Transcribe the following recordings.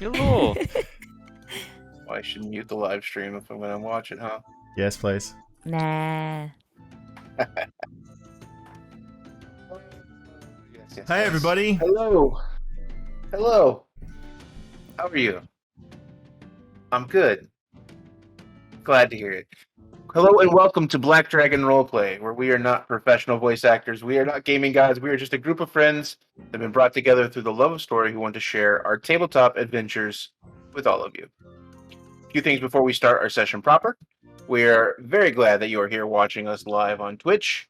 Hello. I should mute the live stream if I'm going to watch it, huh? Yes, please. Nah. Yes, Hi, everybody. Hello. Hello. How are you? I'm good. Glad to hear it. Hello and welcome to Black Dragon Roleplay, where we are not professional voice actors. We are not gaming gods. We are just a group of friends that have been brought together through the love of story who want to share our tabletop adventures with all of you. A few things before we start our session proper. We are very glad that you are here watching us live on Twitch.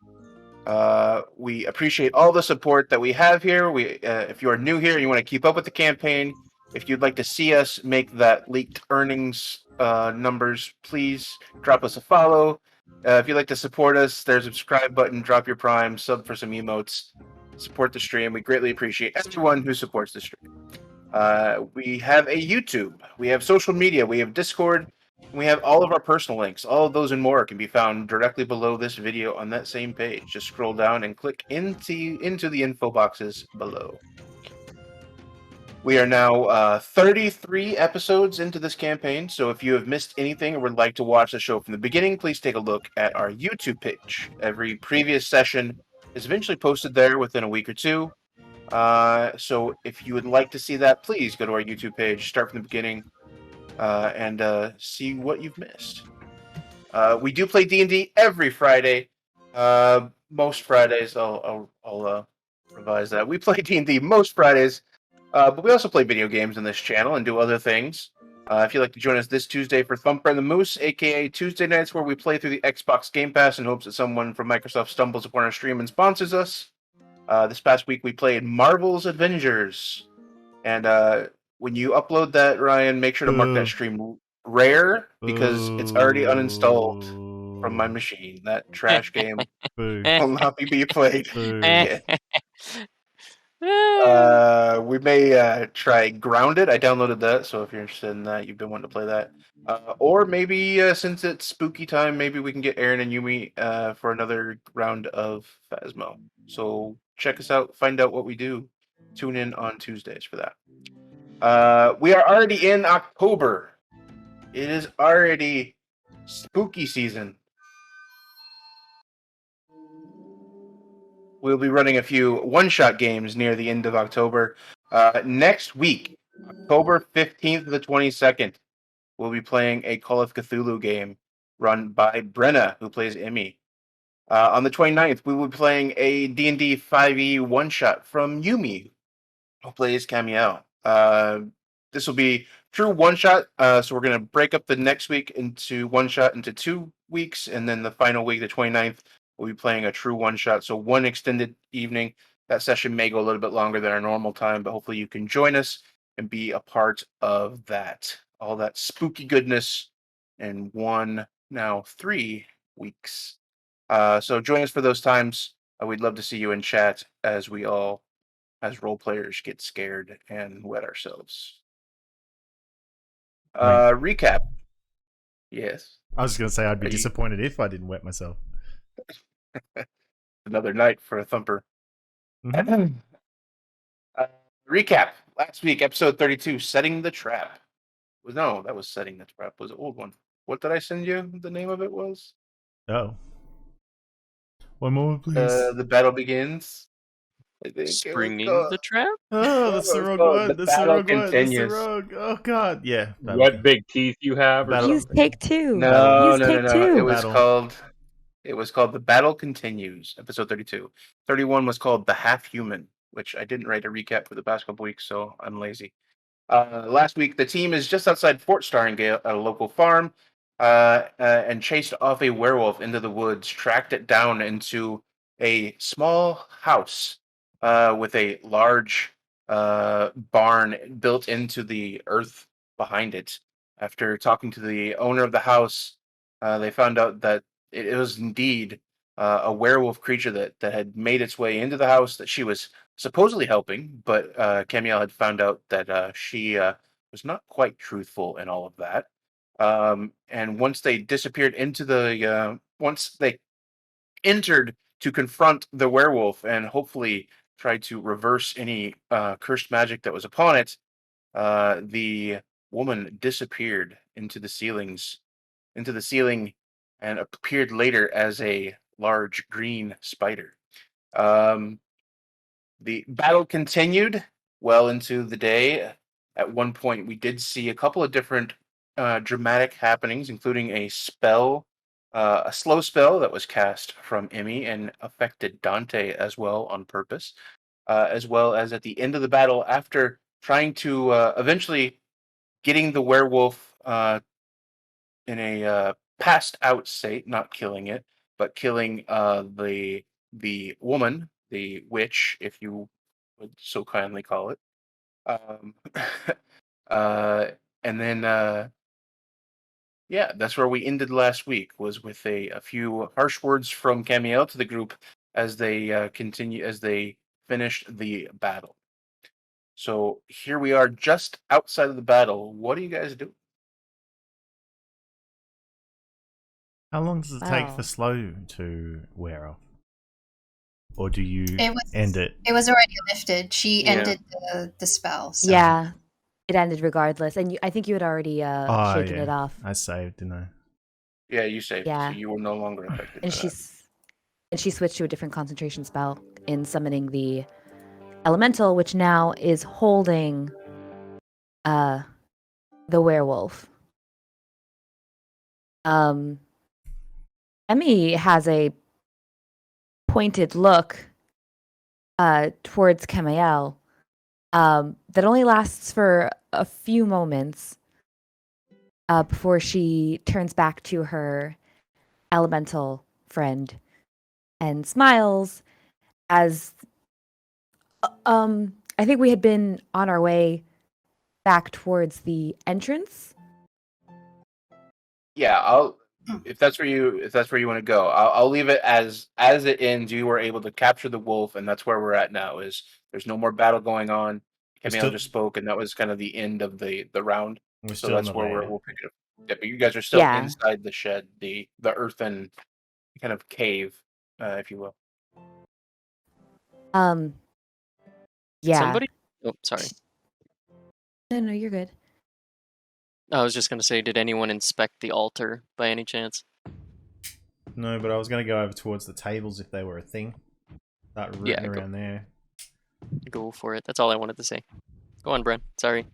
We appreciate all the support that we have here. If you are new here and you want to keep up with the campaign, if you'd like to see us make that leaked earnings numbers, please drop us a follow. If you'd like to support us, there's a subscribe button, drop your prime, sub for some emotes, support the stream. We greatly appreciate everyone who supports the stream. We have a YouTube, we have social media, we have Discord, and we have all of our personal links. All of those and more can be found directly below this video on that same page. Just scroll down and click into the info boxes below. We are now 33 episodes into this campaign, so if you have missed anything or would like to watch the show from the beginning, please take a look at our YouTube page. Every previous session is eventually posted there within a week or two. So if you would like to see that, please go to our YouTube page, start from the beginning, and see what you've missed. We do play D&D every Friday. Most Fridays, I'll revise that. We play D&D most Fridays, but we also play video games on this channel and do other things. If you'd like to join us this Tuesday for Thumper and the Moose, aka Tuesday nights, where we play through the Xbox Game Pass in hopes that someone from Microsoft stumbles upon our stream and sponsors us. This past week we played Marvel's Avengers, and when you upload that, Ryan, make sure to mark that stream rare because it's already uninstalled from my machine. That trash game Boo. will not be played Boo. again. We may try Grounded. I downloaded that, so if you're interested in that, you've been wanting to play that. Or maybe since it's spooky time, maybe we can get Aaron and Yumi for another round of Phasmo. So check us out, find out what we do. Tune in on Tuesdays for that. We are already in October. It is already spooky season. We'll be running a few one-shot games near the end of October. Next week, October 15th to the 22nd, we'll be playing a Call of Cthulhu game run by Brenna, who plays Emmy. On the 29th, we will be playing a DnD5e one-shot from Yumi, who plays Camiel. This will be true one-shot, so we're going to break up the next week into one-shot into 2 weeks, and then the final week, the 29th, we'll be playing a true one-shot, so one extended evening. That session may go a little bit longer than our normal time, but hopefully you can join us and be a part of that. All that spooky goodness in 3 weeks. So join us for those times. We'd love to see you in chat as we all, as role players, get scared and wet ourselves. Recap. Yes. I was going to say I'd be Are you- disappointed if I didn't wet myself. Another night for a thumper. Mhm. Recap. Last week, episode 32, Setting the Trap. No, that was Setting the Trap. Was an old one. What did I send you? The name of it was? Oh. One more, please. The Battle Begins. I think Springing it was the trap? Oh, that's the it was wrong called one. The That's the Battle wrong one. That's the Continues. wrong. Oh, God. Yeah. What big teeth you have? Or Battle- Use something? take two. No. Use take two. It was called The Battle Continues, episode 32. 31 was called The Half Human, which I didn't write a recap for the past couple weeks, so I'm lazy. Last week, the team is just outside Fort Starringale at a local farm, and chased off a werewolf into the woods, tracked it down into a small house with a large barn built into the earth behind it. After talking to the owner of the house, they found out that it was indeed a werewolf creature that had made its way into the house that she was supposedly helping, but Camiel had found out that she was not quite truthful in all of that. And once they disappeared into once they entered to confront the werewolf and hopefully try to reverse any cursed magic that was upon it, the woman disappeared into the ceiling, and appeared later as a large green spider. Um, the battle continued well into the day. At one point, we did see a couple of different dramatic happenings, including a slow spell that was cast from Emmy and affected Dante as well on purpose, as well as at the end of the battle, after trying to eventually getting the werewolf in a passed out state, not killing it, but killing the woman, the witch, if you would so kindly call it. Um, uh, and then yeah, that's where we ended last week. Was with a few harsh words from Camiel to the group as they finished the battle. So here we are, just outside of the battle. What do you guys do? How long does it take Wow. for slow to wear off? Or do you It was end it? It was already lifted. She Yeah. ended the spell. So. Yeah, it ended regardless, and I think you had already shaken yeah. it off. I saved, didn't I? Yeah, you saved, Yeah. so you were no longer affected. And by that. she switched to a different concentration spell in summoning the elemental, which now is holding the werewolf. Emmy has a pointed look towards Camiel that only lasts for a few moments before she turns back to her elemental friend and smiles as I think we had been on our way back towards the entrance. Yeah, if that's where you want to go, I'll leave it as it ends. You were able to capture the wolf, and that's where we're at now. Is there's no more battle going on. Camille just spoke, and that was kind of the end of the round. We're So still in that's the where lair. we'll pick it up. Yeah, but you guys are still Yeah. inside the shed, the earthen kind of cave, if you will. Yeah. Somebody? Oh, sorry. No, you're good. I was just gonna say, did anyone inspect the altar by any chance? No, but I was going to go over towards the tables if they were a thing. Start rooting Yeah, go- around there. Go for it. That's all I wanted to say. Go on, Bren. Sorry.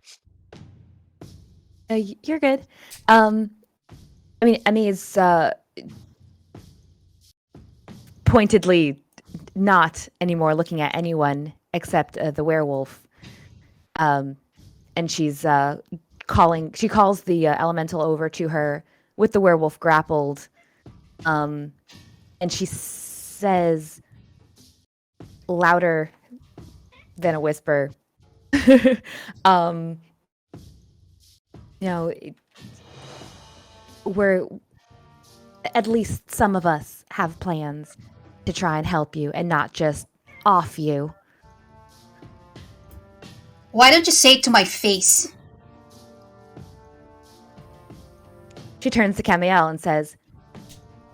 You're good. I mean, Emmy is pointedly not anymore looking at anyone except the werewolf. And she's she calls the elemental over to her with the werewolf grappled. And she says louder than a whisper, we're at least some of us have plans to try and help you and not just off you. Why don't you say it to my face? She turns to Camiel and says,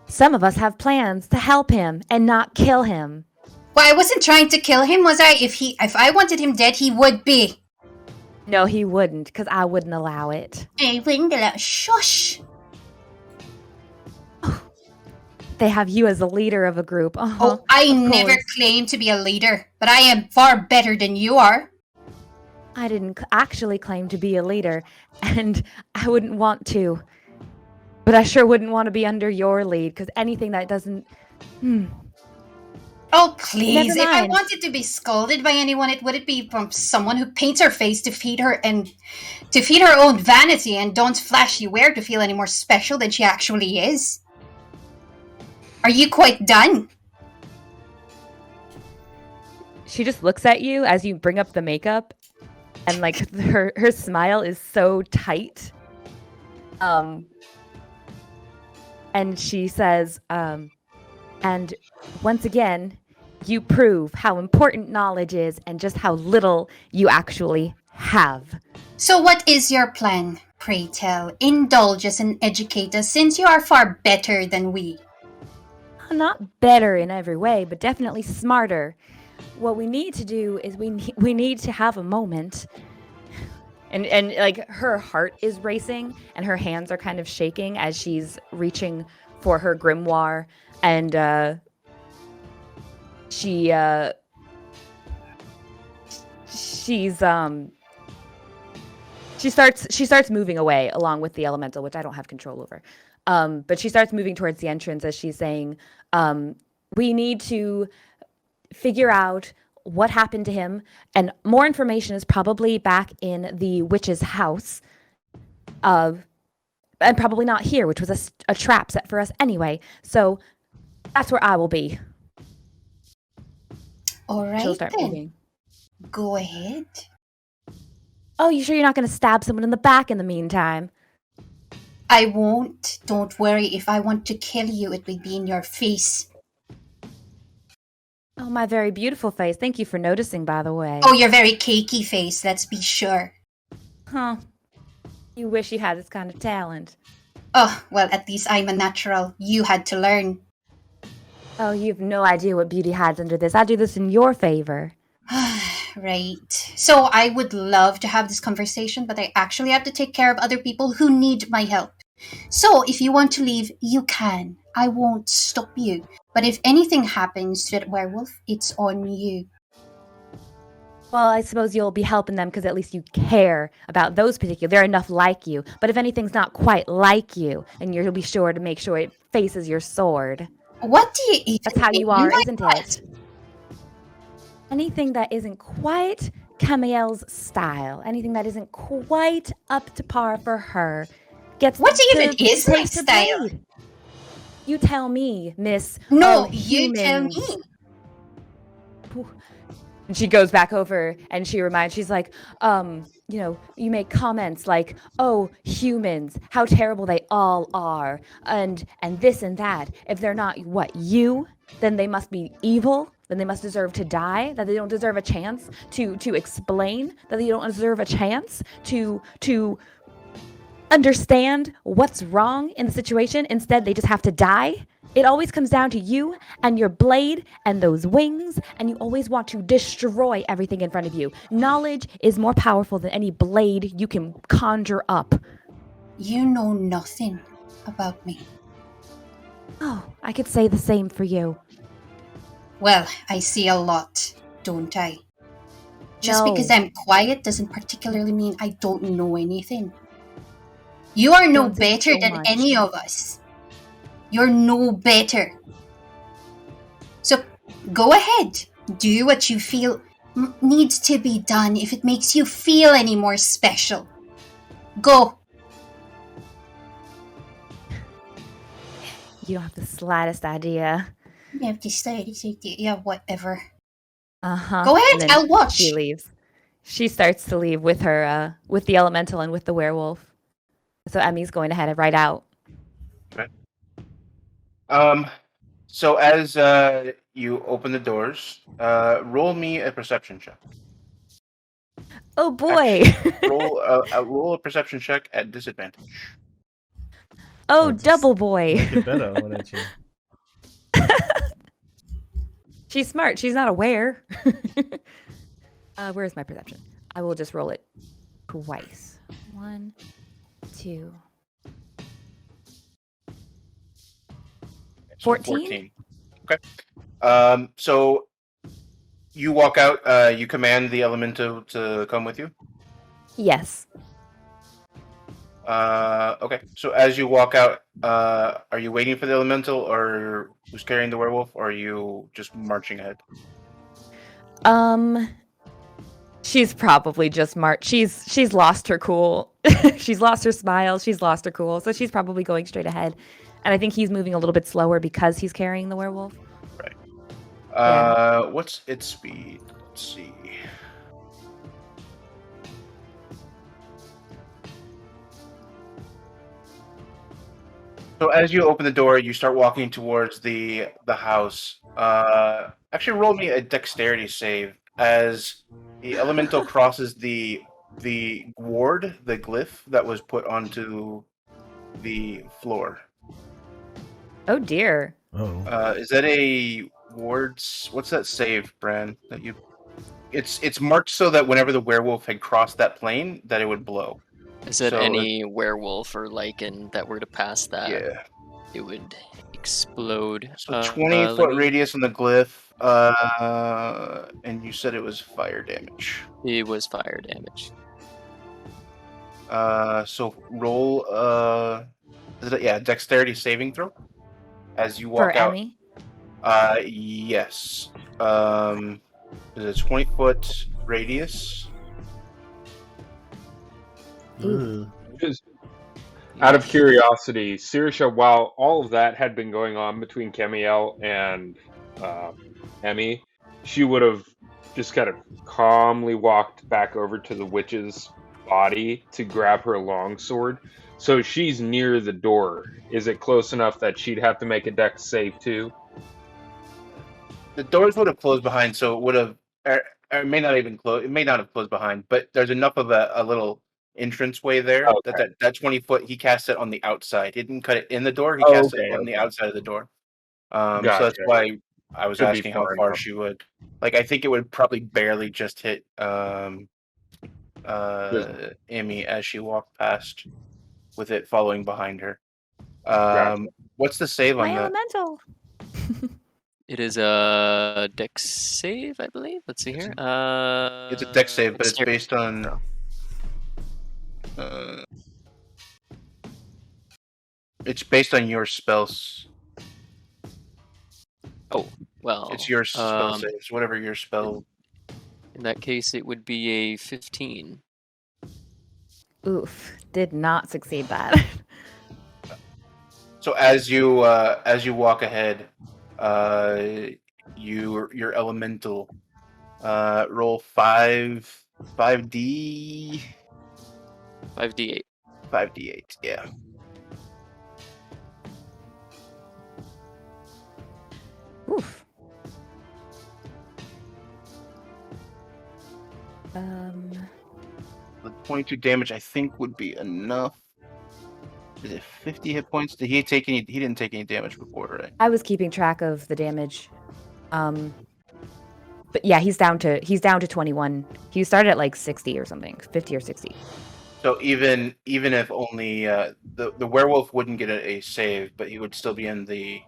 some of us have plans to help him and not kill him. Well, I wasn't trying to kill him, was I? If I wanted him dead, he would be. No, he wouldn't, because I wouldn't allow it. I wouldn't allow. Shush. They have you as a leader of a group. Oh, I never claimed to be a leader, but I am far better than you are. I didn't actually claim to be a leader, and I wouldn't want to. But I sure wouldn't want to be under your lead, because anything that doesn't... Oh, please. Never If I mind. wanted to be scolded by anyone, it would be from someone who paints her face to feed her own vanity and dons flashy wear to feel any more special than she actually is. Are you quite done? She just looks at you as you bring up the makeup, and like her smile is so tight. And she says, and once again, you prove how important knowledge is and just how little you actually have. So what is your plan, pray tell? Indulge us and educate us, since you are far better than we. Not better in every way, but definitely smarter. What we need to do is we need to have a moment And like her heart is racing and her hands are kind of shaking as she's reaching for her grimoire, and she starts moving away along with the elemental, which I don't have control over. But she starts moving towards the entrance as she's saying, we need to figure out what happened to him, and more information is probably back in the witch's house, and probably not here, which was a trap set for us anyway. So that's where I will be. All She'll right, start then. moving. Go ahead. Oh, you sure you're not going to stab someone in the back in the meantime? I won't. Don't worry. If I want to kill you, it will be in your face. Oh, my very beautiful face. Thank you for noticing, by the way. Oh, your very cakey face, let's be sure. Huh. You wish you had this kind of talent. Oh, well, at least I'm a natural. You had to learn. Oh, you have no idea what beauty hides under this. I do this in your favor. Right. So I would love to have this conversation, but I actually have to take care of other people who need my help. So if you want to leave, you can. I won't stop you. But if anything happens to that werewolf, it's on you. Well, I suppose you'll be helping them because at least you care about those particular. They're enough like you. But if anything's not quite like you, and you'll be sure to make sure it faces your sword. What do you even That's how think? you are, might isn't what? it? Anything that isn't quite Camielle's style, anything that isn't quite up to par for her, gets What to even is my take the style? blade. You tell me, Miss. No, all you tell humans. me. And she goes back over and she's like, you make comments like, oh, humans, how terrible they all are, and this and that. If they're not you, then they must be evil, then they must deserve to die, that they don't deserve a chance to explain, that they don't deserve a chance to understand what's wrong in the situation. Instead, they just have to die. It always comes down to you and your blade and those wings, and you always want to destroy everything in front of you. Knowledge is more powerful than any blade you can conjure up. You know nothing about me. Oh, I could say the same for you. Well, I see a lot, don't I? Just No. because I'm quiet doesn't particularly mean I don't know anything. You are no Don't do better so than much. any of us. You're no better. So go ahead. Do what you feel needs to be done if it makes you feel any more special. Go. You don't have the slightest idea. You have to say, yeah, whatever. Uh-huh. Go ahead, And then I'll watch. She leaves. She starts to leave with her, with the elemental and with the werewolf. So Emmy's going to head right out. So as you open the doors, roll me a perception check. Oh boy. Roll a perception check at disadvantage. Oh, just double boy. Make it better, why don't you? She's smart. She's not aware. Where's my perception? I will just roll it twice. 1, 2. 14? Okay. So you walk out. You command the elemental to come with you. Yes. Okay. So as you walk out, are you waiting for the elemental, or who's carrying the werewolf, or are you just marching ahead? She's probably just she's lost her cool. She's lost her smile. She's lost her cool. So she's probably going straight ahead. And I think he's moving a little bit slower because he's carrying the werewolf. Right. Yeah. What's its speed? Let's see. So as you open the door, you start walking towards the house. Actually, roll me a dexterity save as the elemental crosses the ward, the glyph that was put onto the floor. Oh dear. Oh. Is that a ward's? What's that save, Bran? That you? It's marked so that whenever the werewolf had crossed that plane, that it would blow. Is it So any werewolf or lichen that were to pass that? Yeah. It would explode. So let 20-foot me- radius on the glyph, and you said it was fire damage. It was fire damage. So roll dexterity saving throw as you walk For out. Emmy? Yes. Is it 20-foot radius? Ugh. Just out of curiosity, Sirisha, while all of that had been going on between Kemiel and Emmy, she would have just kind of calmly walked back over to the witch's body to grab her longsword. So she's near the door. Is it close enough that she'd have to make a dex save too? The doors would have closed behind, so it would have. Or it may not even close. It may not have closed behind, but there's enough of a little entranceway there Okay. that 20-foot. He cast it on the outside. He didn't cut it in the door. He cast it on the Okay. outside of the door. So Gotcha. that's why I was Could be asking how far far enough. she would. Like, I think it would probably barely just hit Amy as she walked past, with it following behind her. Gotcha. What's the save My on that? elemental. It is a dex save, I believe. Let's see here. It's a dex save, but it's dexterity. based on. It's based on your spells. Oh, well. It's your spell saves, whatever your spell. In that case, it would be a 15. Oof. Did not succeed that. So as you walk ahead, your elemental roll 5d 5d8. 5d8. Yeah. Oof. The 22 damage I think would be enough. Is it 50 hit points? Did he take any? He didn't take any damage before, right? I was keeping track of the damage. But yeah, he's down to 21. He started at like 60 or something, 50 or 60. So even if only the werewolf wouldn't get a save, but he would still be in the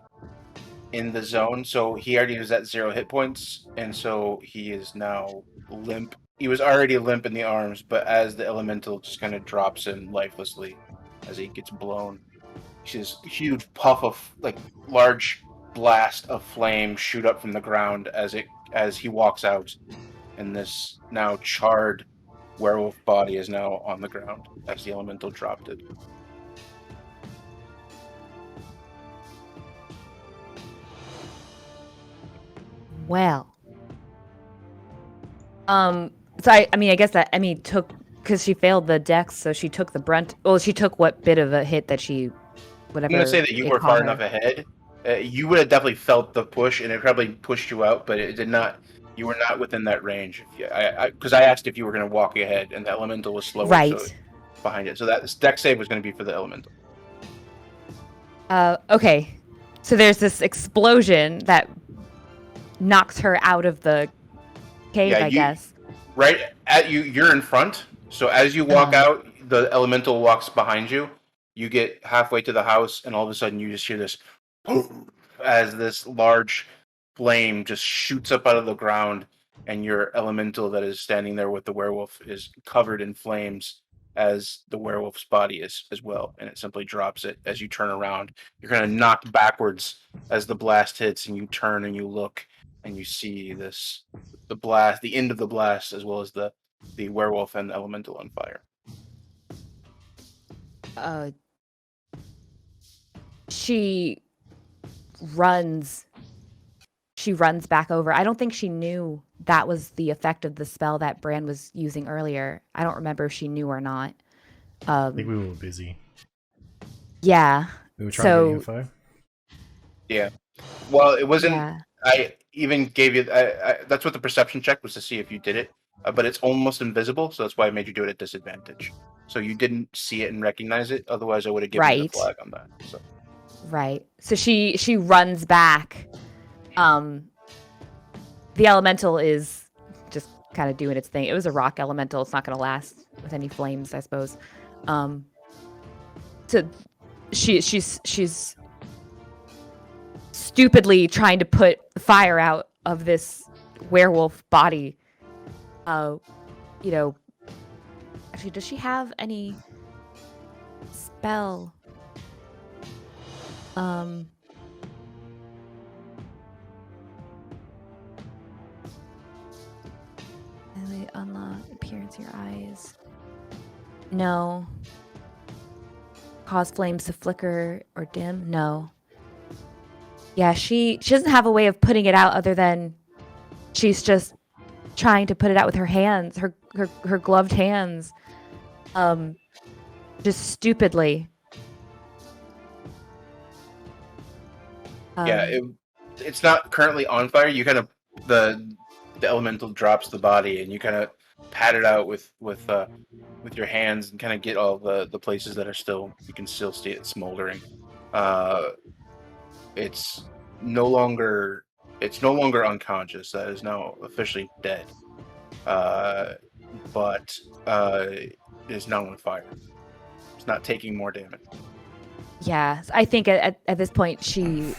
zone. So he already was at 0 hit points, and so he is now limp. He was already limp in the arms, but as the elemental just kind of drops him lifelessly as he gets blown, this huge puff of large blast of flame shoot up from the ground as he walks out, and this now charred werewolf body is now on the ground as the elemental dropped it. Well. So I mean, I guess that Emmy took, because she failed the dex, so she took the brunt. Well, she took what bit of a hit that she, whatever. I'm gonna say that you it were caught far her. enough ahead. You would have definitely felt the push, and it probably pushed you out, but it did not. You were not within that range. Because I asked if you were going to walk ahead, and the elemental was slower, Right. so behind it. So that dex save was going to be for the elemental. Okay. So there's this explosion that knocks her out of the cave, Yeah, I guess. Right at you, you're in front. So as you walk out, the elemental walks behind you. You get halfway to the house, and all of a sudden you just hear this as this large flame just shoots up out of the ground, and your elemental that is standing there with the werewolf is covered in flames, as the werewolf's body is as well, and it simply drops it. As you turn around, you're kind of knocked backwards as the blast hits, and you turn and you look, and you see the end of the blast, as well as the werewolf and the elemental on fire. She runs back over. I don't think she knew that was the effect of the spell that Bran was using earlier. I don't remember if she knew or not. I think we were busy. Yeah. We were trying to get info. Yeah. Well, it wasn't. Yeah. I even gave you. That's what the perception check was, to see if you did it. But it's almost invisible, so that's why I made you do it at disadvantage. So you didn't see it and recognize it. Otherwise, I would have given you the flag on that. So. Right. So she runs back. The elemental is just kind of doing its thing. It was a rock elemental. It's not going to last with any flames, I suppose. So she's stupidly trying to put fire out of this werewolf body. Actually, does she have any spell? Unlock appearance of your eyes. No. Cause flames to flicker or dim? No. Yeah, she doesn't have a way of putting it out other than she's just trying to put it out with her hands, her gloved hands. Just stupidly. It's not currently on fire. You kind of the elemental drops the body, and you kind of pat it out with your hands, and kind of get all the places that are still, you can still see it smoldering. It's no longer unconscious. That is now officially dead. But it is now on fire. It's not taking more damage. Yeah, I think at this point she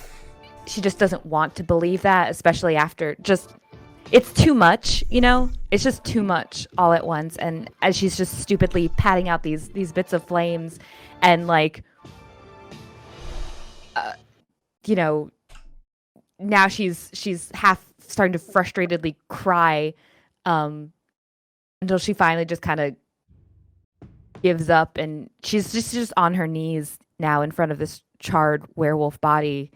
just doesn't want to believe that, especially after just it's too much, It's just too much all at once, and as she's just stupidly patting out these bits of flames, and now she's half starting to frustratedly cry, until she finally just kind of gives up, and she's just on her knees now in front of this charred werewolf body,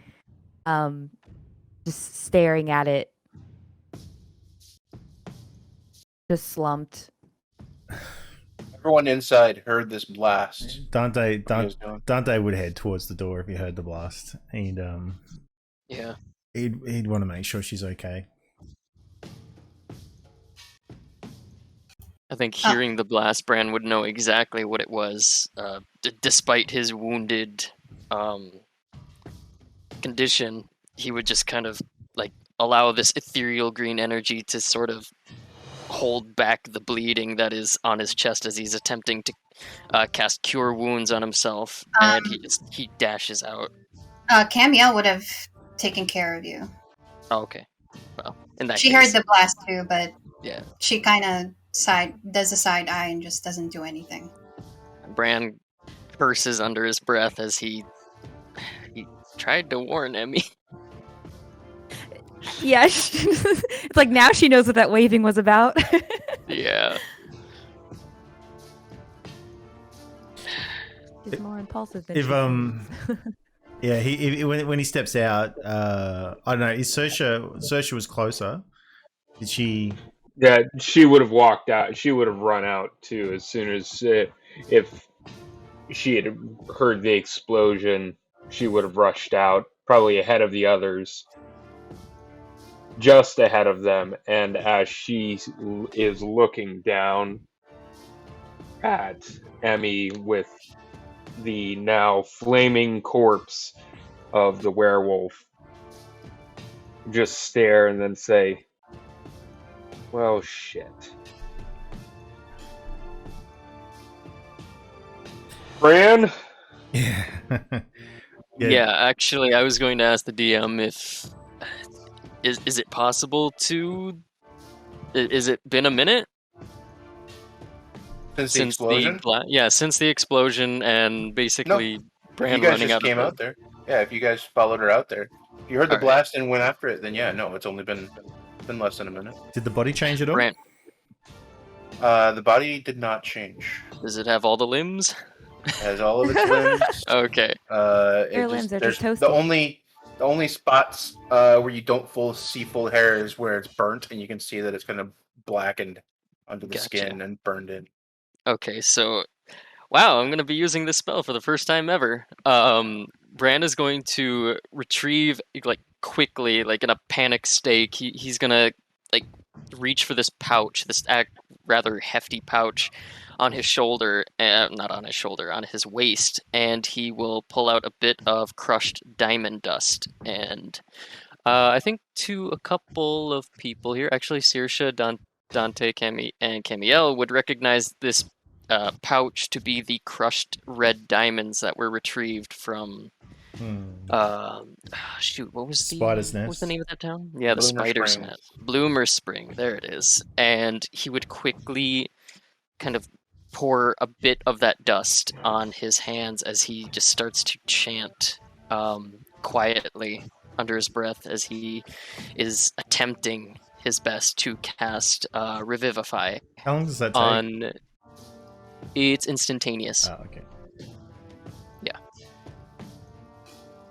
just staring at it. Just slumped. Everyone inside heard this blast. Dante would head towards the door if he heard the blast. He'd want to make sure she's okay. I think hearing the blast, Bran would know exactly what it was, despite his wounded condition. He would just kind of allow this ethereal green energy to sort of hold back the bleeding that is on his chest as he's attempting to cast Cure Wounds on himself, and he dashes out. Camiel would have taken care of you. Oh, okay. Well, in that she case, heard the blast too, but yeah, she kind of does a side eye and just doesn't do anything. Bran curses under his breath as he tried to warn Emmy. Yeah, it's like now she knows what that waving was about. Yeah. She's more impulsive than yeah, when he steps out, I don't know. Is Saoirse was closer? Did she? Yeah, she would have walked out. She would have run out too as soon as if she had heard the explosion. She would have rushed out, probably ahead of the others. Just ahead of them, and as she is looking down at Emmy with the now flaming corpse of the werewolf, just stare and then say, well, shit. Bran? Yeah. Yeah, actually, I was going to ask the DM if... Is it possible to... Is it been a minute? Since the explosion? Since the explosion and basically Bran you guys running just out came of out there. Yeah, if you guys followed her out there. If you heard the blast and went after it, then yeah, no, it's only been less than a minute. Did the body change at all? Bran, the body did not change. does it have all the limbs? It has all of its limbs. Okay. Their limbs are just toasty. The only spots where you don't see full hair is where it's burnt, and you can see that it's kind of blackened under the skin and burned in. Okay, so... Wow, I'm going to be using this spell for the first time ever. Bran is going to retrieve, quickly, in a panic state. He's going to, reach for this pouch, this rather hefty pouch on his shoulder, not on his shoulder, on his waist, and he will pull out a bit of crushed diamond dust. And I think to a couple of people here, actually, Saoirse, Dante, and Camiel would recognize this pouch to be the crushed red diamonds that were retrieved from. Shoot, what was Spider's what was the Nest. name of that town? Yeah, the Bloomer Spider's Spring. Nest. Bloomer Spring. There it is. And he would quickly kind of pour a bit of that dust on his hands as he just starts to chant quietly under his breath as he is attempting his best to cast Revivify How long does that take? on. It's instantaneous. Oh, okay.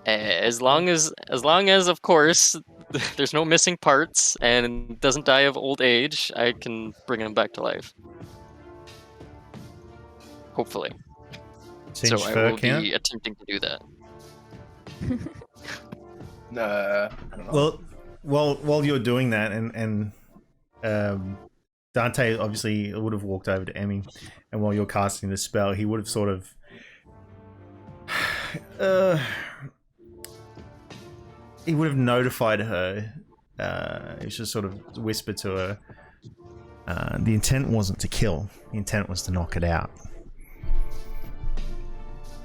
As long as, of course, there's no missing parts and doesn't die of old age, I can bring him back to life. Hopefully. Singe So I fur will count? be attempting to do that. I don't know. Well, while you're doing that, and Dante obviously would have walked over to Emmy, and while you're casting the spell, he would have sort of he would have notified her. He just sort of whispered to her. The intent wasn't to kill. The intent was to knock it out.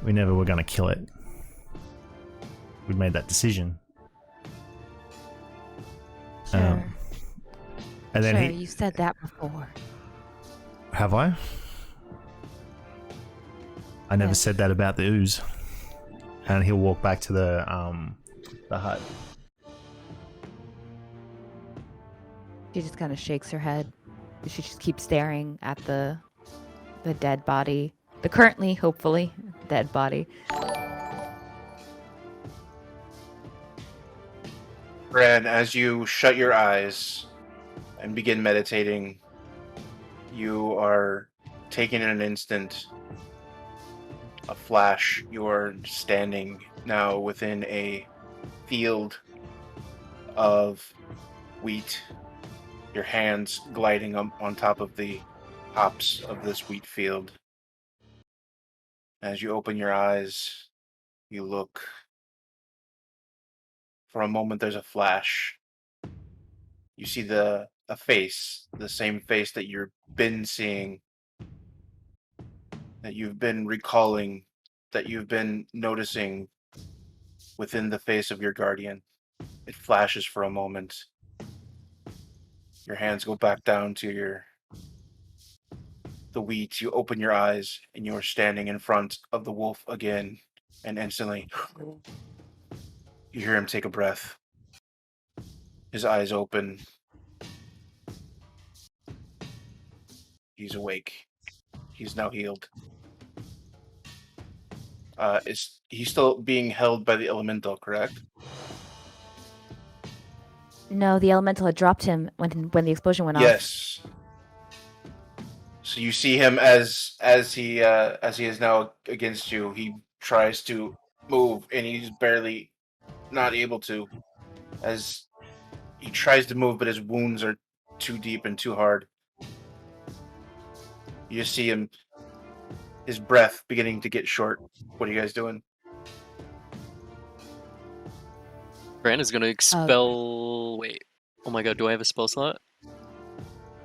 We never were going to kill it. We made that decision. Sure. And then Sure, you said that before. Have I? I never Yes. said that about the ooze. And he'll walk back to the hut. She just kind of shakes her head. She just keeps staring at the dead body. The currently, hopefully, dead body. Bran, as you shut your eyes and begin meditating, you are taken in an instant, a flash. You are standing now within a field of wheat, your hands gliding on top of the tops of this wheat field. As you open your eyes, you look. For a moment, there's a flash. You see a face, the same face that you've been seeing, that you've been recalling, that you've been noticing within the face of your guardian. It flashes for a moment. Your hands go back down to the wheat. You open your eyes, and you are standing in front of the wolf again, and instantly you hear him take a breath. His eyes open. He's awake. He's now healed. Is he still being held by the elemental, correct? No, the elemental had dropped him when the explosion went off. Yes. So you see him as he is now against you. He tries to move, and he's barely not able to. As he tries to move, but his wounds are too deep and too hard. You just see him, his breath beginning to get short. What are you guys doing? Bran is going to expel... Wait. Oh my god, do I have a spell slot?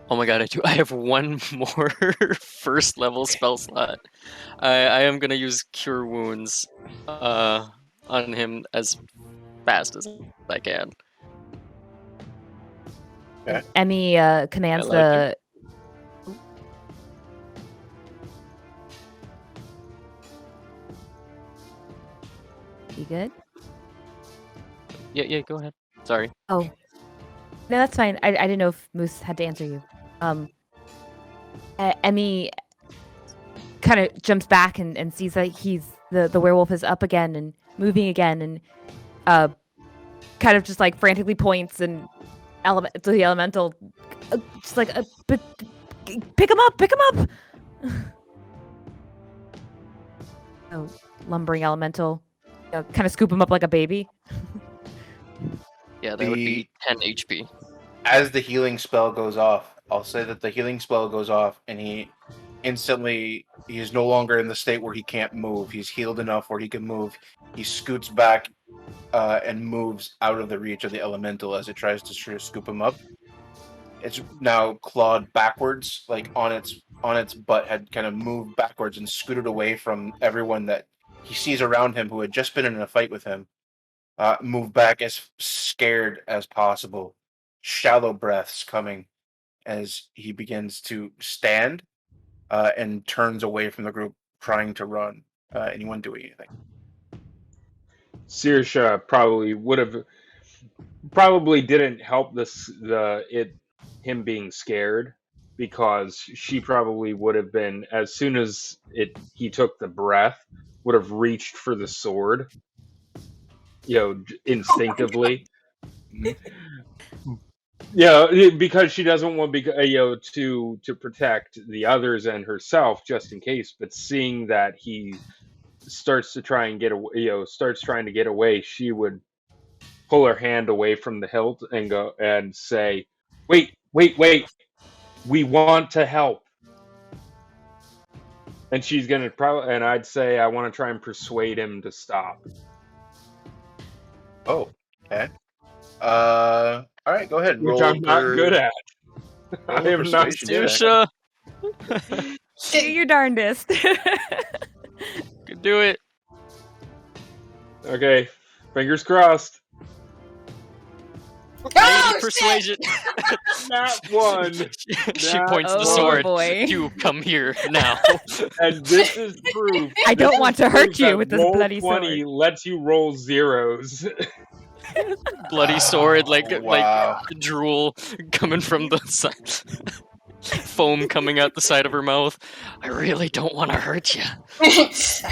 Oh my god, I do. I have one more first level spell slot. I am going to use Cure Wounds on him as fast as I can. Okay. Emmy commands I like the... You good? Yeah, go ahead. Sorry. Oh. No, that's fine. I didn't know if Moose had to answer you. Emmy kind of jumps back and sees that the werewolf is up again and moving again, and kind of just like frantically points and to the elemental, just like pick him up. Oh, lumbering elemental, kind of scoop him up like a baby. Yeah, that would be 10 HP. As the healing spell goes off, I'll say that the healing spell goes off, and he is no longer in the state where he can't move. He's healed enough where he can move. He scoots back and moves out of the reach of the elemental as it tries to scoop him up. it's now clawed backwards, like on its butt had kind of moved backwards and scooted away from everyone that he sees around him who had just been in a fight with him. Move back as scared as possible. Shallow breaths coming as he begins to stand and turns away from the group, trying to run. Anyone doing anything? Sirsha probably didn't help him being scared, because she probably would have been, as soon as he took the breath, would have reached for the sword, instinctively. Because she doesn't want to protect the others and herself just in case. But seeing that he starts to try and get away, trying to get away, she would pull her hand away from the hilt and go and say, "Wait! We want to help." And she's gonna and I'd say I want to try and persuade him to stop. Oh, okay. All right, go ahead. Which Roll I'm not good at. I roll a am not persuasion check. Sirsha, Do your darndest. could do it. Okay, fingers crossed. Oh, Persuasion. Not one. She Not points the Oh, sword. boy. You come here now. And this is proof. I don't want to hurt you that with this roll bloody 20 sword. lets you roll zeros. Bloody sword, Wow. like drool coming from the side. Foam coming out the side of her mouth. I really don't want to hurt you. Makes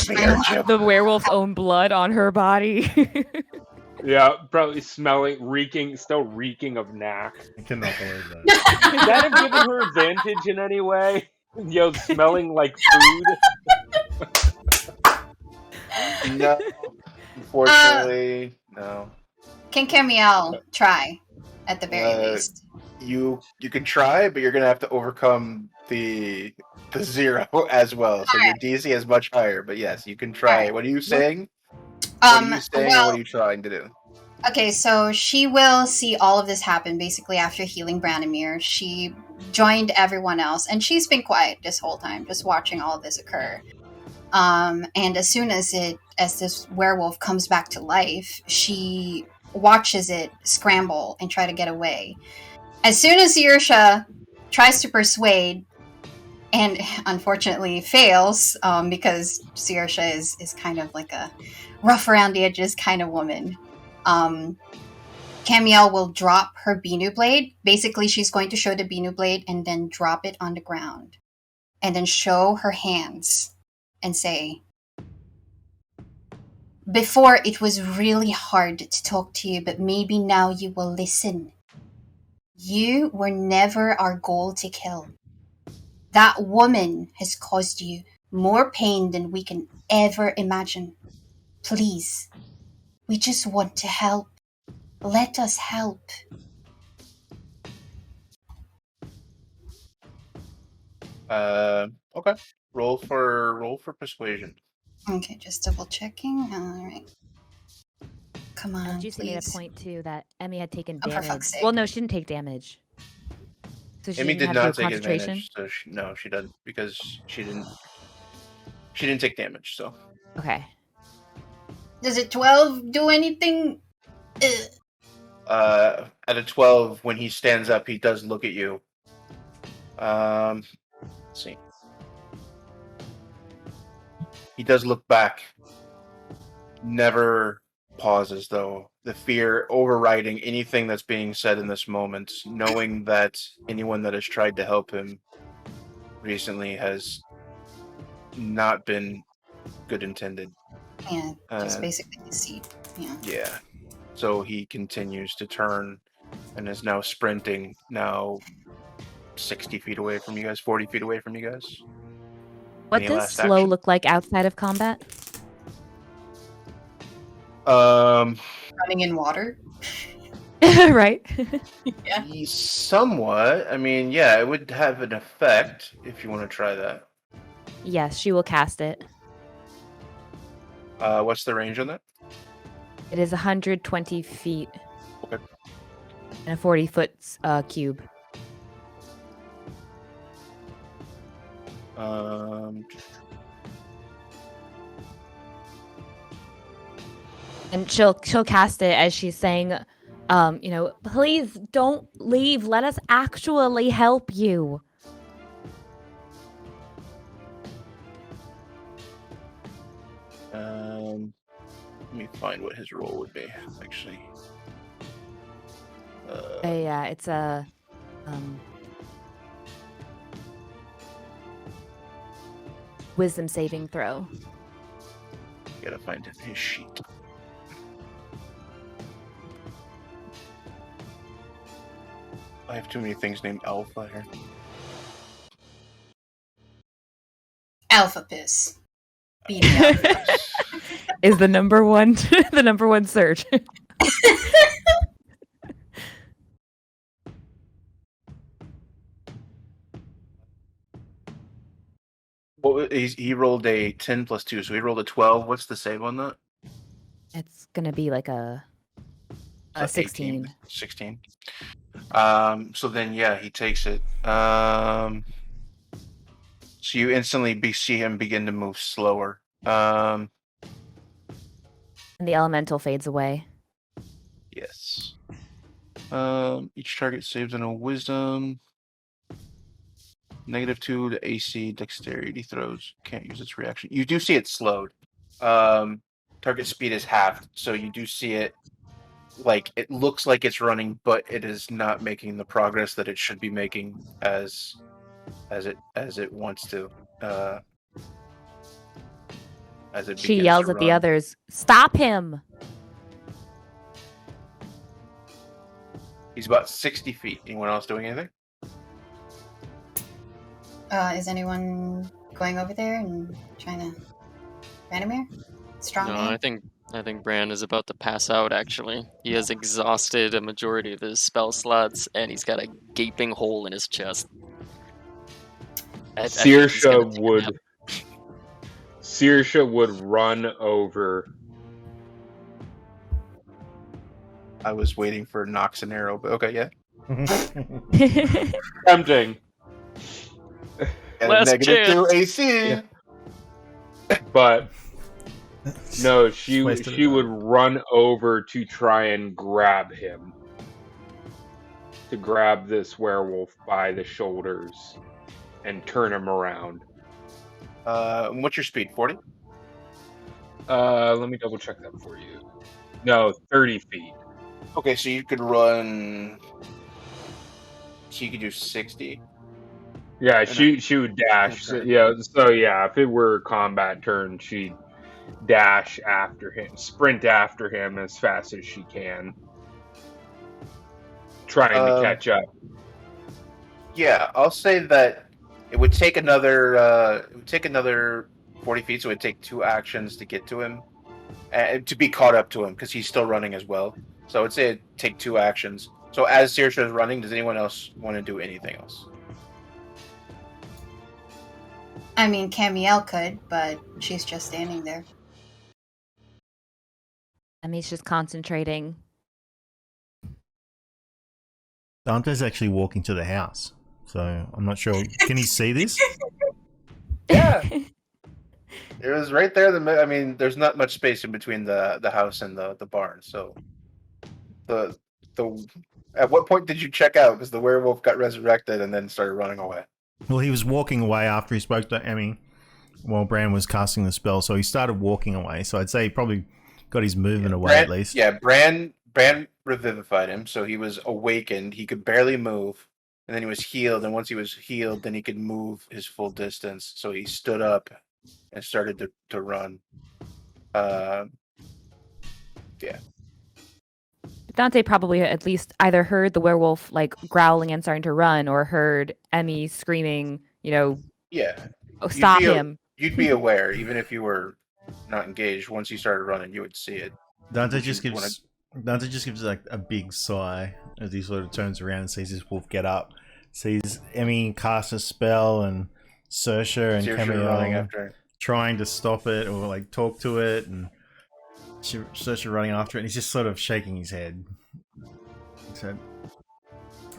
me hurt you. The werewolf's own blood on her body. Yeah, probably still reeking of knack. I cannot believe that. Would that have given her advantage in any way? Smelling like food? No, unfortunately, no. Can Camiel try, at the very least? You can try, but you're gonna have to overcome the 0 as well. So your DC is much higher. But yes, you can try. Alright. What are you saying? What are you saying? Well, What are you trying to do? okay, so she will see all of this happen basically after healing Branimir. She joined everyone else, and she's been quiet this whole time, just watching all of this occur. And as soon as this werewolf comes back to life, she watches it scramble and try to get away. As soon as Sirsha tries to persuade, and unfortunately fails, because Sirsha is kind of like a rough around the edges kind of woman, Camiel will drop her Binu blade. Basically, she's going to show the Binu blade and then drop it on the ground. And then show her hands and say, "Before, it was really hard to talk to you, but maybe now you will listen. You were never our goal to kill. That woman has caused you more pain than we can ever imagine. Please, we just want to help. Let us help." Okay. Roll for persuasion. Okay, just double checking. All right. Come on, Juicy made a please. point too that Emmy had taken Oh, for damage. fuck's sake. Well, no, she didn't take damage. So she Amy didn't did have not to do take concentration. advantage, so she doesn't, because she didn't take damage. So Okay. Does a 12 do anything? at a 12, when he stands up, he does look at you. Let's see. He does look back. Never pauses, though. The fear overriding anything that's being said in this moment, knowing that anyone that has tried to help him recently has not been good intended. Yeah, just Uh, basically deceit. Yeah. Yeah. So he continues to turn and is now sprinting, now 60 feet away from you guys, 40 feet away from you guys. What Any does last slow action? look like outside of combat? Running in water. Right? Yeah. Somewhat. I mean, yeah, it would have an effect if you want to try that. Yes, she will cast it. What's the range on that? It is 120 feet. in a 40-foot cube. And she'll cast it as she's saying, please don't leave. Let us actually help you. Let me find what his role would be, actually. It's a wisdom saving throw. Gotta find his sheet. I have too many things named Alpha here. Alpha piss. Beat me up. Is the number one the number one search. Well, he rolled a 10 plus 2, so he rolled a 12. What's the save on that? It's gonna be like a 16. 16. So then, yeah, he takes it. So you instantly see him begin to move slower. And the elemental fades away. Yes. Each target saves on a wisdom. -2 to AC dexterity throws. Can't use its reaction. You do see it slowed. Target speed is halved, so you do see it. Like, it looks like it's running, but it is not making the progress that it should be making as it wants to. She yells at the others, "Stop him!" He's about 60 feet. Anyone else doing anything? Is anyone going over there and trying to Randomir? Strong No, man? I think Bran is about to pass out, actually. He has exhausted a majority of his spell slots, and he's got a gaping hole in his chest. I think he's gonna take a nap. Saoirse would run over. I was waiting for Nox and Arrow, but okay, yeah. Tempting. Last -2 chance. AC. Yeah. But no, she would run over to try and grab him. To grab this werewolf by the shoulders and turn him around. What's your speed? 40? Let me double check that for you. No, 30 feet. Okay, so you could run. So you could do 60. Yeah, she would dash. So, yeah, if it were a combat turn, she'd dash after him, sprint after him as fast as she can, trying to catch up. Yeah, I'll say that it would take another 40 feet, so it would take 2 actions to get to him, and to be caught up to him, because he's still running as well. So I would say it'd take 2 actions. So as Saoirse is running, does anyone else want to do anything else? I mean, Camiel could, but she's just standing there. Emmy's just concentrating. Dante's actually walking to the house, so I'm not sure. Can he see this? Yeah. It was right there. I mean, there's not much space in between the house and the barn. So the at what point did you check out? Because the werewolf got resurrected and then started running away. Well, he was walking away after he spoke to Emmy while Bran was casting the spell, so he started walking away. So I'd say he probably got his movement away at least. Yeah, Bran revivified him, so he was awakened. He could barely move, and then he was healed. And once he was healed, then he could move his full distance. So he stood up and started to run. Yeah. Dante probably at least either heard the werewolf like growling and starting to run, or heard Emmy screaming, Yeah. "Oh, stop him!" You'd be aware, even if you were not engaged. Once you started running, you would see it. Dante just gives like a big sigh as he sort of turns around and sees this wolf get up, sees Emmy cast a spell, and Saoirse and Camiel trying to stop it or like talk to it, and Saoirse running after it, and he's just sort of shaking his head. So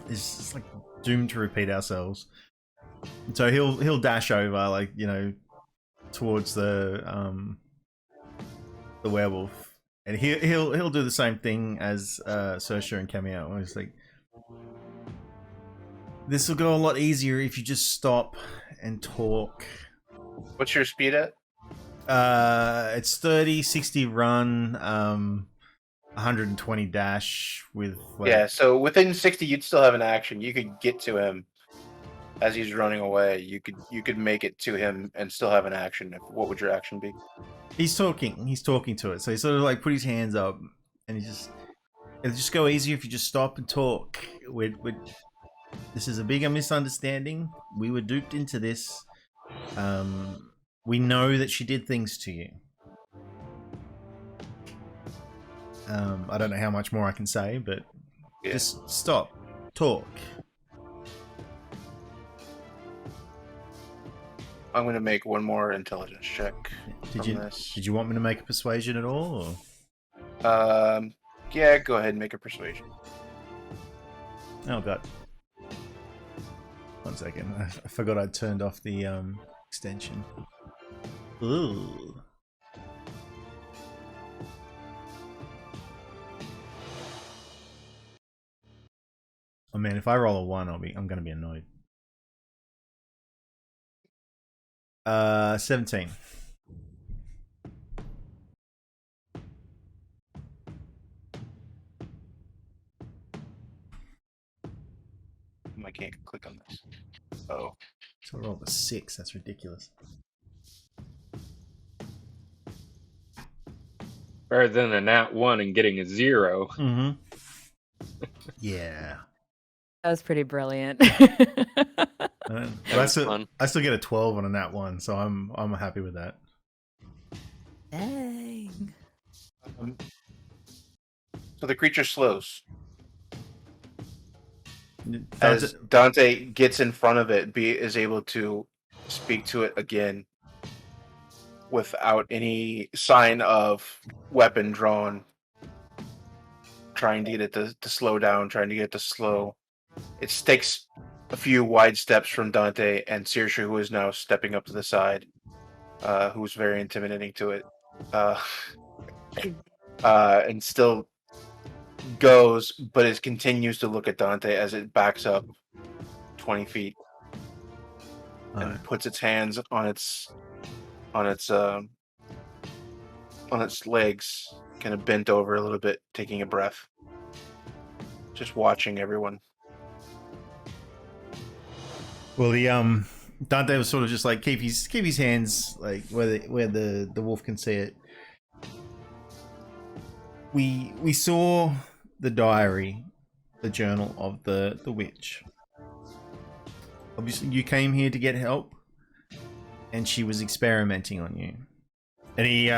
is just like doomed to repeat ourselves. So he'll dash over, like, you know, towards the werewolf, and he'll do the same thing as Saoirse and Cameo. It's like, this will go a lot easier if you just stop and talk. What's your speed at? It's 30, 60 run, 120 dash with like, Yeah, so within 60, you'd still have an action. You could get to him as he's running away. You could make it to him and still have an action. What would your action be? He's talking to it, so he sort of like put his hands up, and it'll just go easier if you just stop and talk. This is a bigger misunderstanding. We were duped into this. We know that she did things to you. I don't know how much more I can say, but just stop, talk. I'm going to make one more intelligence check. Did you want me to make a persuasion at all? Or? Yeah, go ahead and make a persuasion. Oh god. 1 second. I forgot I'd turned off the extension. Ooh. Oh man, if I roll a 1, I'm gonna be annoyed. 17. I can't click on this. Oh. So I rolled a 6. That's ridiculous. Better than a nat 1 and getting a 0. Mm-hmm. Yeah. That was pretty brilliant. But I still get a 12 on a nat 1, so I'm happy with that. Dang. So the creature slows. Dante- As Dante gets in front of it, is able to speak to it again without any sign of weapon drawn, trying to get it to slow down, trying to get it to slow. It takes a few wide steps from Dante and Saoirse, who is now stepping up to the side, who's very intimidating to it, and still goes, but it continues to look at Dante as it backs up 20 feet and puts its hands on its legs, kind of bent over a little bit, taking a breath, just watching everyone. Well, the Dante was sort of just like keep his hands like where the wolf can see it. We saw the diary, the journal of the witch. Obviously, you came here to get help, and she was experimenting on you. And he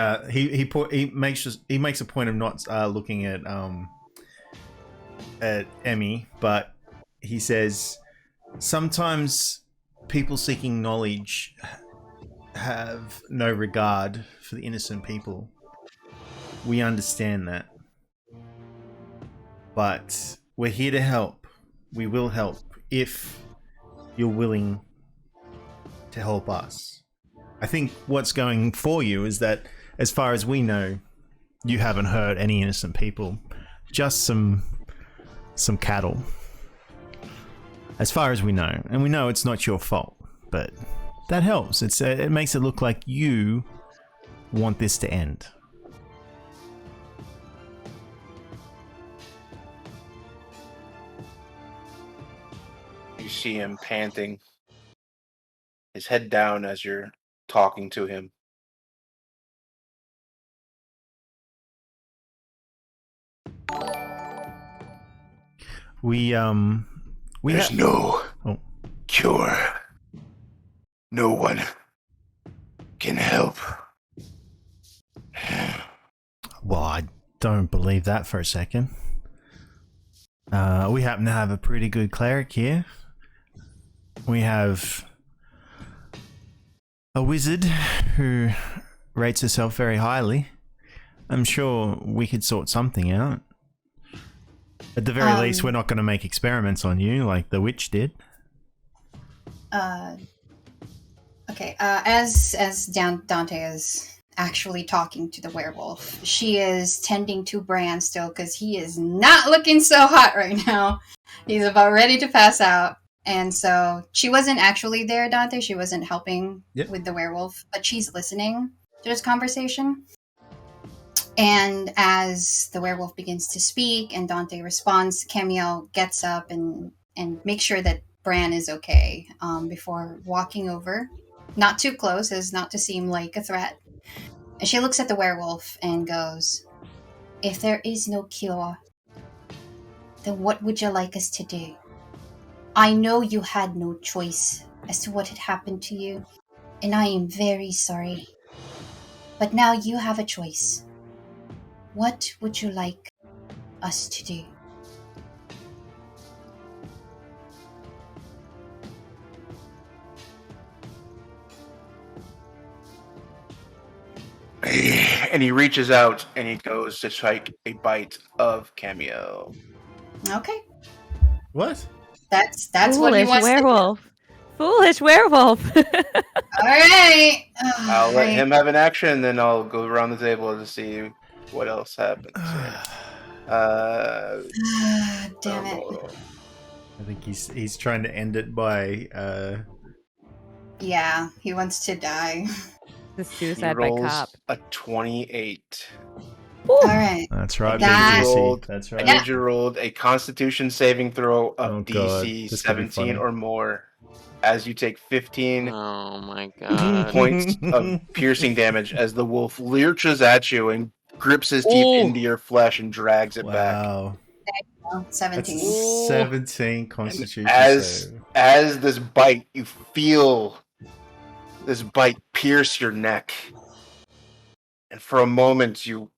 makes a point of not looking at Emmy, but he says sometimes people seeking knowledge have no regard for the innocent people. We understand that. But we're here to help. We will help if you're willing to help us. I think what's going for you is that, as far as we know, you haven't hurt any innocent people. Just some cattle. As far as we know. And we know it's not your fault. But that helps. It makes it look like you want this to end. You see him panting, his head down as you're talking to him. There's no cure. No one can help. Well, I don't believe that for a second. We happen to have a pretty good cleric here. We have a wizard who rates herself very highly. I'm sure we could sort something out. At the very least, we're not going to make experiments on you like the witch did. Okay. As Dante is actually talking to the werewolf, she is tending to Bran still because he is not looking so hot right now. He's about ready to pass out. And so she wasn't actually there, Dante. She wasn't helping with the werewolf, but she's listening to this conversation. And as the werewolf begins to speak and Dante responds, Camiel gets up and makes sure that Bran is okay before walking over. Not too close, as not to seem like a threat. And she looks at the werewolf and goes, "If there is no cure, then what would you like us to do? I know you had no choice as to what had happened to you, and I am very sorry. But now you have a choice. What would you like us to do?" And he reaches out and he goes to strike a bite of Camiel. Okay. What? That's what he Foolish wants werewolf. Foolish werewolf. to do. All right. I'll let him have an action, then I'll go around the table to see what else happens. Damn it. I think he's trying to end it by Yeah, he wants to die. The He suicide by rolls cop. a 28. All right. That's right, That- Big rolled- Juicy. That's I right. need you rolled a Constitution saving throw of Oh, God. DC This could be 17 funny. or more. As you take 15 Oh my god. points of piercing damage as the wolf lurches at you and grips his teeth Ooh. into your flesh and drags it back. Wow. 17. That's 17 Constitution As save. as this bite, you feel this bite pierce your neck. And for a moment you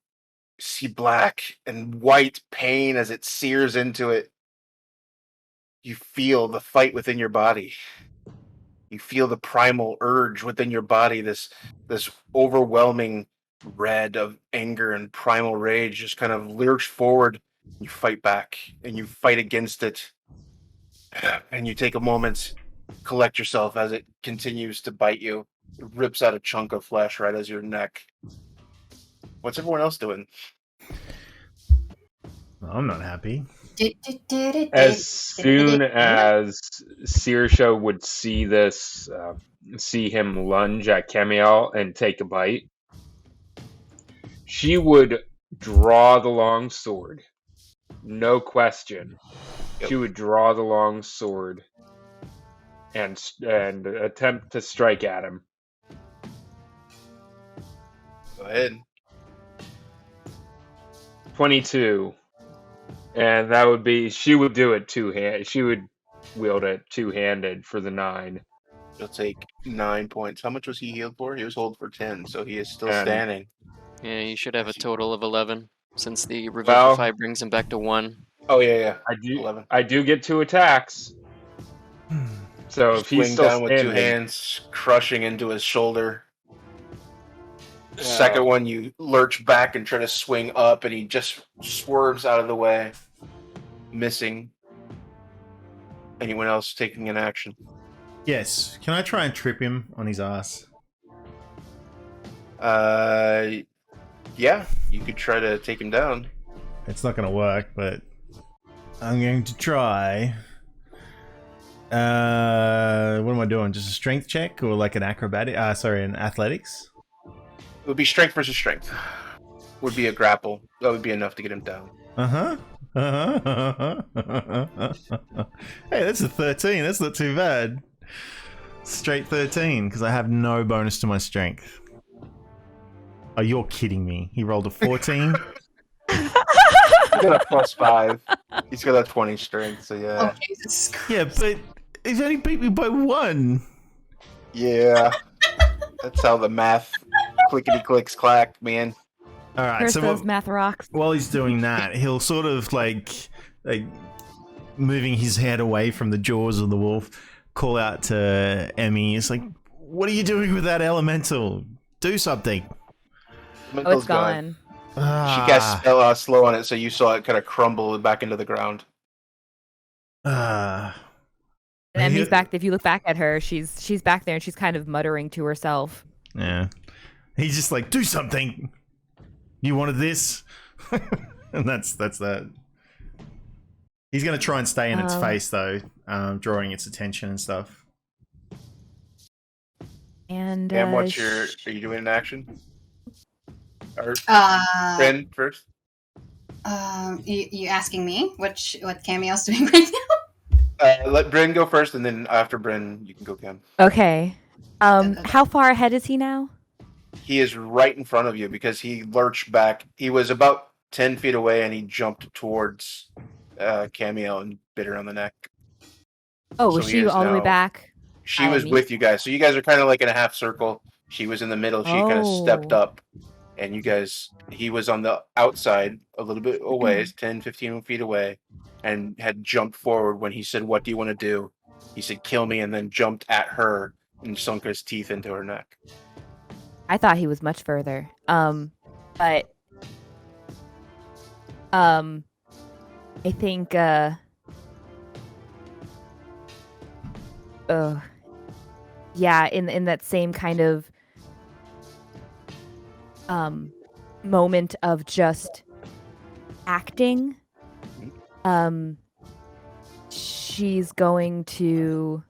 see black and white pain as it sears into it. You feel the fight within your body. You feel the primal urge within your body, this overwhelming red of anger and primal rage just kind of lurch forward. You fight back and you fight against it. And you take a moment, collect yourself as it continues to bite you. It rips out a chunk of flesh right as your neck. What's everyone else doing? I'm not happy. As soon as Saoirse would see this, see him lunge at Camiel and take a bite, she would draw the long sword. No question. Yep. She would draw the long sword and attempt to strike at him. Go ahead. 22. And that would be, she would do it two-handed. She would wield it two-handed for the 9. You'll take 9 points. How much was he healed for? He was holding for 10, so he is still 10. standing. Yeah, you should have a total of 11, since the Revivify brings him back to 1. Oh yeah. I do. 11. I do get 2 attacks. So if he's Swing still down with 2 standing, hands, crushing into his shoulder. Yeah. Second one, you lurch back and try to swing up, and he just swerves out of the way, missing. Anyone else taking an action? Yes. Can I try and trip him on his ass? Yeah, you could try to take him down. It's not going to work, but I'm going to try. What am I doing? Just a strength check or like an acrobatic? An athletics? It would be strength versus strength. Would be a grapple. That would be enough to get him down. Hey, that's a 13. That's not too bad. Straight 13 because I have no bonus to my strength. Oh, you're kidding me. He rolled a 14. He's got a +5. He's got a 20 strength, so yeah. Oh, Jesus Christ. Yeah, but he's only beat me by 1. Yeah. That's how the math clickety clicks clack, man. All right, Curse so those math rocks. while he's doing that, he'll sort of like moving his head away from the jaws of the wolf, call out to Emmy. It's like, what are you doing with that elemental? Do something. Oh, it's gone. She cast spell slow on it, so you saw it kind of crumble back into the ground. And Emmy's back. If you look back at her, she's back there and she's kind of muttering to herself. Yeah. He's just like, do something. You wanted this? And that's that. He's going to try and stay in its face, though, drawing its attention and stuff. And are you doing an action? Or Bryn first? You asking me what Cameo's doing right now? Let Bryn go first, and then after Bryn, you can go, Cam. Okay. How far ahead is he now? He is right in front of you because he lurched back. He was about 10 feet away, and he jumped towards Cameo and bit her on the neck. Oh, was she all the way back? She was with you guys. So you guys are kind of like in a half circle. She was in the middle. She kind of stepped up. And you guys, he was on the outside, a little bit away, 10, 15 feet away, and had jumped forward when he said, "What do you want to do?" He said, "Kill me," and then jumped at her and sunk his teeth into her neck. I thought he was much further. But I think yeah, in that same kind of moment of just acting, she's going to.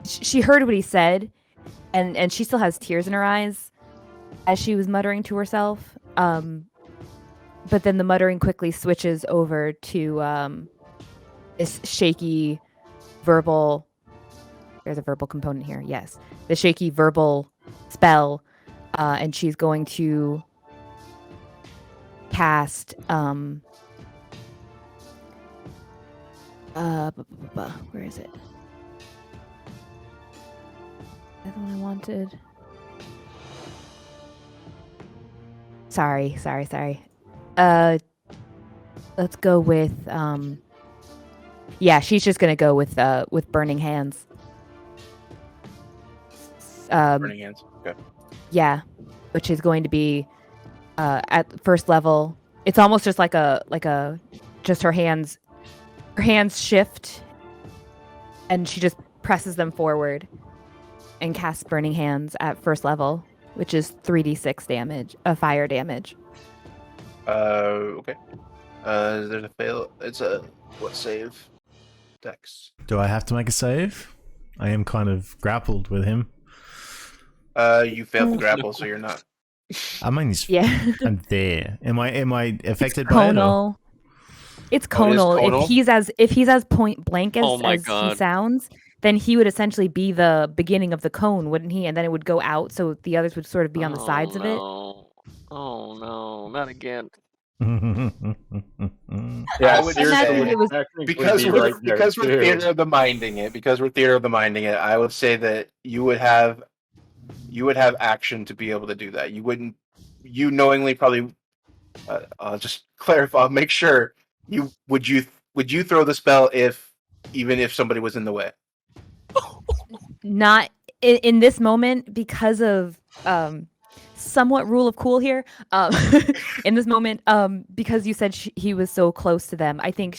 She heard what he said, and she still has tears in her eyes as she was muttering to herself. But then the muttering quickly switches over to this shaky verbal. There's a verbal component here. Yes, the shaky verbal spell, and she's going to cast. Where is it? That's what I wanted. Sorry. Let's go with yeah, she's just gonna go with burning hands. Burning hands. Okay. Yeah, which is going to be at first level. It's almost just like a just her hands shift, and she just presses them forward and casts burning hands at first level, which is 3d6 damage, fire damage. Okay. There's a fail. It's a what save? Dex. Do I have to make a save? I am kind of grappled with him. You failed the grapple, so you're not. I mean, yeah. I'm there. Am I affected it's by conal. it? Or? It's conal. Conal? If he's as point blank as he God. sounds, then he would essentially be the beginning of the cone, wouldn't he? And then it would go out, so the others would sort of be on the sides of it. Oh no, not again. Yeah, I would seriously, it was- because we're theater of the minding it. I would say that you would have action to be able to do that. You knowingly probably. I'll just clarify. I'll make sure would you throw the spell even if somebody was in the way? Not in this moment because of somewhat rule of cool here. In this moment, because you said he was so close to them, I think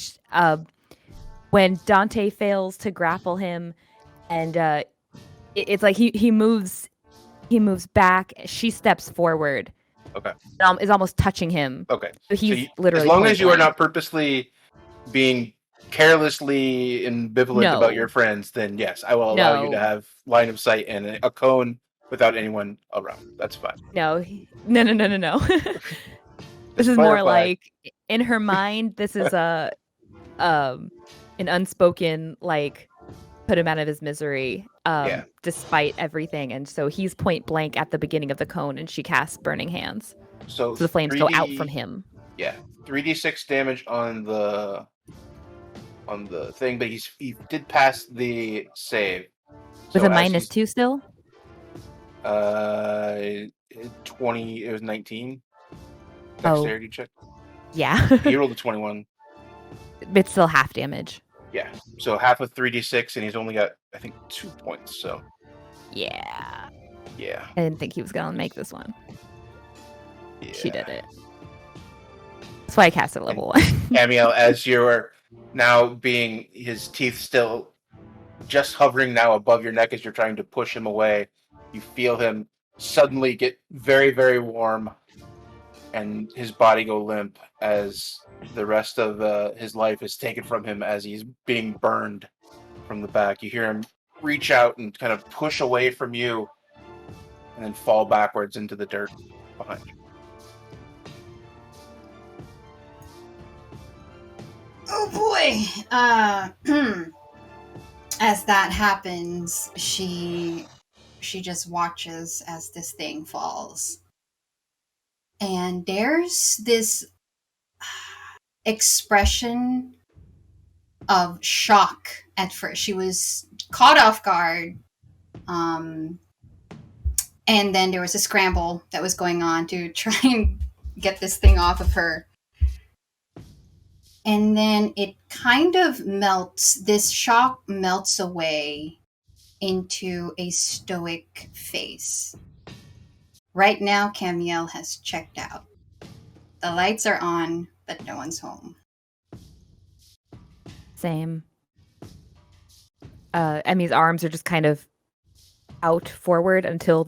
when Dante fails to grapple him, and it's like he moves back. She steps forward. Okay. Is almost touching him. Okay. So he's literally. As long as you are not purposely being carelessly ambivalent about your friends, then yes, I will allow you to have line of sight and a cone without anyone around. That's fine. No. This is more like in her mind. This is an unspoken like put him out of his misery. Despite everything, and so he's point blank at the beginning of the cone, and she casts burning hands. So the flames go out from him. Yeah, 3d6 damage on the thing, but he did pass the save. With a -2 still? 20. It was 19. Dexterity check. Yeah. He rolled a 21. It's still half damage. Yeah. So half of 3d6, and he's only got, I think, 2 points. So. Yeah. Yeah. I didn't think he was gonna make this one. Yeah. She did it. That's why I cast it at level 1. Amiel, as you're now being his teeth still just hovering now above your neck as you're trying to push him away, you feel him suddenly get very, very warm and his body go limp as the rest of his life is taken from him as he's being burned from the back. You hear him reach out and kind of push away from you and then fall backwards into the dirt behind you. Oh boy! As that happens, she just watches as this thing falls. And there's this expression of shock at first. She was caught off guard. And then there was a scramble that was going on to try and get this thing off of her. And then it kind of this shock melts away into a stoic face. Right now, Camiel has checked out. The lights are on, but no one's home. Same. Emmy's arms are just kind of out forward until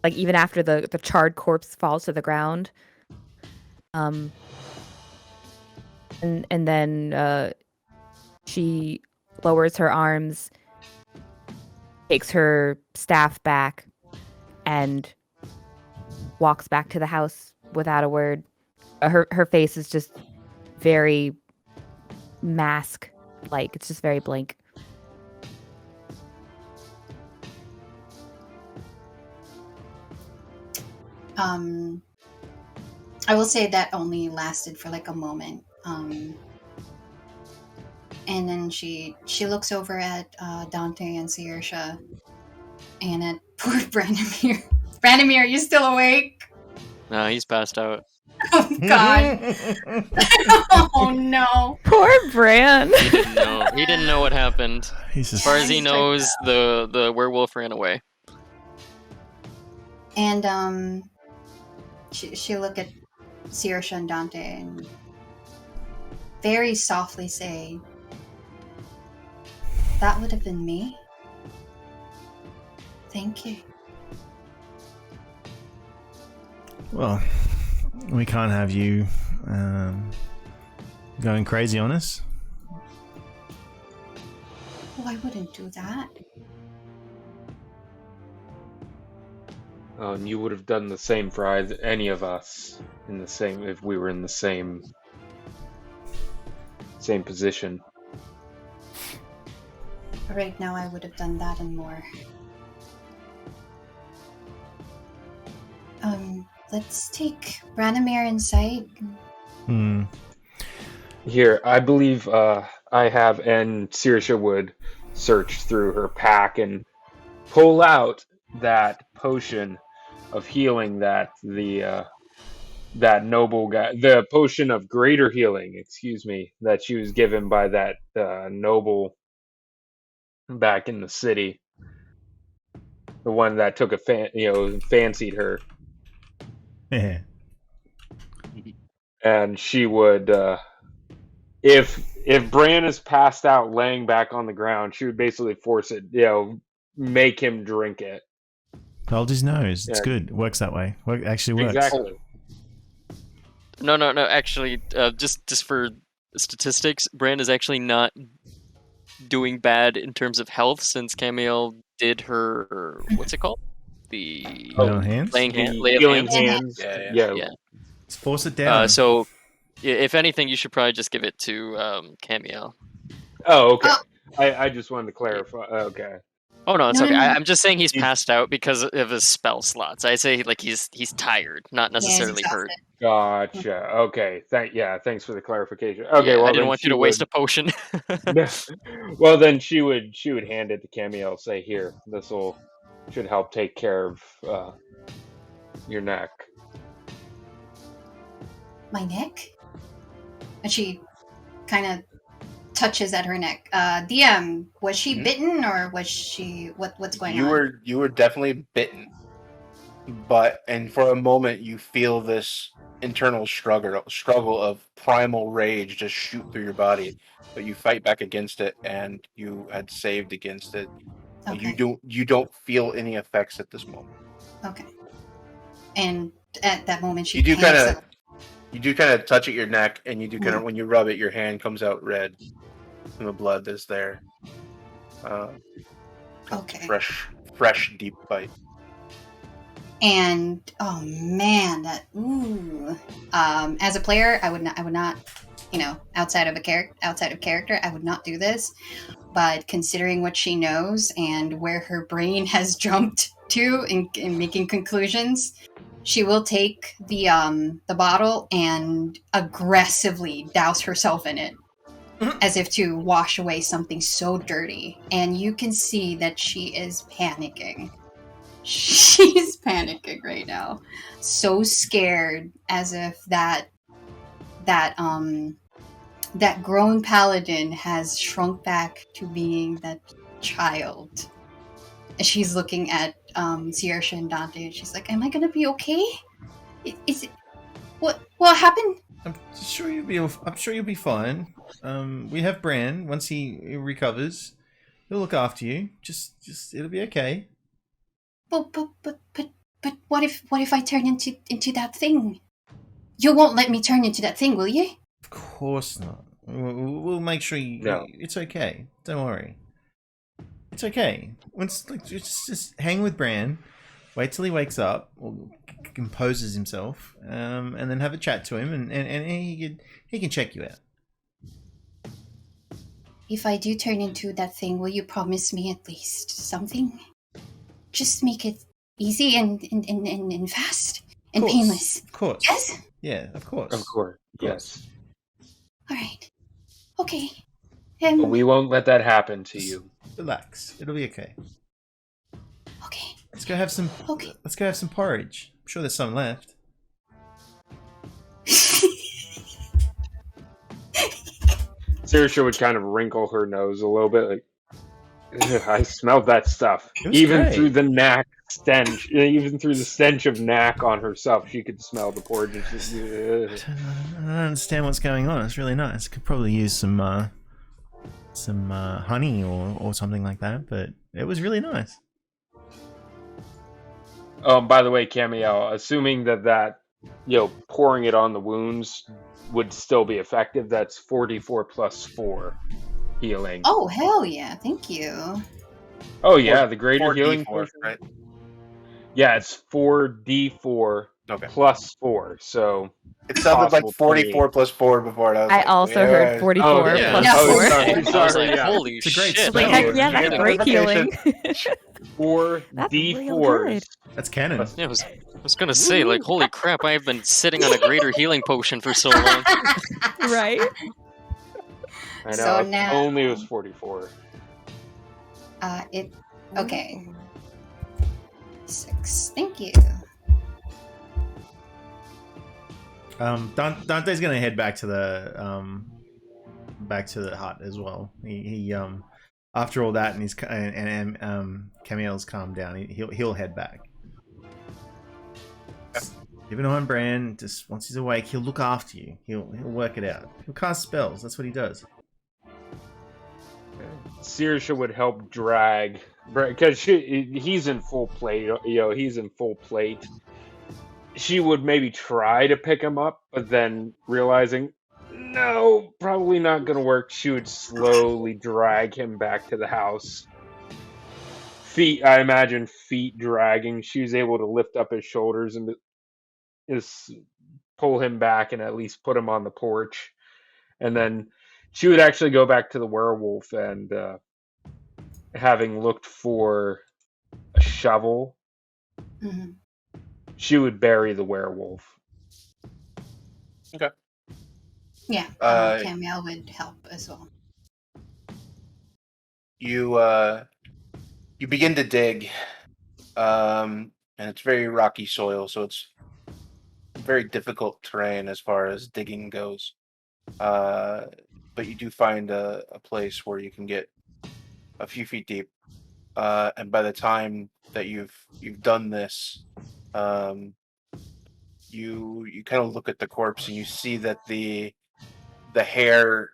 even after the charred corpse falls to the ground. And then she lowers her arms, takes her staff back, and walks back to the house without a word. Her face is just very mask-like. It's just very blank. I will say that only lasted for like a moment. And then she looks over at Dante and Saoirse and at poor Branimir. Branimir, are you still awake? No, he's passed out. Oh God! Oh no! Poor Bran. He didn't know what happened. As far as he knows, the werewolf ran away. And she look at Saoirse and Dante and very softly say, "That would have been me. Thank you." Well, we can't have you going crazy on us. Oh, I wouldn't do that. And you would have done the same for any of us if we were in the same position. Right now, I would have done that and more. Let's take Branimir inside. Here, I believe I have, and Saoirse would search through her pack and pull out that potion of healing that that noble guy, the potion of greater healing, excuse me, that she was given by that noble back in the city, the one that took fancied her. Yeah. And she would, if Bran is passed out laying back on the ground, she would basically force it, make him drink it. Hold his nose. It's good. It works that way. Actually works. Exactly. No. Actually, just for statistics, Bran is actually not doing bad in terms of health since Camiel did her, what's it called? The Lay on hands? lay of hands. Yeah. Let's force it down. So, if anything, you should probably just give it to Camiel. Oh, okay. I just wanted to clarify. Okay. Oh no, it's No, okay. no, no. I'm just saying he's passed out because of his spell slots. I say he's tired, not necessarily hurt. Gotcha. Okay. Thanks for the clarification. Okay. Well, I didn't want you to waste a potion. Well, then she would hand it to Camiel. Say, "Here, this should help take care of your neck." My neck? And she kind of touches at her neck. DM, was she Mhm. bitten or was she what's going on? You were definitely bitten, and for a moment you feel this internal struggle of primal rage just shoot through your body, but you fight back against it, and you had saved against it. Okay. You don't feel any effects at this moment. Okay. And at that moment she You do panics. kind of touch at your neck, and you do kind of when you rub it, your hand comes out red from the blood that's there. Okay. Fresh deep bite. And oh man, that as a player, I would not, outside of character, I would not do this. But considering what she knows and where her brain has jumped to in making conclusions, she will take the bottle and aggressively douse herself in it, as if to wash away something so dirty. And you can see that she is panicking. She's panicking right now, so scared, as if that grown paladin has shrunk back to being that child. And she's looking at Saoirse and Dante, and she's like, "Am I gonna be okay? Is it what happened?" I'm sure you'll be fine. We have Bran. Once he recovers, he'll look after you. Just it'll be okay. But what if I turn into that thing? You won't let me turn into that thing, will you? Of course not. We'll make sure you. No. It's okay. Don't worry. It's okay. Once just hang with Bran. Wait till he wakes up or composes himself, and then have a chat to him, and he can check you out. If I do turn into that thing, will you promise me at least something? Just make it easy and fast and painless. Of course. Yes? Yeah, of course. Of course. Yes. All right. Okay. But we won't let that happen to you. Relax. It'll be okay. Okay. Let's go have some. Okay. Let's go have some porridge. I'm sure there's some left. Saoirse would kind of wrinkle her nose a little bit, like, "Ugh, I smelled that stuff." It was Even great. through the knack stench, even through the stench of knack on herself, she could smell the porridge. It's just, ugh. I don't understand what's going on. It's really nice. Could probably use some honey or something like that, but it was really nice. By the way, Camiel, assuming that pouring it on the wounds would still be effective, that's 4d4 plus 4 healing. Oh, hell yeah. Thank you. Oh yeah, the greater 4d4, healing portion. right? Yeah, it's 4d4 plus 4. So it sounded like possible 44 plus 4 before. And I also heard 44 Oh, plus yeah. Yeah. 4. Sorry, I was like, yeah. holy It's a great shit. spell. Like, heck yeah, that's Yeah. great healing. 4 That's real d4s. good. That's canon. Yeah, I was gonna say, like, holy crap, I've been sitting on a greater healing potion for so long. Right? I know. So if now- only it was 44. Okay. 6. Thank you. Dante's gonna head back to the hut as well. He after all that, and Camiel's calmed down. He'll head back. Keep an eye on Bran. Just once he's awake, he'll look after you. He'll work it out. He'll cast spells. That's what he does. Saoirse would help drag, because he's in full plate. He's in full plate. She would maybe try to pick him up, but then realizing, no, probably not going to work, she would slowly drag him back to the house. I imagine feet dragging. She was able to lift up his shoulders and just pull him back and at least put him on the porch. And then she would actually go back to the werewolf and, having looked for a shovel, Mm-hmm. she would bury the werewolf. Okay. Yeah, Camiel would help as well. You begin to dig, and it's very rocky soil, so it's very difficult terrain as far as digging goes. But you do find a place where you can get a few feet deep. And by the time that you've done this, you kind of look at the corpse and you see that the hair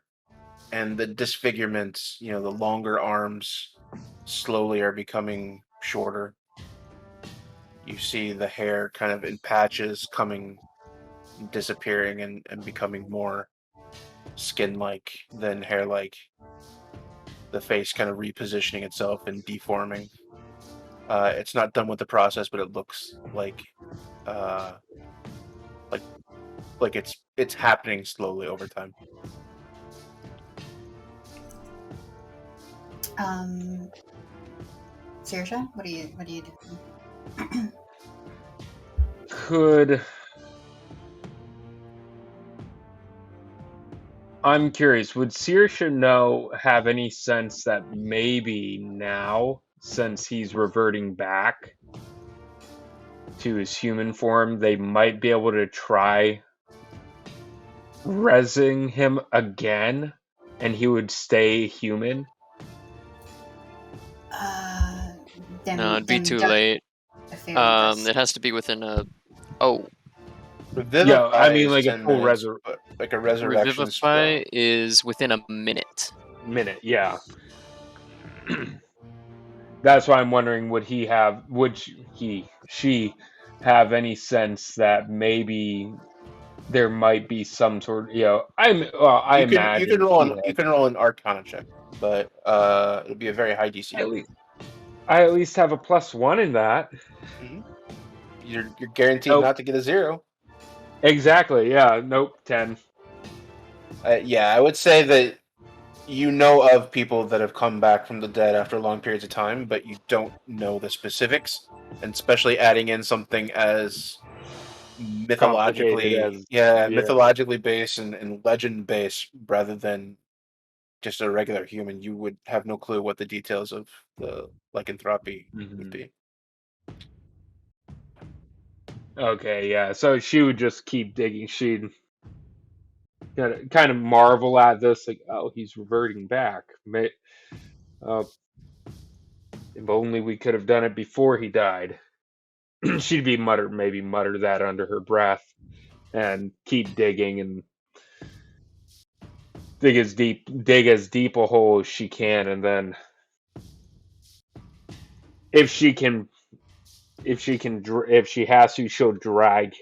and the disfigurements, the longer arms slowly are becoming shorter. You see the hair kind of in patches disappearing and becoming more skin-like than hair-like. The face kind of repositioning itself and deforming. It's not done with the process, but it looks like it's happening slowly over time. Saoirse, what do you do? I'm curious, would Saoirse have any sense that maybe now, since he's reverting back to his human form, they might be able to try rezzing him again and he would stay human? No, it'd be too late. It has to be within a... Oh. Revivify I mean, is like a 10 full minutes, but like a resurrection Revivify spell. is within a minute. Yeah. That's why I'm wondering, would she have any sense that maybe there might be some sort of, I imagine you can roll an Arcana check, but it'll be a very high DC. I at least have a +1 in that. Mm-hmm. You're guaranteed not to get a 0. Exactly. Yeah. Nope. 10. I would say that you know of people that have come back from the dead after long periods of time, but you don't know the specifics, and especially adding in something as mythologically based and legend based rather than just a regular human. You would have no clue what the details of the lycanthropy would be. Okay, yeah. So she would just keep digging. She'd kind of marvel at this, like, oh, he's reverting back. If only we could have done it before he died. She'd be mutter that under her breath and keep digging and dig as deep a hole as she can, and then if she has to, she'll drag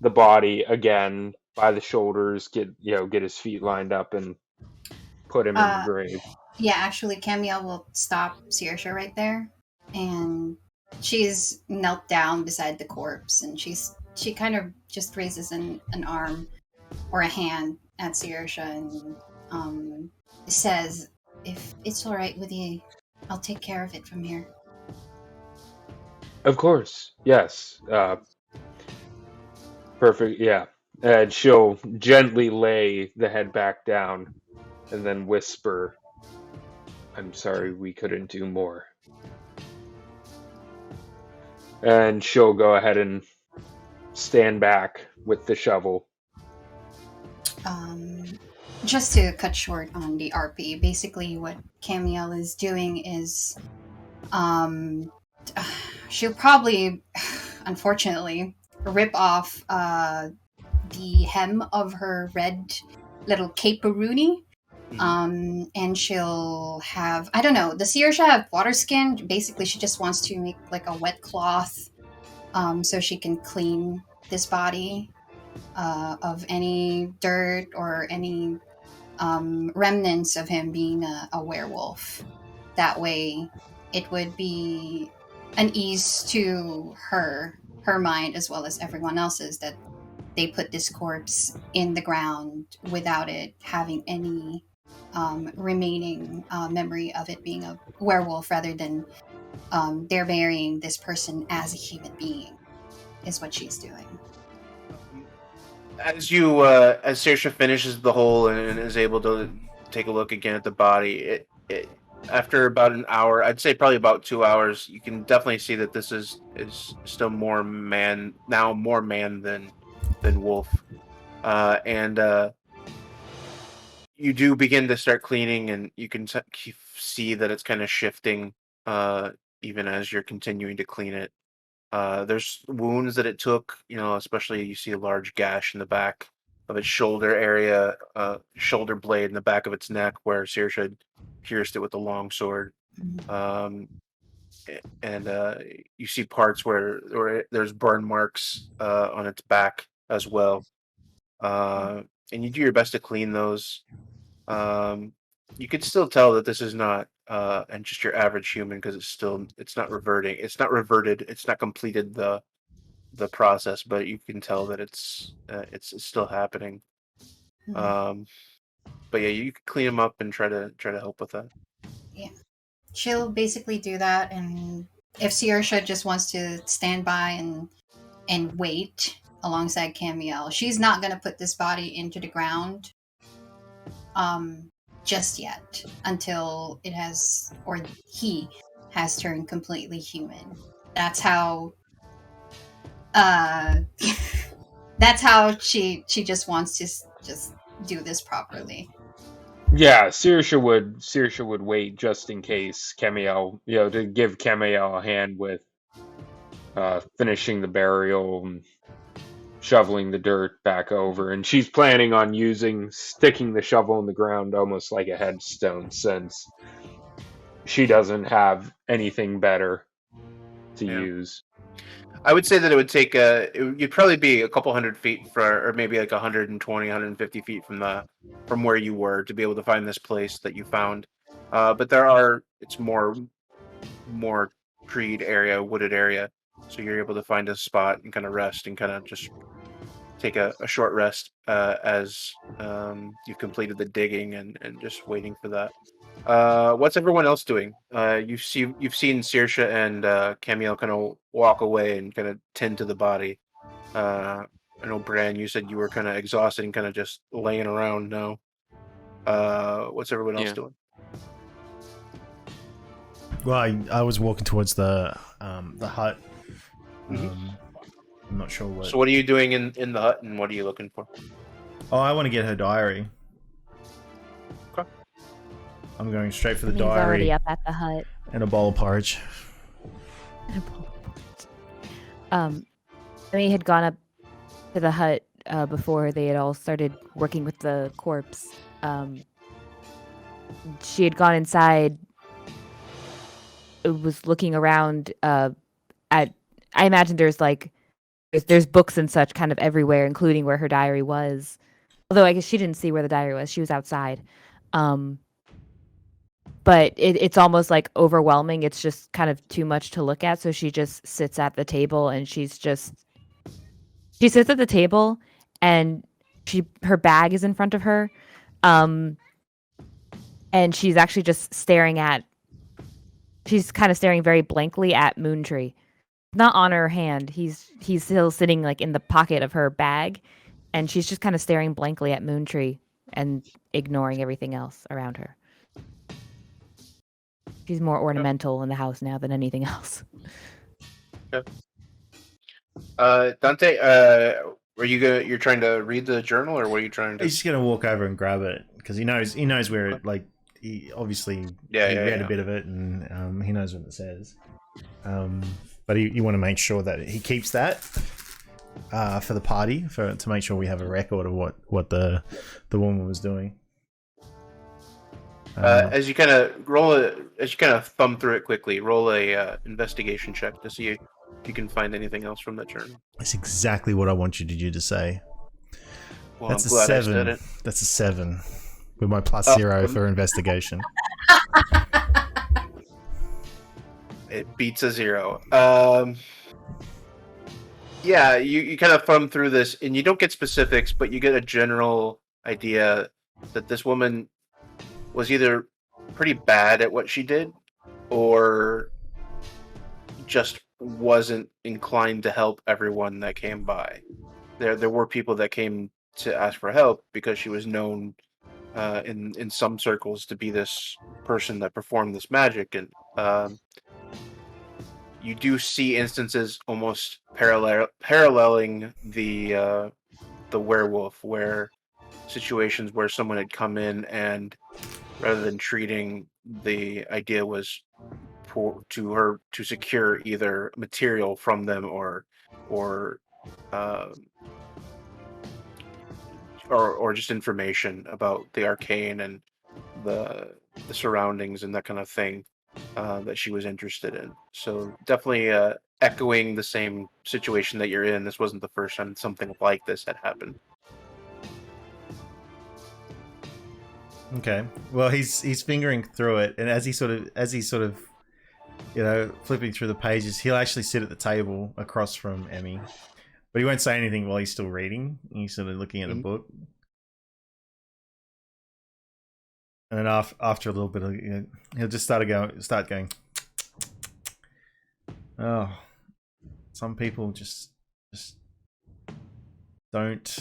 the body again by the shoulders, get his feet lined up and put him in the grave. Yeah, actually, Camille will stop Saoirse right there, and she's knelt down beside the corpse, and she kind of just raises an arm or a hand at Saoirse and says, "If it's all right with you, I'll take care of it from here." Of course, yes. Perfect, yeah. And she'll gently lay the head back down and then whisper, "I'm sorry we couldn't do more." And she'll go ahead and stand back with the shovel. Just to cut short on the RP, basically what Camille is doing is she'll probably, unfortunately, rip off the hem of her red little caperoonie. And she'll have, I don't know, does Saoirse have water skin? Basically, she just wants to make like a wet cloth so she can clean this body of any dirt or any remnants of him being a werewolf. That way, it would be an ease to her mind as well as everyone else's that they put this corpse in the ground without it having any remaining memory of it being a werewolf, rather than they're burying this person as a human being, is what she's doing. As Saoirse finishes the hole and is able to take a look again at the body, it after about an hour, I'd say probably about 2 hours, you can definitely see that this is still more man than wolf, and you do begin to start cleaning, and you can see that it's kind of shifting even as you're continuing to clean it. There's wounds that it took, especially you see a large gash in the back of its shoulder area, shoulder blade in the back of its neck where Saoirse had pierced it with a long sword. And you see parts where there's burn marks on its back as well. And you do your best to clean those. You could still tell that this is not and just your average human, because it's not reverting. It's not reverted. It's not completed the process, but you can tell that it's still happening. But yeah, you can clean them up and try to help with that. Yeah, she'll basically do that, and if Saoirse just wants to stand by and wait alongside Camiel, she's not gonna put this body into the ground just yet until it has, or he has turned completely human. That's how that's how she just wants to just do this properly. Yeah, Saoirse would wait just in case Camiel, to give Camiel a hand with finishing the burial and shoveling the dirt back over. And she's planning on sticking the shovel in the ground almost like a headstone, since she doesn't have anything better to use. I would say that it would take you'd probably be a couple hundred feet or maybe like 120, 150 feet from where you were to be able to find this place that you found. But it's more treed area, wooded area, so you're able to find a spot and kind of rest and kind of just take a short rest as you've completed the digging and just waiting for that. What's everyone else doing? You've seen Saoirse and Camiel kind of walk away and kind of tend to the body. I know, Bran, you said you were kind of exhausted and kind of just laying around now. What's everyone else doing? Well, I was walking towards the hut. I'm not sure what. So what are you doing in the hut, and what are you looking for? Oh, I want to get her diary. Okay. I'm going straight for the He's diary. already up at the hut. And a bowl of porridge. Emmy had gone up to the hut before they had all started working with the corpse. She had gone inside. Was looking around at. I imagine there's books and such kind of everywhere, including where her diary was. Although I guess she didn't see where the diary was. She was outside. But it's almost like overwhelming. It's just kind of too much to look at. So she just sits at the table, and she sits at the table, and her bag is in front of her. And she's actually just she's kind of staring very blankly at Moontree. Not on her hand. He's still sitting like in the pocket of her bag, and she's just kind of staring blankly at Moontree and ignoring everything else around her. She's more ornamental in the house now than anything else. Okay. Dante, you're trying to read the journal, or what are you trying to? He's just gonna walk over and grab it because he knows where it, like, he obviously read a bit of it, and he knows what it says. But you want to make sure that he keeps that for the party, to make sure we have a record of what the woman was doing. As you kind of thumb through it quickly, roll a investigation check to see if you can find anything else from that journal. That's exactly what I wanted you to say. Well, That's I'm glad I said 7. it. That's a 7 with my +0 for investigation. It beats a 0. Yeah, you kind of thumb through this, and you don't get specifics, but you get a general idea that this woman was either pretty bad at what she did, or just wasn't inclined to help everyone that came by. There were people that came to ask for help because she was known in some circles to be this person that performed this magic, and you do see instances almost paralleling the werewolf, where situations where someone had come in and rather than treating, the idea was to secure either material from them uh, or just information about the arcane and the surroundings and that kind of thing that she was interested in. So definitely echoing the same situation that you're in. This wasn't the first time something like this had happened. Okay. Well, he's fingering through it, and as he sort of flipping through the pages, he'll actually sit at the table across from Emmy, but he won't say anything while he's still reading. He's sort of looking at the book, and then after a little bit, he'll just start going. Oh, some people just don't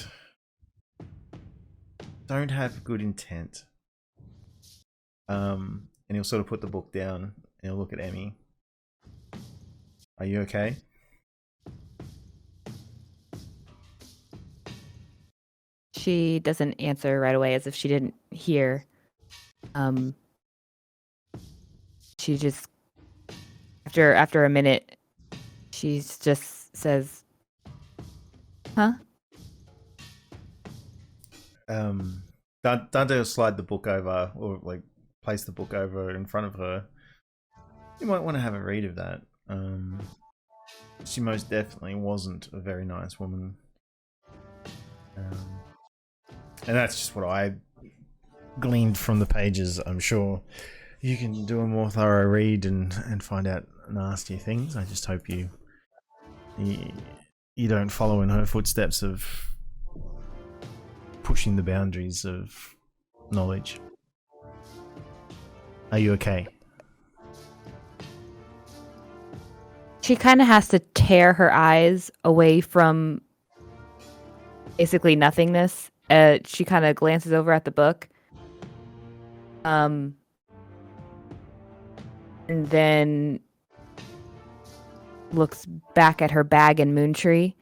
have good intent. And he'll sort of put the book down and he'll look at Emmy. Are you okay? She doesn't answer right away, as if she didn't hear. She just, after a minute, she just says, "Huh?" Dante will slide the book over, or like place the book over in front of her. You might want to have a read of that. She most definitely wasn't a very nice woman. And that's just what I gleaned from the pages. I'm sure you can do a more thorough read and find out nastier things. I just hope you don't follow in her footsteps of pushing the boundaries of knowledge. Are you okay? She kind of has to tear her eyes away from basically nothingness. She kind of glances over at the book. And then looks back at her bag and Moontree.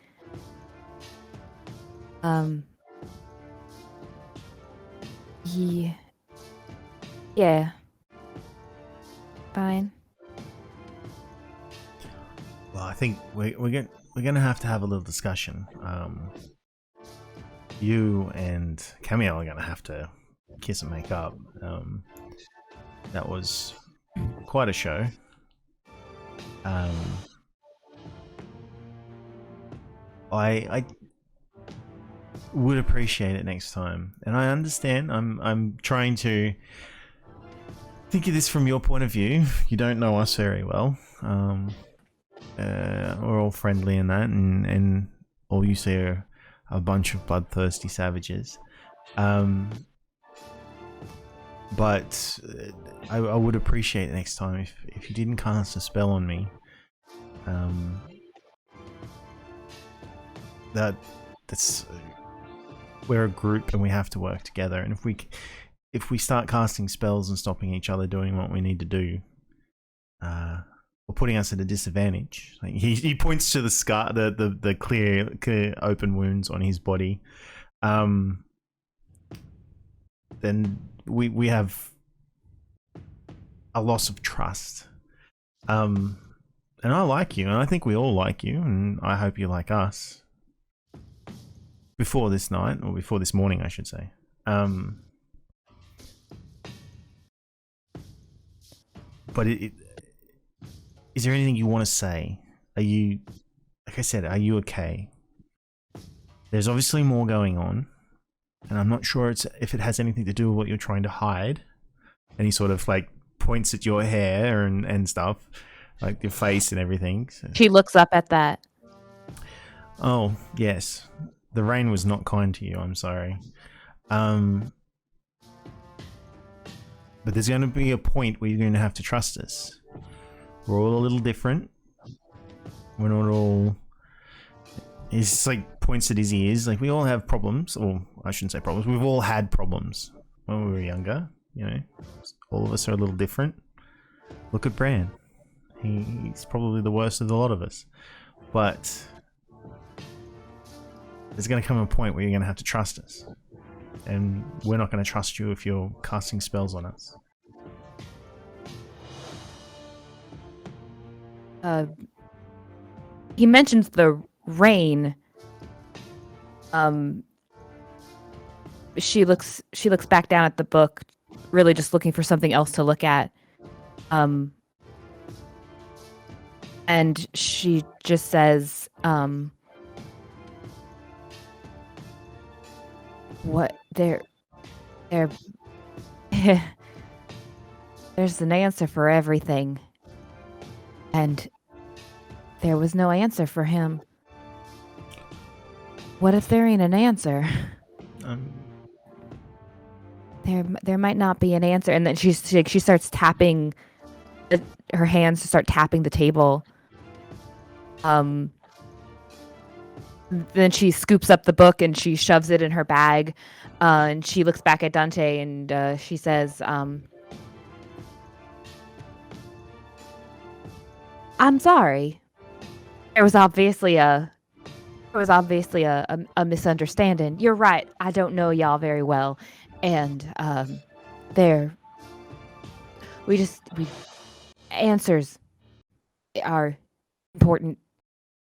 Yeah. Fine. Well, I think we're gonna have to have a little discussion. You and Camille are gonna have to kiss and make up. That was quite a show. I would appreciate it next time, and I understand. I'm trying to think of this from your point of view. You don't know us very well. We're all friendly in that, and all you see are a bunch of bloodthirsty savages. But I would appreciate it next time if you didn't cast a spell on me. That's we're a group and we have to work together. And if we start casting spells and stopping each other doing what we need to do, or putting us at a disadvantage. Like he points to the scar, the clear open wounds on his body. Then we have a loss of trust. And I like you, and I think we all like you, and I hope you like us. Before this night, or before this morning, I should say. But is there anything you want to say? Are you, like I said, are you okay? There's obviously more going on, and I'm not sure if it has anything to do with what you're trying to hide. And he sort of like points at your hair and stuff, like your face and everything. So. She looks up at that. Oh, yes. The rain was not kind to you, I'm sorry. But there's going to be a point where you're going to have to trust us. We're all a little different. We're not all... He's like points at his ears. Like we all have problems, or I shouldn't say problems. We've all had problems when we were younger. You know, all of us are a little different. Look at Bran. He's probably the worst of the lot of us. But there's going to come a point where you're going to have to trust us. and we're not going to trust you if you're casting spells on us. He mentions the rain. She looks back down at the book, really just looking for something else to look at. And she just says, what there's an answer for everything. And there was no answer for him. What if there ain't an answer? There might not be an answer. And then she starts tapping, her hands start tapping the table. Then she scoops up the book and she shoves it in her bag. And she looks back at Dante and she says, I'm sorry. There was obviously a misunderstanding. You're right. I don't know y'all very well. And answers are important.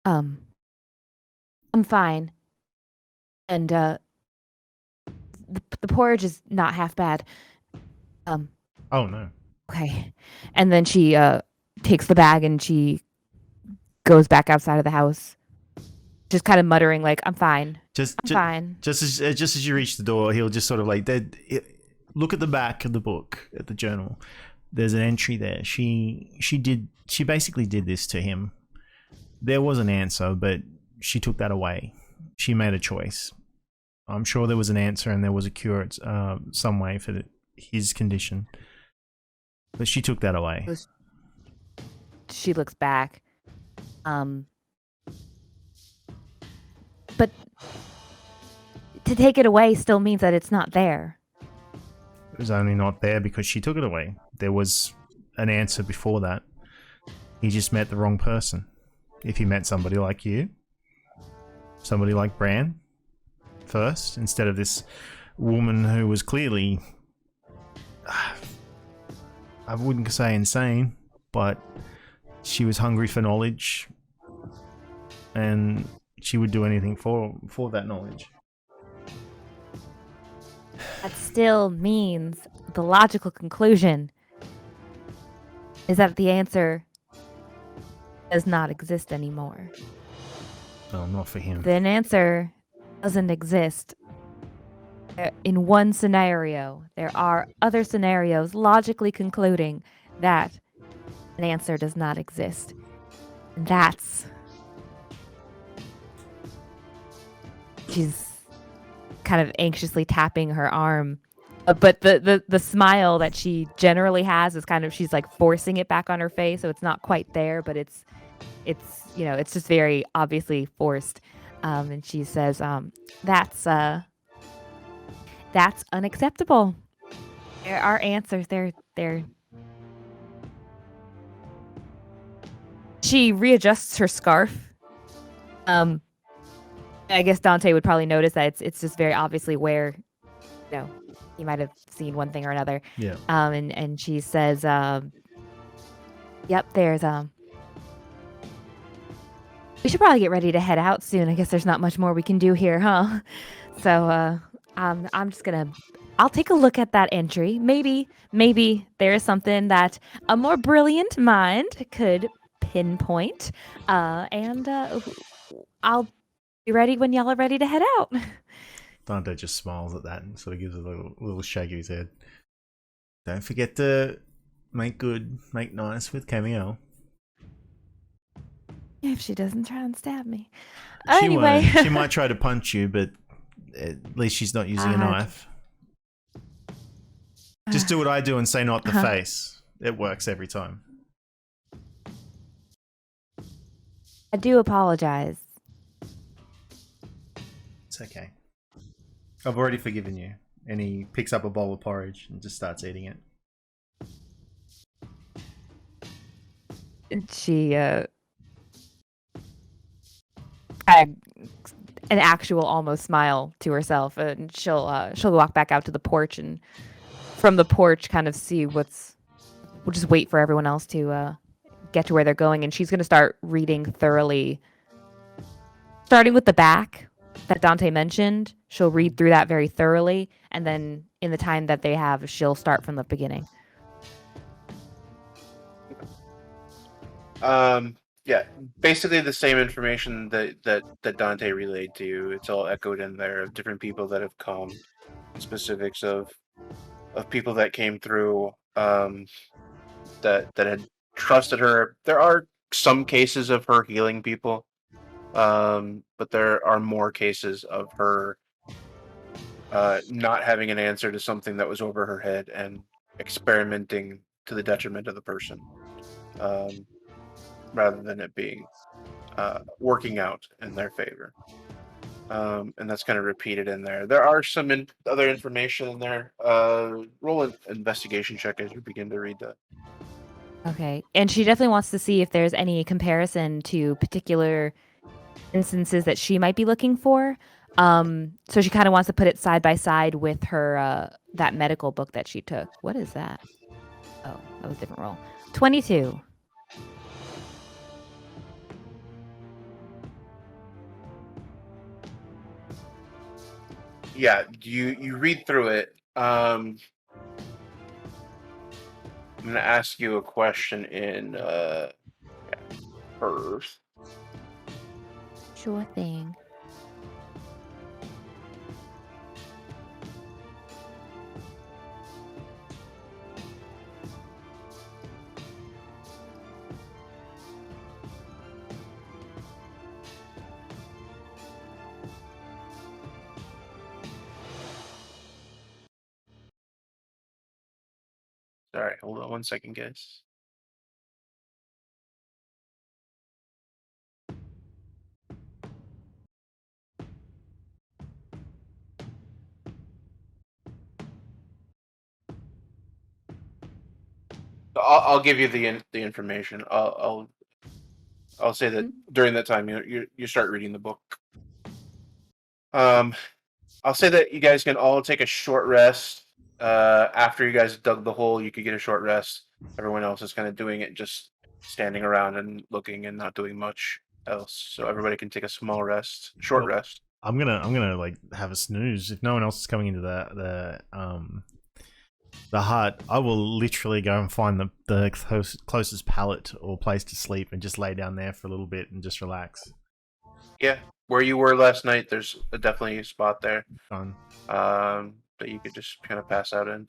I'm fine. And the porridge is not half bad. Oh no. Okay. And then she takes the bag and she goes back outside of the house, just kind of muttering like, I'm fine. I'm fine. Just as you reach the door, he'll just sort of like, look at the back of the book, at the journal. There's an entry there. She basically did this to him. There was an answer, but she took that away. She made a choice. I'm sure there was an answer and there was a cure some way for his condition. But she took that away. She looks back. But to take it away still means that it's not there. It was only not there because she took it away. There was an answer before that. He just met the wrong person. If he met somebody like you, somebody like Bran first, instead of this woman who was clearly, I wouldn't say insane, but she was hungry for knowledge and she would do anything for that knowledge. That still means the logical conclusion is that the answer does not exist anymore. No, not for him. An answer doesn't exist. In one scenario, there are other scenarios logically concluding that an answer does not exist. That's... She's kind of anxiously tapping her arm. But the smile that she generally has is kind of, she's like forcing it back on her face, so it's not quite there, but it's it's just very obviously forced. And she says, that's unacceptable. There are answers. They're She readjusts her scarf. I guess Dante would probably notice that it's just very obviously where, he might have seen one thing or another. Yeah. And she says, yep, there's we should probably get ready to head out soon. I guess there's not much more we can do here, huh? So I'm just gonna, I'll take a look at that entry. Maybe there is something that a more brilliant mind could pinpoint. And I'll be ready when y'all are ready to head out. Dante just smiles at that and sort of gives a little shake of his head. Don't forget to make nice with Camille. If she doesn't try and stab me. She Anyway. won't. She might try to punch you, but at least she's not using a knife. Just do what I do and say not the face. It works every time. I do apologize. It's okay. I've already forgiven you. And he picks up a bowl of porridge and just starts eating it. She an actual almost smile to herself, and she'll walk back out to the porch, and from the porch kind of see we'll just wait for everyone else to get to where they're going, and she's going to start reading thoroughly, starting with the back that Dante mentioned. She'll read through that very thoroughly, and then in the time that they have, she'll start from the beginning. Yeah, basically the same information that Dante relayed to you. It's all echoed in there of different people that have come, specifics of people that came through, that had trusted her. There are some cases of her healing people, but there are more cases of her not having an answer to something that was over her head and experimenting to the detriment of the person, rather than it being working out in their favor. And that's kind of repeated in there. There are some other information in there. Roll an investigation check as you begin to read that. Okay. And she definitely wants to see if there's any comparison to particular instances that she might be looking for. So she kind of wants to put it side by side with her that medical book that she took. What is that? Oh, that was a different roll. 22. Yeah, you read through it. I'm gonna ask you a question in Earth. Sure thing. Sorry, hold on one second, guys. I'll give you the information. I'll say that during that time you start reading the book. I'll say that you guys can all take a short rest. After you guys dug the hole, you could get a short rest. Everyone else is kind of doing it, just standing around and looking and not doing much else. So everybody can take a small rest, short rest. I'm gonna like have a snooze if no one else is coming into the hut. I will literally go and find the closest pallet or place to sleep and just lay down there for a little bit and just relax. Yeah, where you were last night, there's definitely a spot there. Fun. That you could just kind of pass out in.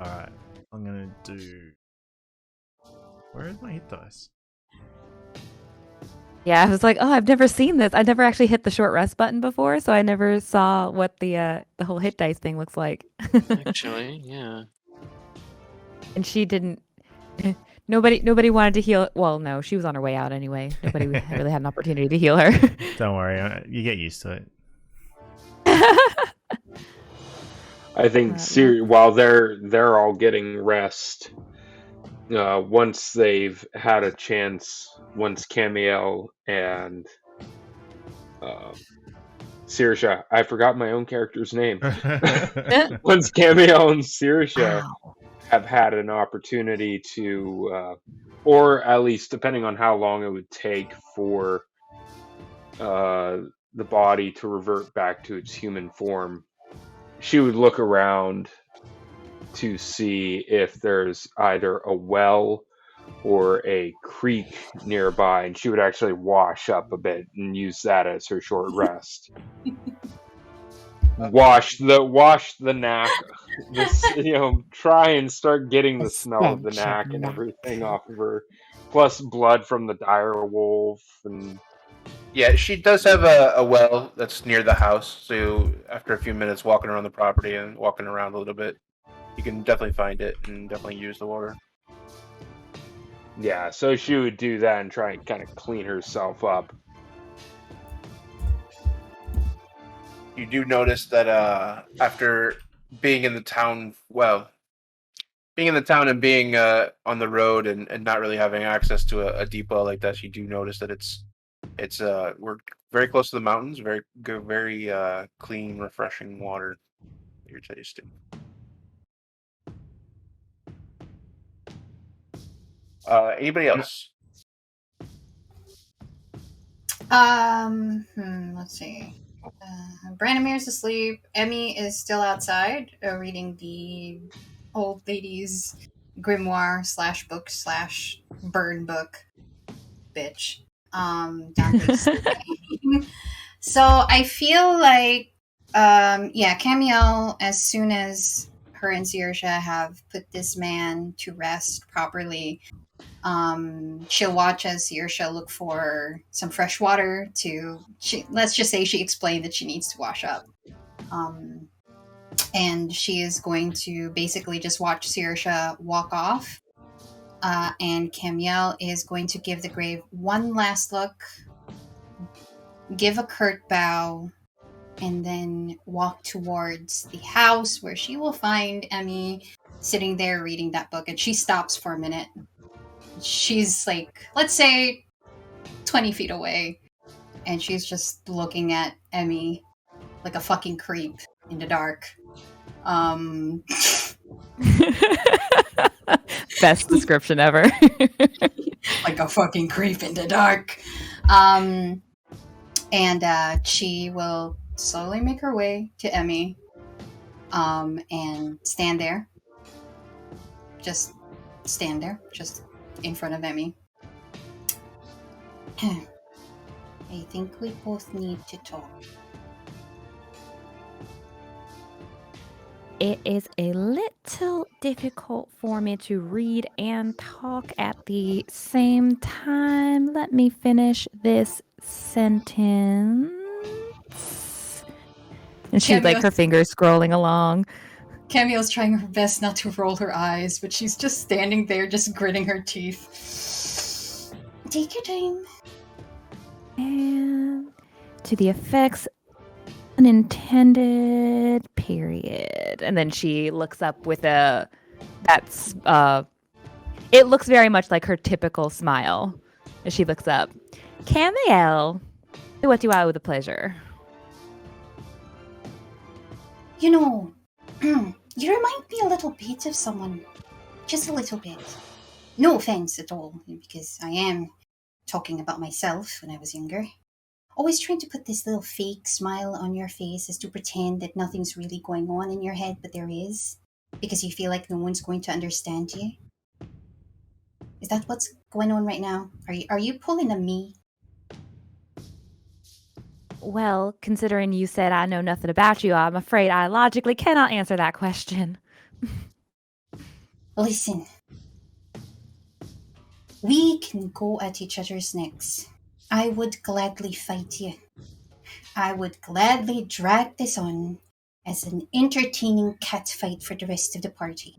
All right, I'm gonna do. Where is my hit dice? Yeah, I was like, oh, I've never seen this. I never actually hit the short rest button before, so I never saw what the whole hit dice thing looks like. Actually, yeah. And she didn't. Nobody wanted to heal. Well, no, she was on her way out anyway. Nobody really had an opportunity to heal her. Don't worry, you get used to it. I think while they're all getting rest, once they've had a chance, once Camiel and Sirisha, I forgot my own character's name. Once Camiel and Sirisha have had an opportunity to, or at least depending on how long it would take for the body to revert back to its human form, she would look around to see if there's either a well or a creek nearby, and she would actually wash up a bit and use that as her short rest. Wash the knack. Try and start getting the smell of the knack and everything off of her. Plus blood from the dire wolf and. Yeah, she does have a well that's near the house, so after a few minutes walking around the property and walking around a little bit, you can definitely find it and definitely use the water. Yeah, so she would do that and try and kind of clean herself up. You do notice that after being in the town, well, being in the town and being on the road and not really having access to a deep well like that, you do notice that it's we're very close to the mountains, very good, very clean, refreshing water you're tasting. Anybody else? Let's see. Branimir's asleep. Emmy is still outside reading the old lady's grimoire / book / burn book. Bitch. Dante's sleeping. So I feel like, Camiel, as soon as her and Saoirse have put this man to rest properly, she'll watch as Saoirse look for some fresh water let's just say she explained that she needs to wash up. And she is going to basically just watch Saoirse walk off. And Camiel is going to give the grave one last look, give a curt bow, and then walk towards the house where she will find Emmy sitting there reading that book. And she stops for a minute. She's like, let's say 20 feet away, and she's just looking at Emmy like a fucking creep in the dark. Best description ever. Like a fucking creep in the dark. And she will slowly make her way to Emmy, and stand there. Just stand there, just in front of Emmy. I think we both need to talk. It is a little difficult for me to read and talk at the same time. Let me finish this sentence. And she's like her fingers scrolling along. Camiel's trying her best not to roll her eyes, but she's just standing there, just gritting her teeth. Take your time. And to the effects, unintended, period. And then she looks up with it looks very much like her typical smile as she looks up. Camiel, what do I owe the pleasure? You know, you remind me a little bit of someone. Just a little bit. No offense at all, because I am talking about myself when I was younger. Always trying to put this little fake smile on your face as to pretend that nothing's really going on in your head, but there is. Because you feel like no one's going to understand you. Is that what's going on right now? Are you pulling a me? Well, considering you said I know nothing about you, I'm afraid I logically cannot answer that question. Listen. We can go at each other's necks. I would gladly fight you. I would gladly drag this on as an entertaining cat fight for the rest of the party.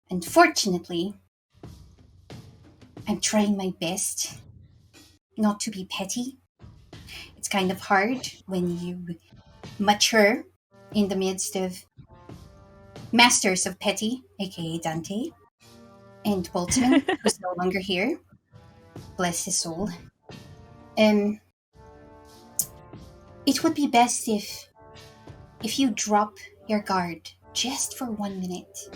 Unfortunately, I'm trying my best not to be petty. It's kind of hard when you mature in the midst of masters of petty, aka Dante, and Boltzmann, who's no longer here. Bless his soul. It would be best if you drop your guard just for 1 minute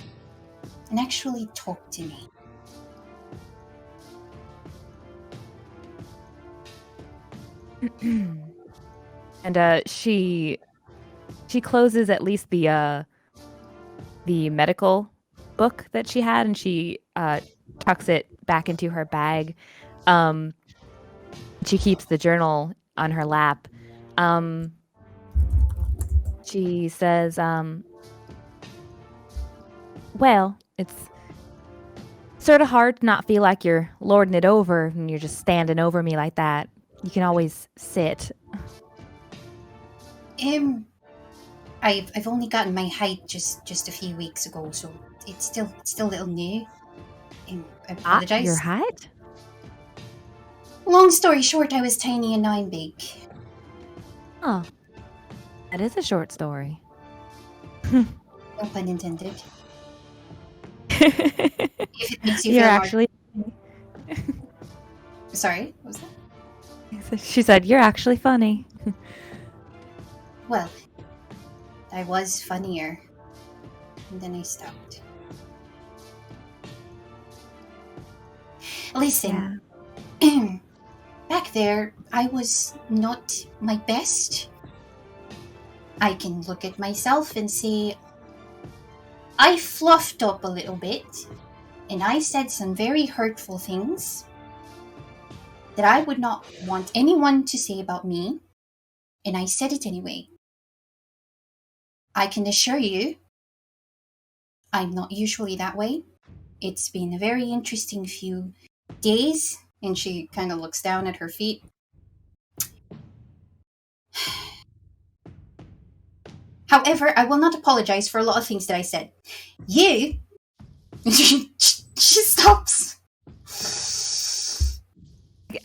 and actually talk to me. And she closes at least the medical book that she had, and she tucks it back into her bag. She keeps the journal on her lap. She says, well, it's sort of hard to not feel like you're lording it over and you're just standing over me like that. You can always sit. I've only gotten my height just a few weeks ago, so it's still a little new. I apologize. Your height? Long story short, I was tiny and now I'm big. Oh, that is a short story. No pun intended. If it makes you You're feel actually. Sorry, what was that? She said, "You're actually funny." Well, I was funnier. And then I stopped. Listen, back there, I was not my best. I can look at myself and say, I fluffed up a little bit, and I said some very hurtful things that I would not want anyone to say about me, and I said it anyway. I can assure you, I'm not usually that way. It's been a very interesting few days, and she kind of looks down at her feet. However, I will not apologize for a lot of things that I said. You... she stops.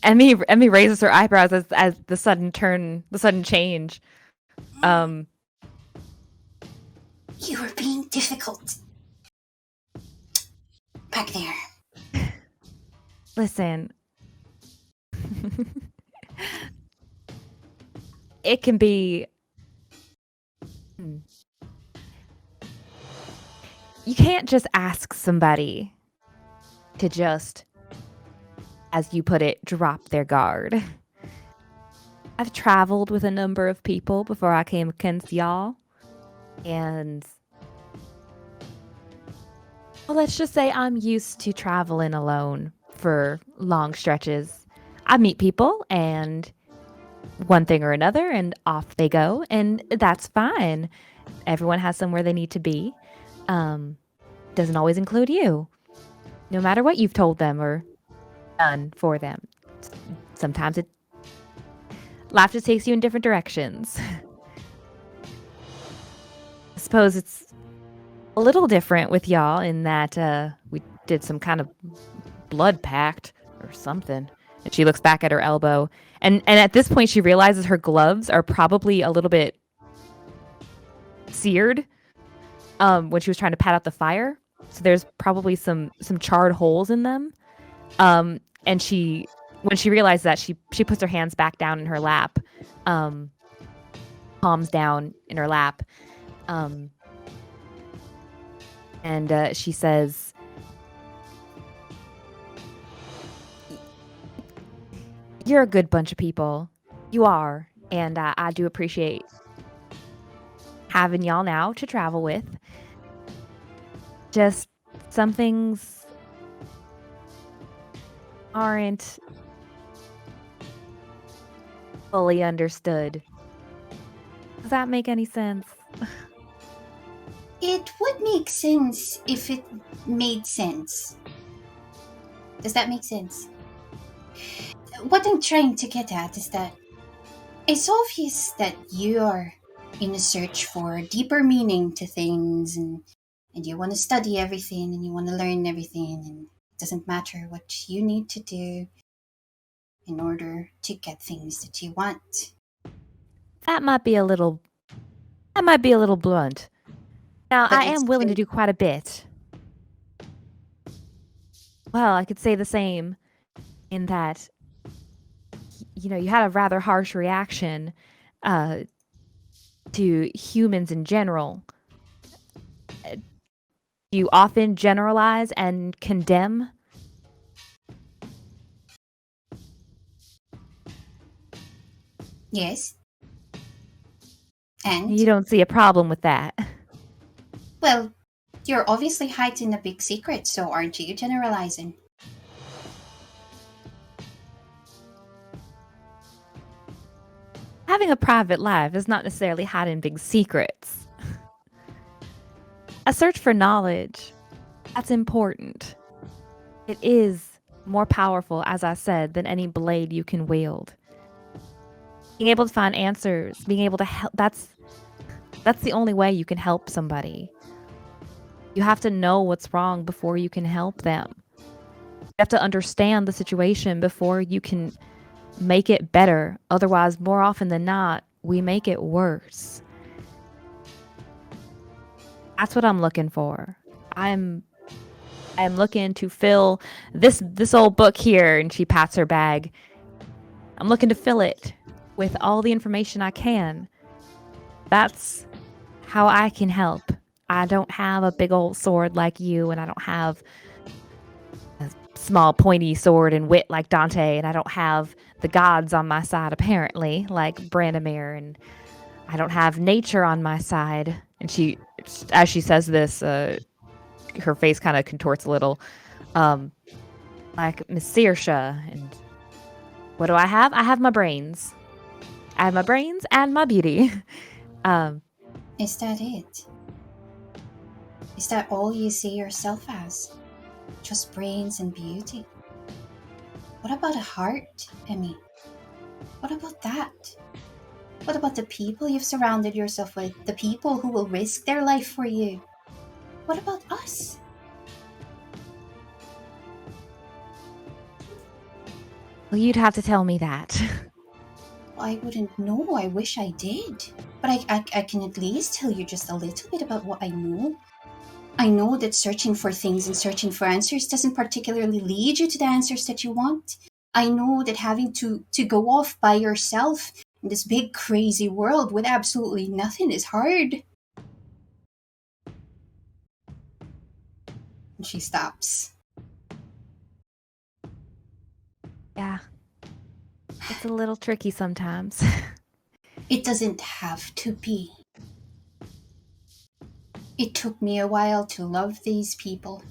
Emmy raises her eyebrows as the sudden change. You were being difficult. Back there. Listen. It can be... You can't just ask somebody to just, as you put it, drop their guard. I've traveled with a number of people before I came against y'all. And, well, let's just say I'm used to traveling alone for long stretches. I meet people and one thing or another and off they go, and that's fine. Everyone has somewhere they need to be. Doesn't always include you, no matter what you've told them or done for them. Sometimes life just takes you in different directions. I suppose it's a little different with y'all in that we did some kind of blood pact or something. And she looks back at her elbow, and at this point she realizes her gloves are probably a little bit seared when she was trying to pat out the fire. So there's probably some charred holes in them. And when she realized that, she puts her hands back down in her lap, palms down in her lap, and she says, "You're a good bunch of people. You are, and I do appreciate having y'all now to travel with. Just some things aren't fully understood." Does that make any sense? It would make sense if it made sense. Does that make sense? What I'm trying to get at is that it's obvious that you are in a search for deeper meaning to things, and you want to study everything, and you want to learn everything, and it doesn't matter what you need to do in order to get things that you want. That might be a little blunt. Now, But I am willing to do quite a bit. Well, I could say the same in that, you had a rather harsh reaction to humans in general. You often generalize and condemn. Yes. And? You don't see a problem with that. Well, you're obviously hiding a big secret, so aren't you generalizing? Having a private life is not necessarily hiding big secrets. A search for knowledge, that's important. It is more powerful, as I said, than any blade you can wield. Being able to find answers, being able to help, that's the only way you can help somebody. You have to know what's wrong before you can help them. You have to understand the situation before you can make it better. Otherwise, more often than not, we make it worse. That's what I'm looking for. I'm I'm looking to fill this old book here, and she pats her bag. I'm looking to fill it with all the information I can. That's how I can help. I don't have a big old sword like you, and I don't have a small pointy sword and wit like Dante, and I don't have the gods on my side apparently like Brandomir, and I don't have nature on my side. And she, as she says this, her face kind of contorts a little, like Miss Saoirse. And what do I have? I have my brains. I have my brains and my beauty. Is that it? Is that all you see yourself as? Just brains and beauty? What about a heart, Emmy? What about that? What about the people you've surrounded yourself with? The people who will risk their life for you? What about us? Well, you'd have to tell me that. I wouldn't know. I wish I did. But I can at least tell you just a little bit about what I know. I know that searching for things and searching for answers doesn't particularly lead you to the answers that you want. I know that having to go off by yourself in this big crazy world with absolutely nothing is hard. And she stops. Yeah. It's a little tricky sometimes. It doesn't have to be. It took me a while to love these people.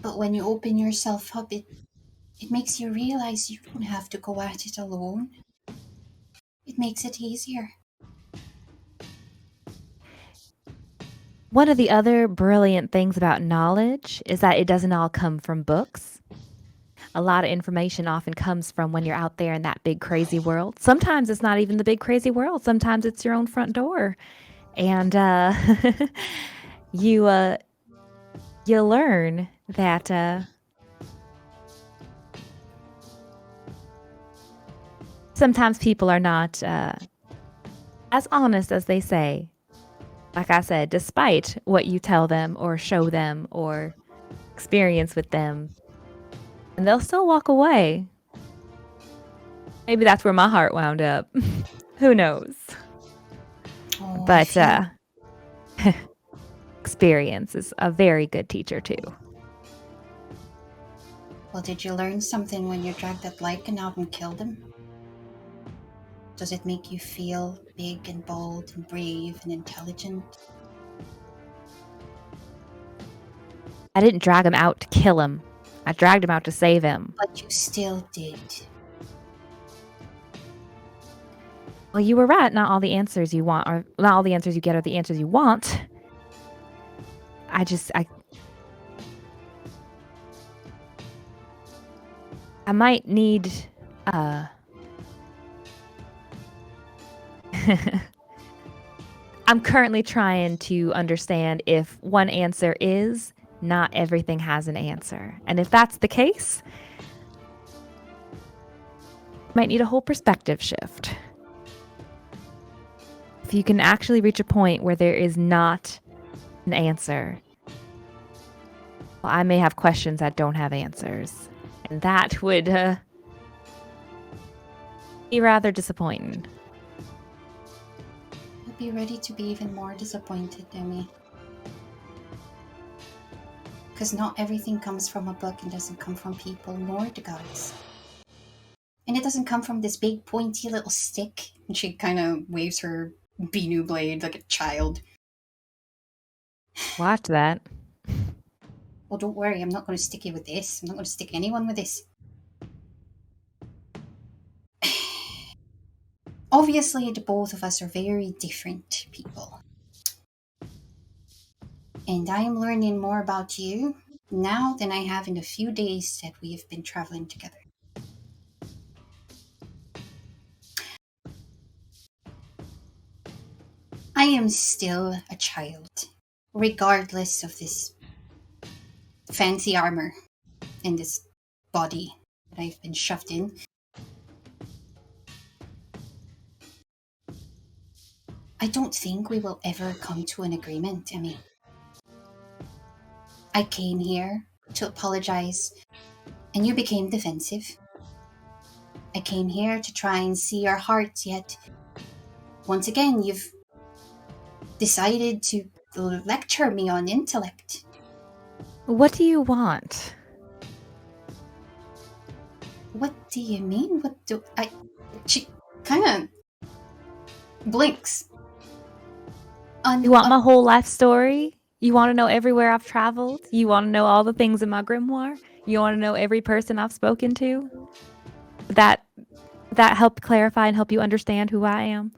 But when you open yourself up, it makes you realize you don't have to go at it alone. It makes it easier. One of the other brilliant things about knowledge is that it doesn't all come from books. A lot of information often comes from when you're out there in that big crazy world. Sometimes it's not even the big crazy world. Sometimes it's your own front door. And you learn that sometimes people are not as honest as they say. Like I said, despite what you tell them or show them or experience with them, and they'll still walk away. Maybe that's where my heart wound up. Who knows? Oh, But experience is a very good teacher too. Well, did you learn something when you dragged that Lycan out and killed him? Does it make you feel big and bold and brave and intelligent? I didn't drag him out to kill him. I dragged him out to save him. But you still did. Well, you were right. Not all the answers you want, or not all the answers you get are the answers you want. I might need I'm currently trying to understand if one answer is not everything has an answer. And if that's the case, might need a whole perspective shift. If you can actually reach a point where there is not an answer, well, I may have questions that don't have answers. And that would be rather disappointing. You'll be ready to be even more disappointed, Demi. Because not everything comes from a book and doesn't come from people, nor the gods. And it doesn't come from this big pointy little stick. And she kind of waves her Binu blade like a child. Watch that. Well, don't worry, I'm not going to stick you with this. I'm not going to stick anyone with this. Obviously, the both of us are very different people. And I am learning more about you now than I have in the few days that we have been traveling together. I am still a child, regardless of this fancy armor and this body that I've been shoved in. I don't think we will ever come to an agreement, Emmy. I came here to apologize, and you became defensive. I came here to try and see your hearts, yet once again you've decided to lecture me on intellect. What do you want? What do you mean? What do I... She kind of blinks. You want my whole life story? You want to know everywhere I've traveled? You want to know all the things in my grimoire? You want to know every person I've spoken to? That helped clarify and help you understand who I am?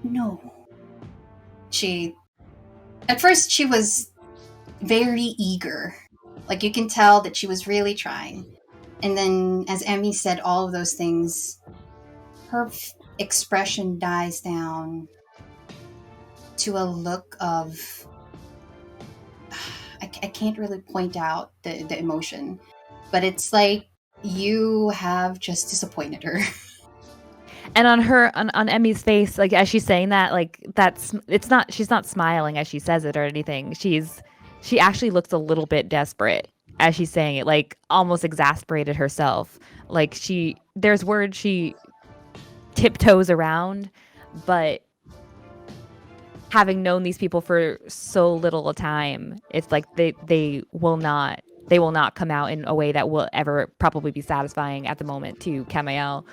No. At first she was very eager. Like, you can tell that she was really trying. And then as Emmy said all of those things, her expression dies down to a look of... I can't really point out the emotion, but it's like you have just disappointed her. And on Emmy's face, like as she's saying that, like she's not smiling as she says it or anything. She actually looks a little bit desperate as she's saying it, like almost exasperated herself. Like there's words she tiptoes around, but having known these people for so little a time, it's like they will not come out in a way that will ever probably be satisfying at the moment to Camiel,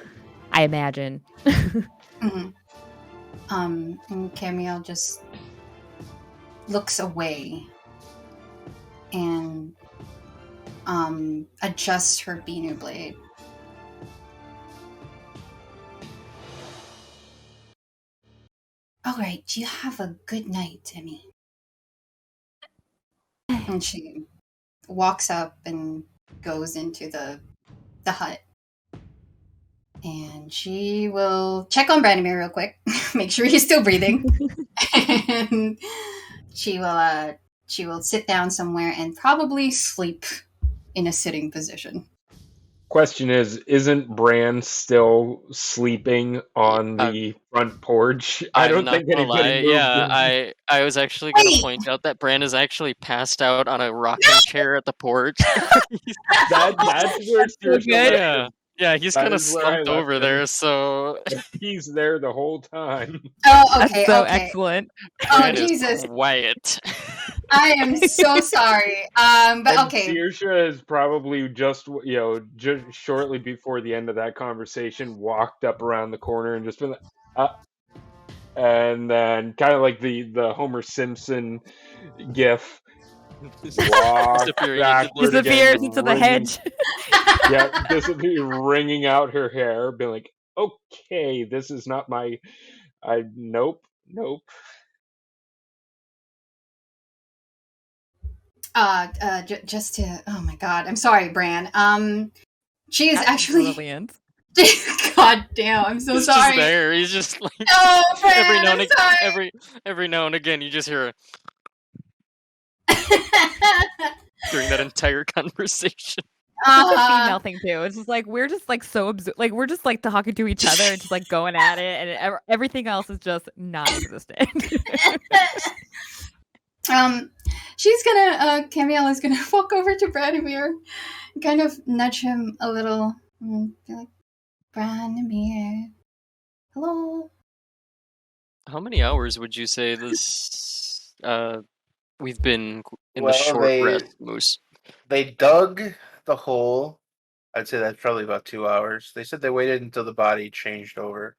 I imagine. Mm-hmm. And Camiel just looks away and adjusts her Binu blade. All right, you have a good night, Emmy. And she walks up and goes into the hut. And she will check on Branimir real quick, make sure he's still breathing. And she will sit down somewhere and probably sleep in a sitting position. Question is, isn't Bran still sleeping on the front porch? I don't think anybody moved him. Yeah, I was actually going to Wait! point out that Bran is actually passed out on a rocking chair at the porch. That's where Sears Yeah, he's That kind of is where I slumped left over him. there, so He's there the whole time. Oh, okay, That's so okay. excellent. Oh, Bran Jesus. is quiet. I am so sorry. But And okay. Saoirse is probably just shortly before the end of that conversation walked up around the corner and just been like, and then kind of like the Homer Simpson gif, walked Disappears into the hedge. Yeah, wringing out her hair, being like, okay, this is not my... nope. Just to... Oh my god, I'm sorry, Bran. She is actually... Brilliant. God damn, I'm so He's sorry. just there. He's just like... Oh, Bran, every now I'm and sorry. every now and again, you just hear during that entire conversation. It's a female thing too. It's just like we're just like so like we're just like talking to each other and just like going at it, and everything else is just non-existent. She's gonna Camiel is gonna walk over to Branimir and kind of nudge him a little and be like, Branimir, hello. How many hours would you say this we've been in the Well, short rest, Moose? They dug the hole. I'd say that's probably about 2 hours. They said they waited until the body changed over.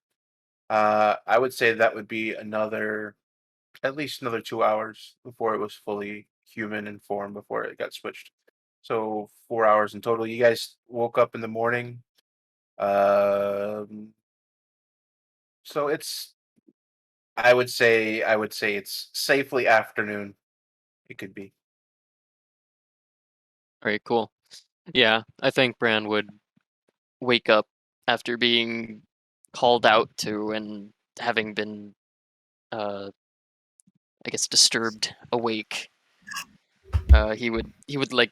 I would say that would be at least another 2 hours before it was fully human in form, before it got switched. So 4 hours in total. You guys woke up in the morning. So it's... I would say it's safely afternoon. It could be. All right, cool. Yeah, I think Bran would wake up after being called out to and having been, I guess, disturbed awake. He would like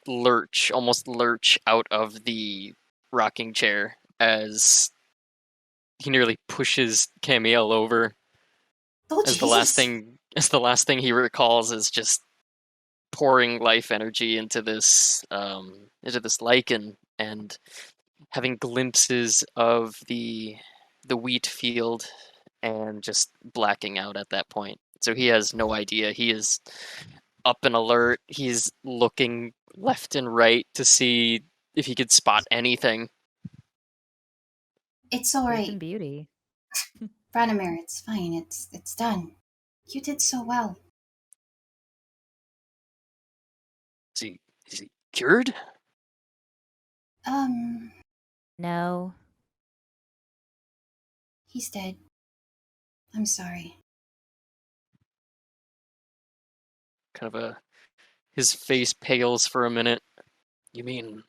almost lurch out of the rocking chair as he nearly pushes Camiel over. Oh, As the last thing he recalls is just pouring life energy into this lichen and having glimpses of the wheat field and just blacking out at that point. So he has no idea. He is up and alert. He's looking left and right to see if he could spot anything. It's all Sleeping right, Beauty. Branimir. It's fine. It's done. You did so well. Is he cured? No. He's dead. I'm sorry. Kind of his face pales for a minute. You mean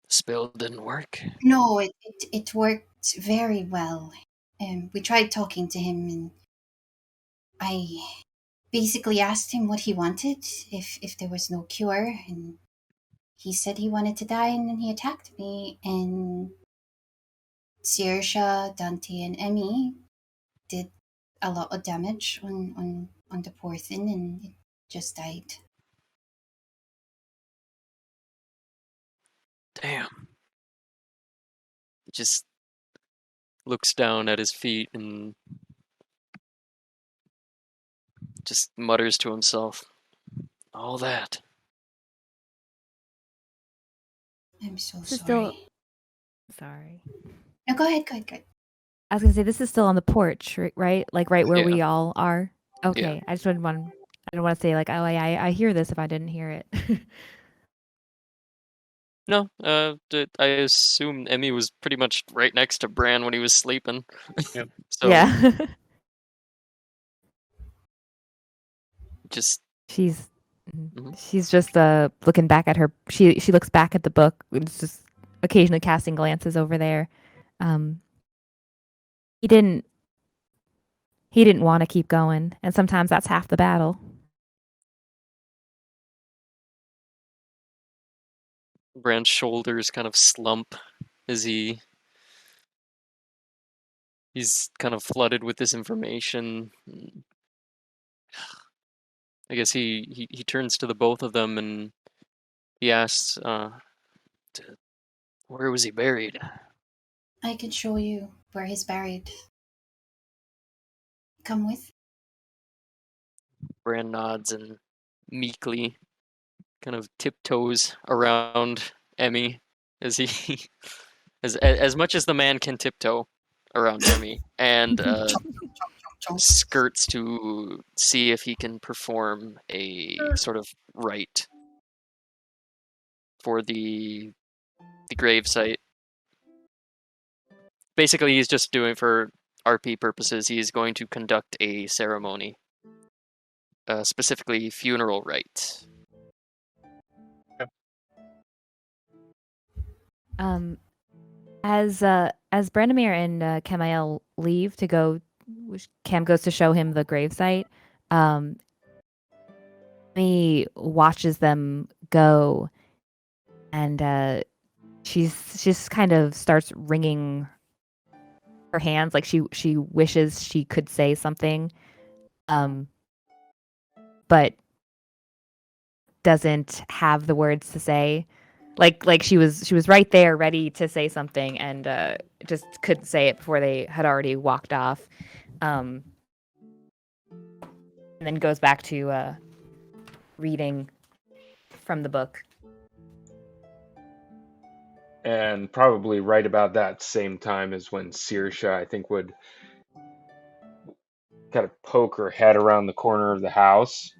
the spell didn't work? No, it worked very well. We tried talking to him, and I basically asked him what he wanted, if there was no cure, and he said he wanted to die, and then he attacked me, and Saoirse, Dante, and Emmy did a lot of damage on the poor thing, and it just died. Damn. He just looks down at his feet and just mutters to himself, all that. I'm so This is sorry. still. Sorry. No, go ahead. I was gonna say this is still on the porch, right? Like right where Yeah. we all are. Okay. Yeah. I just didn't want. I don't want to say like, oh, I hear this if I didn't hear it. No, I assume Emmy was pretty much right next to Bran when he was sleeping. Yep. So yeah. just she's Mhm. she's just looking back at her. She looks back at the book. It's just occasionally casting glances over there. He didn't want to keep going, and sometimes that's half the battle. Bran's shoulders kind of slump as he's kind of flooded with this information. I guess he turns to the both of them and he asks, where was he buried? I can show you where he's buried. Come with. Bran nods and meekly kind of tiptoes around Emmy as he as much as the man can tiptoe around Emmy and skirts to see if he can perform a sort of rite for the grave site. Basically, he's just doing for RP purposes. He's going to conduct a ceremony, specifically funeral rite. As Branimir and Camael leave to go, Cam goes to show him the gravesite. He watches them go, and she's kind of starts wringing her hands, like she wishes she could say something, but doesn't have the words to say. Like she was right there, ready to say something, and just couldn't say it before they had already walked off. And then goes back to reading from the book. And probably right about that same time is when Saoirse, I think, would kind of poke her head around the corner of the house,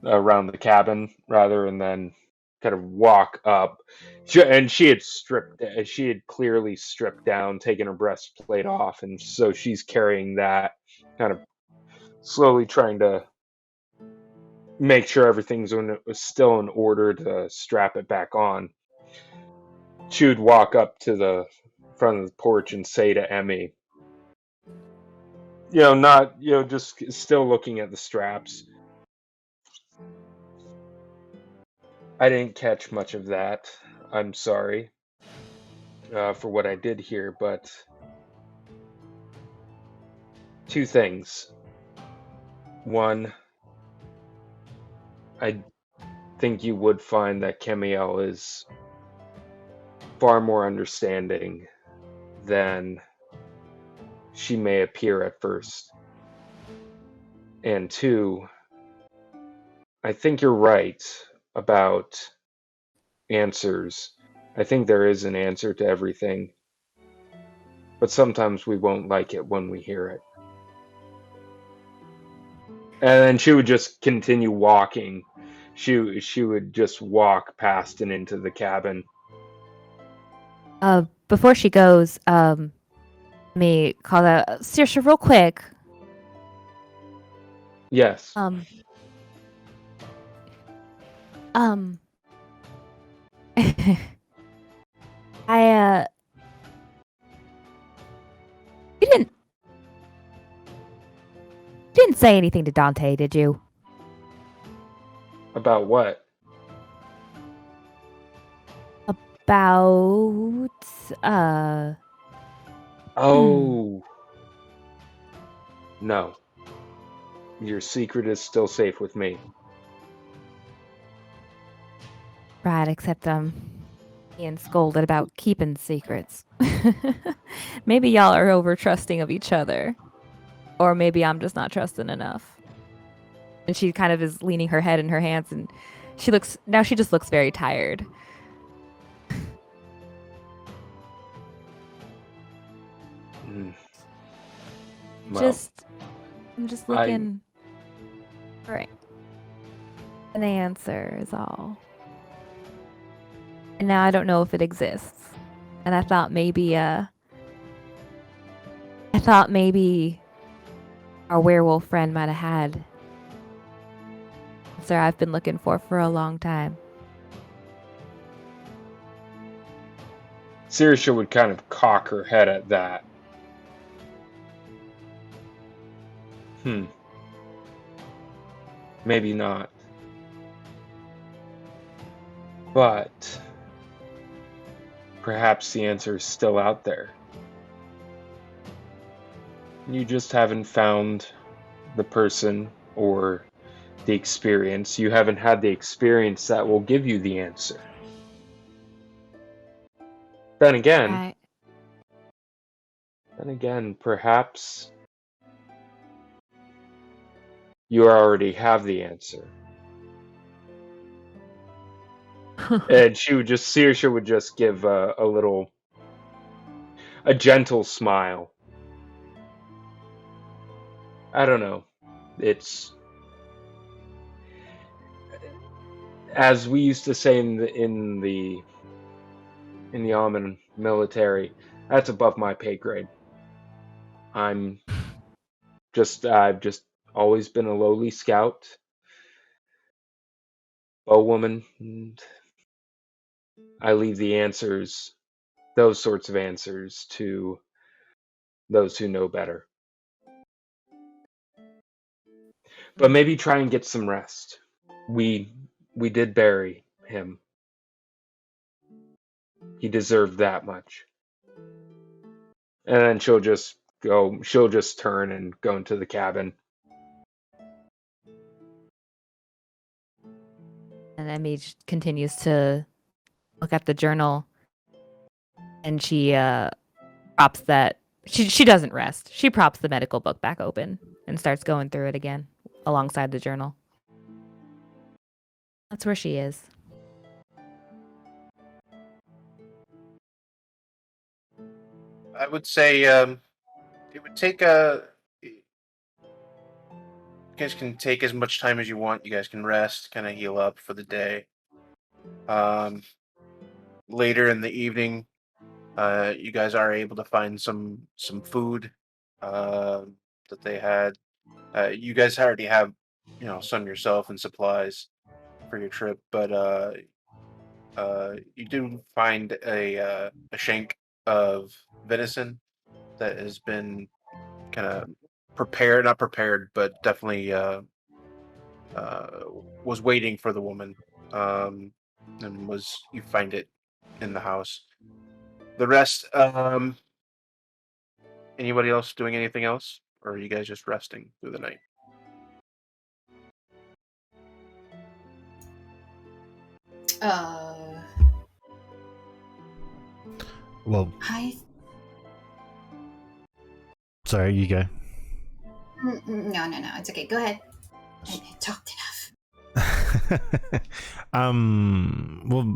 around the cabin, rather, and then kind of walk up. She had clearly stripped down, taken her breastplate off, and so she's carrying that, kind of slowly trying to make sure everything's still in order to strap it back on. She would walk up to the front of the porch and say to Emmy, just still looking at the straps, I didn't catch much of that. I'm sorry for what I did here, but two things. One, I think you would find that Kemiel is far more understanding than she may appear at first. And two, I think you're right about answers. I think there is an answer to everything, but sometimes we won't like it when we hear it. And then she would just continue walking. She would just walk past and into the cabin. Before she goes, me call out Saoirse real quick. Yes. I you didn't say anything to Dante, did you? About what? About Oh. No. Your secret is still safe with me. right, except being scolded about keeping secrets. Maybe y'all are over trusting of each other. Or maybe I'm just not trusting enough. And she kind of is leaning her head in her hands, and she just looks very tired. Well, I'm just looking for an answer is all. And now I don't know if it exists. And I thought maybe our werewolf friend might have had answer I've been looking for a long time. Saoirse would kind of cock her head at that. Maybe not. But perhaps the answer is still out there. You just haven't found the person or the experience. You haven't had the experience that will give you the answer. Then again, perhaps you already have the answer. And Saoirse would just give a gentle smile. I don't know. It's, as we used to say in the Alman military, that's above my pay grade. I've just always been a lowly scout, bowwoman, and I leave the answers, those sorts of answers, to those who know better. But maybe try and get some rest. We did bury him. He deserved that much. And then she'll just turn and go into the cabin. And Emmy continues to look at the journal, and she props that she doesn't rest. She props the medical book back open and starts going through it again alongside the journal. That's where she is. I would say it would take you guys can take as much time as you want. You guys can rest, kind of heal up for the day. Later in the evening, you guys are able to find some food that they had. You guys already have, some yourself and supplies for your trip, but you do find a shank of venison that has been kind of not prepared, but definitely was waiting for the woman, and you find it in the house. The rest, anybody else doing anything else, or are you guys just resting through the night? Well, I sorry, you go. no, it's okay. Go ahead. I talked enough. Well,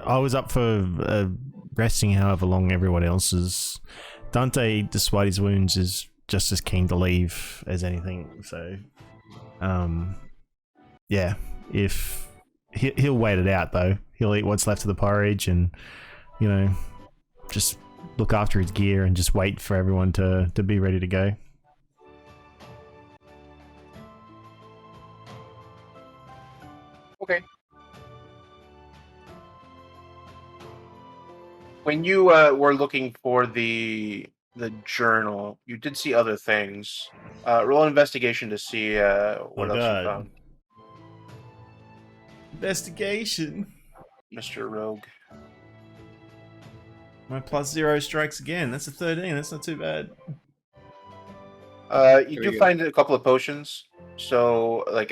I was up for resting however long everyone else is. Dante, despite his wounds, is just as keen to leave as anything. So, yeah, if he'll wait it out though, he'll eat what's left of the porridge and, you know, just look after his gear and just wait for everyone to be ready to go. Okay. When you were looking for the journal, you did see other things. Roll an investigation to see what else you found, Investigation. Mr. Rogue. My +0 strikes again. That's a 13. That's not too bad. You Very do good. find a couple of potions. So, like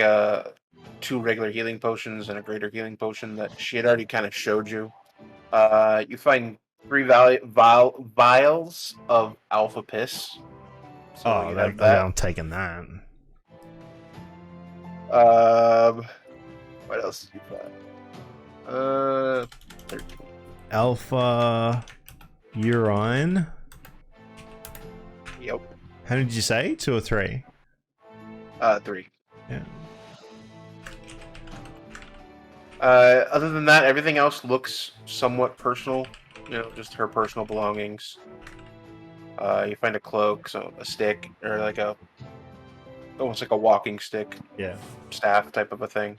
2 regular healing potions and a greater healing potion that she had already kind of showed you. You find 3 vials of alpha piss. So you have that. I'm taking that. What else did you find? 13. Alpha urine. Yep. How many did you say? 2 or 3? 3. Yeah. Other than that, everything else looks somewhat personal. You know, just her personal belongings. You find a cloak, so a stick, or like almost like a walking stick, Yeah. staff type of a thing.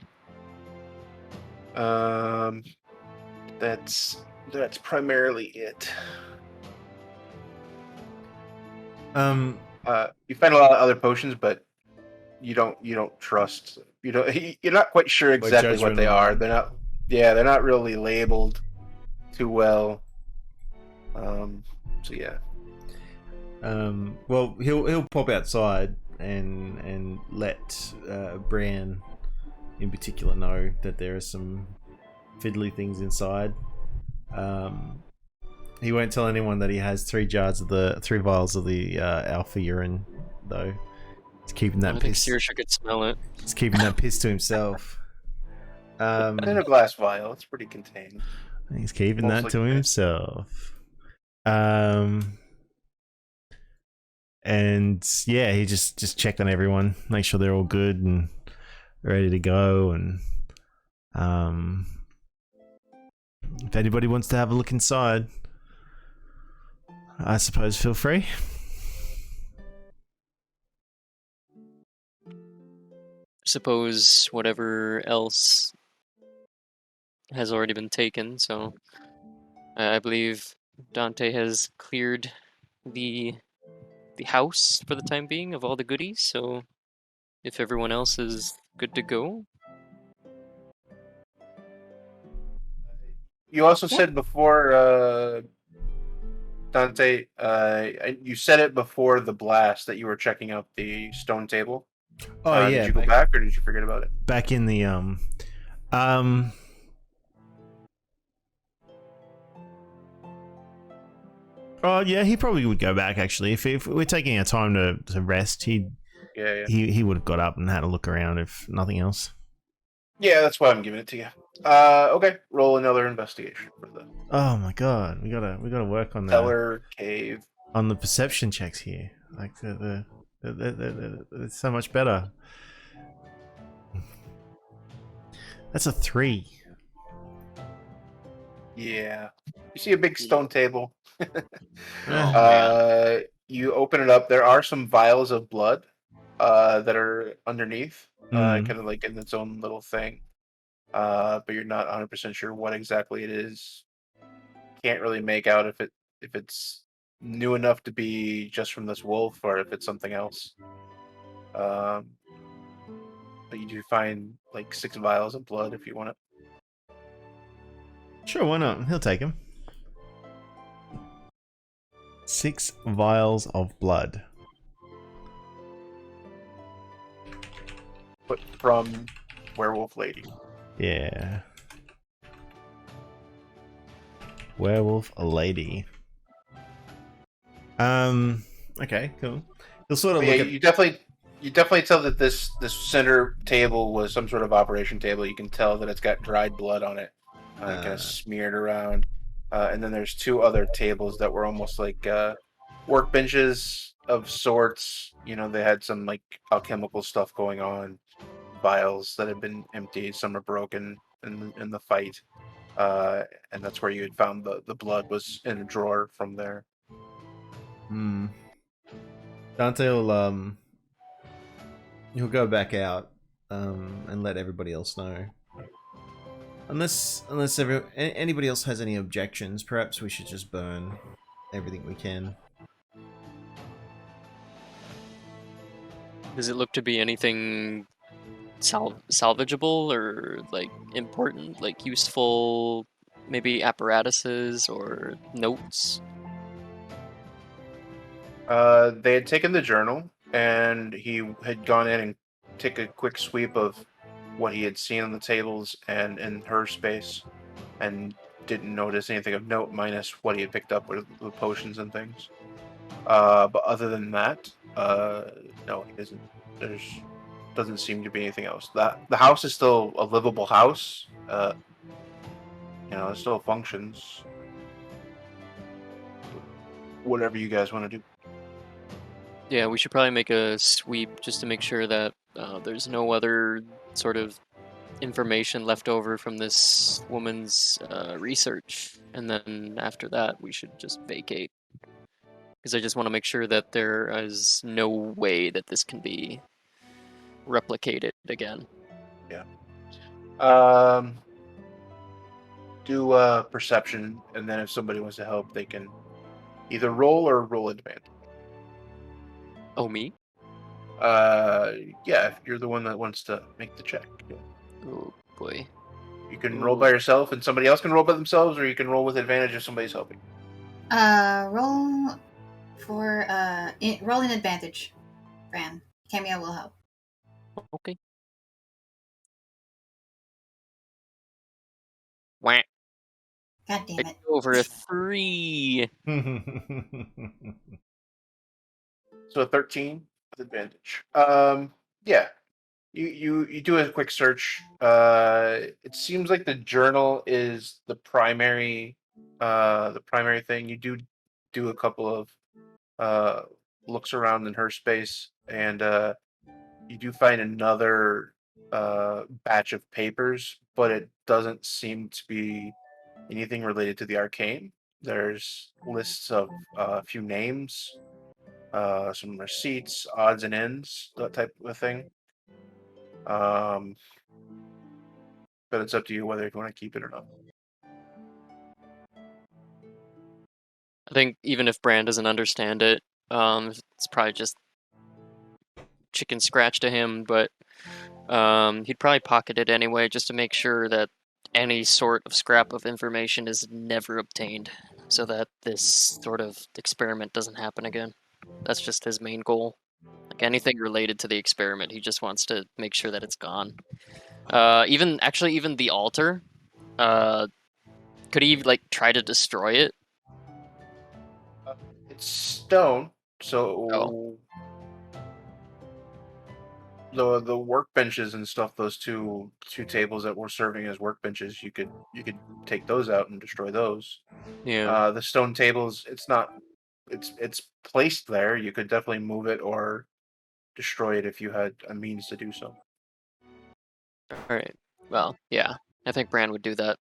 That's primarily it. You find a lot of other potions, but you don't trust. You're not quite sure exactly what judgment they on are. them. They're not really labeled too well. So yeah. Well, he'll pop outside and let Bran in particular know that there are some fiddly things inside. He won't tell anyone that he has 3 vials of the alpha urine, though. He's keeping that I think piss. Saoirse could smell it. He's keeping that piss to himself. In a glass vial, it's pretty contained. He's keeping Most that to likely. himself. And yeah, he just checked on everyone, make sure they're all good and ready to go. And if anybody wants to have a look inside, I suppose feel free. Suppose whatever else has already been taken, so I believe Dante has cleared the house for the time being of all the goodies, so if everyone else is good to go. You also Yeah. said before, Dante, you said it before the blast that you were checking out the stone table. Oh yeah, did you go back or did you forget about it? back in the Oh yeah, he probably would go back actually. If we're taking our time to rest, he would have got up and had a look around if nothing else. Yeah, that's why I'm giving it to you. Okay, roll another investigation for the Oh my god, we gotta work on cellar cave. on the perception checks here. Like it's so much better. That's a 3. Yeah, you see a big stone table. Oh, You open it up. There are some vials of blood that are underneath, kind of like in its own little thing. But you're not 100% sure what exactly it is. Can't really make out if it's new enough to be just from this wolf or if it's something else. But you do find like 6 vials of blood if you want it. Sure, why not? He'll take him. 6 vials of blood. But from Werewolf Lady. Yeah. Werewolf lady. Okay, cool. He'll sort of But yeah, look at. you definitely tell that this center table was some sort of operation table. You can tell that it's got dried blood on it, kind of smeared around. And then there's two other tables that were almost like workbenches of sorts. You know, they had some like alchemical stuff going on, vials that had been emptied. Some are broken in the fight, and that's where you had found the blood was in a drawer from there. Dante will he'll go back out and let everybody else know. Unless anybody else has any objections, perhaps we should just burn everything we can. Does it look to be anything salvageable or like important, like useful, maybe apparatuses or notes? They had taken the journal, and he had gone in and take a quick sweep of what he had seen on the tables and in her space, and didn't notice anything of note minus what he had picked up with the potions and things. But other than that, no, he doesn't. Doesn't seem to be anything else. The house is still a livable house. You know, it still functions. Whatever you guys want to do. Yeah, we should probably make a sweep just to make sure that there's no other sort of information left over from this woman's research. And then after that, we should just vacate. Because I just want to make sure that there is no way that this can be replicated again. Yeah. Do perception, and then if somebody wants to help, they can either roll or roll advantage. Oh, me? Yeah, if you're the one that wants to make the check. Yeah. Oh, boy. You can roll by yourself, and somebody else can roll by themselves, or you can roll with advantage if somebody's helping. Roll for roll in advantage, Fran. Cameo will help. Okay. Wah. God damn it. Over a 3. So a 13 with advantage. Yeah. You do a quick search. It seems like the journal is the primary thing. You do a couple of looks around in her space, and you do find another batch of papers, but it doesn't seem to be anything related to the arcane. There's lists of a few names, some receipts, odds and ends, that type of thing. But it's up to you whether you want to keep it or not. I think even if Bran doesn't understand it, it's probably just chicken scratch to him, but he'd probably pocket it anyway just to make sure that any sort of scrap of information is never obtained so that this sort of experiment doesn't happen again. That's just his main goal. Like anything related to the experiment, he just wants to make sure that it's gone. Even the altar, could he like try to destroy it? It's stone, so the workbenches and stuff. Those two tables that were serving as workbenches, you could take those out and destroy those. Yeah. The stone tables, it's placed there. You could definitely move it or destroy it if you had a means to do so. All right. Well, yeah. I think Bran would do that.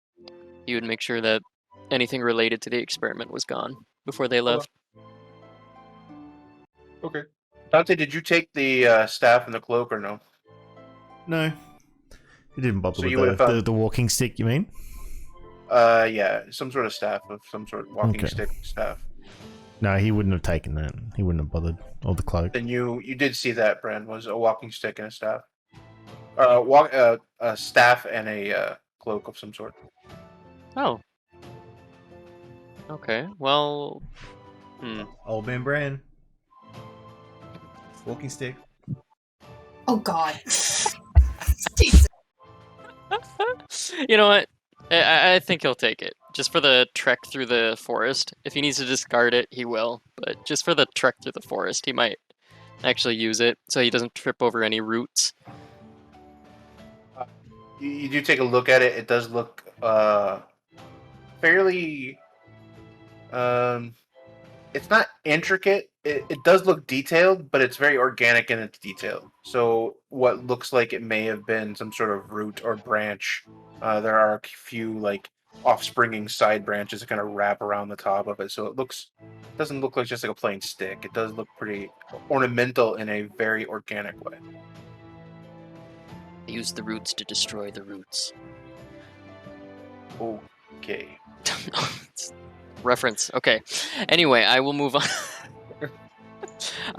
He would make sure that anything related to the experiment was gone before they left. Okay. Dante, did you take the staff and the cloak or no? No. He didn't bother So you with would've the walking stick, you mean? Yeah, some sort of staff of some sort, walking Okay. stick staff. No, he wouldn't have taken that. He wouldn't have bothered. Or the cloak. Then you did see that, Bran, was a walking stick and a staff. A staff and a cloak of some sort. Oh. Okay. Well. Old man Bran. Walking stick. Oh God. Jesus. You know what? I think he'll take it. just for the trek through the forest. If he needs to discard it, he will. But just for the trek through the forest, he might actually use it so he doesn't trip over any roots. You do take a look at it. It does look fairly. It's not intricate. It does look detailed, but it's very organic in its detail. So what looks like it may have been some sort of root or branch, there are a few like offspringing side branches that kind of wrap around the top of it. So it doesn't look like just like a plain stick. It does look pretty ornamental in a very organic way. Use the roots to destroy the roots. Okay. Reference. Okay. Anyway, I will move on. If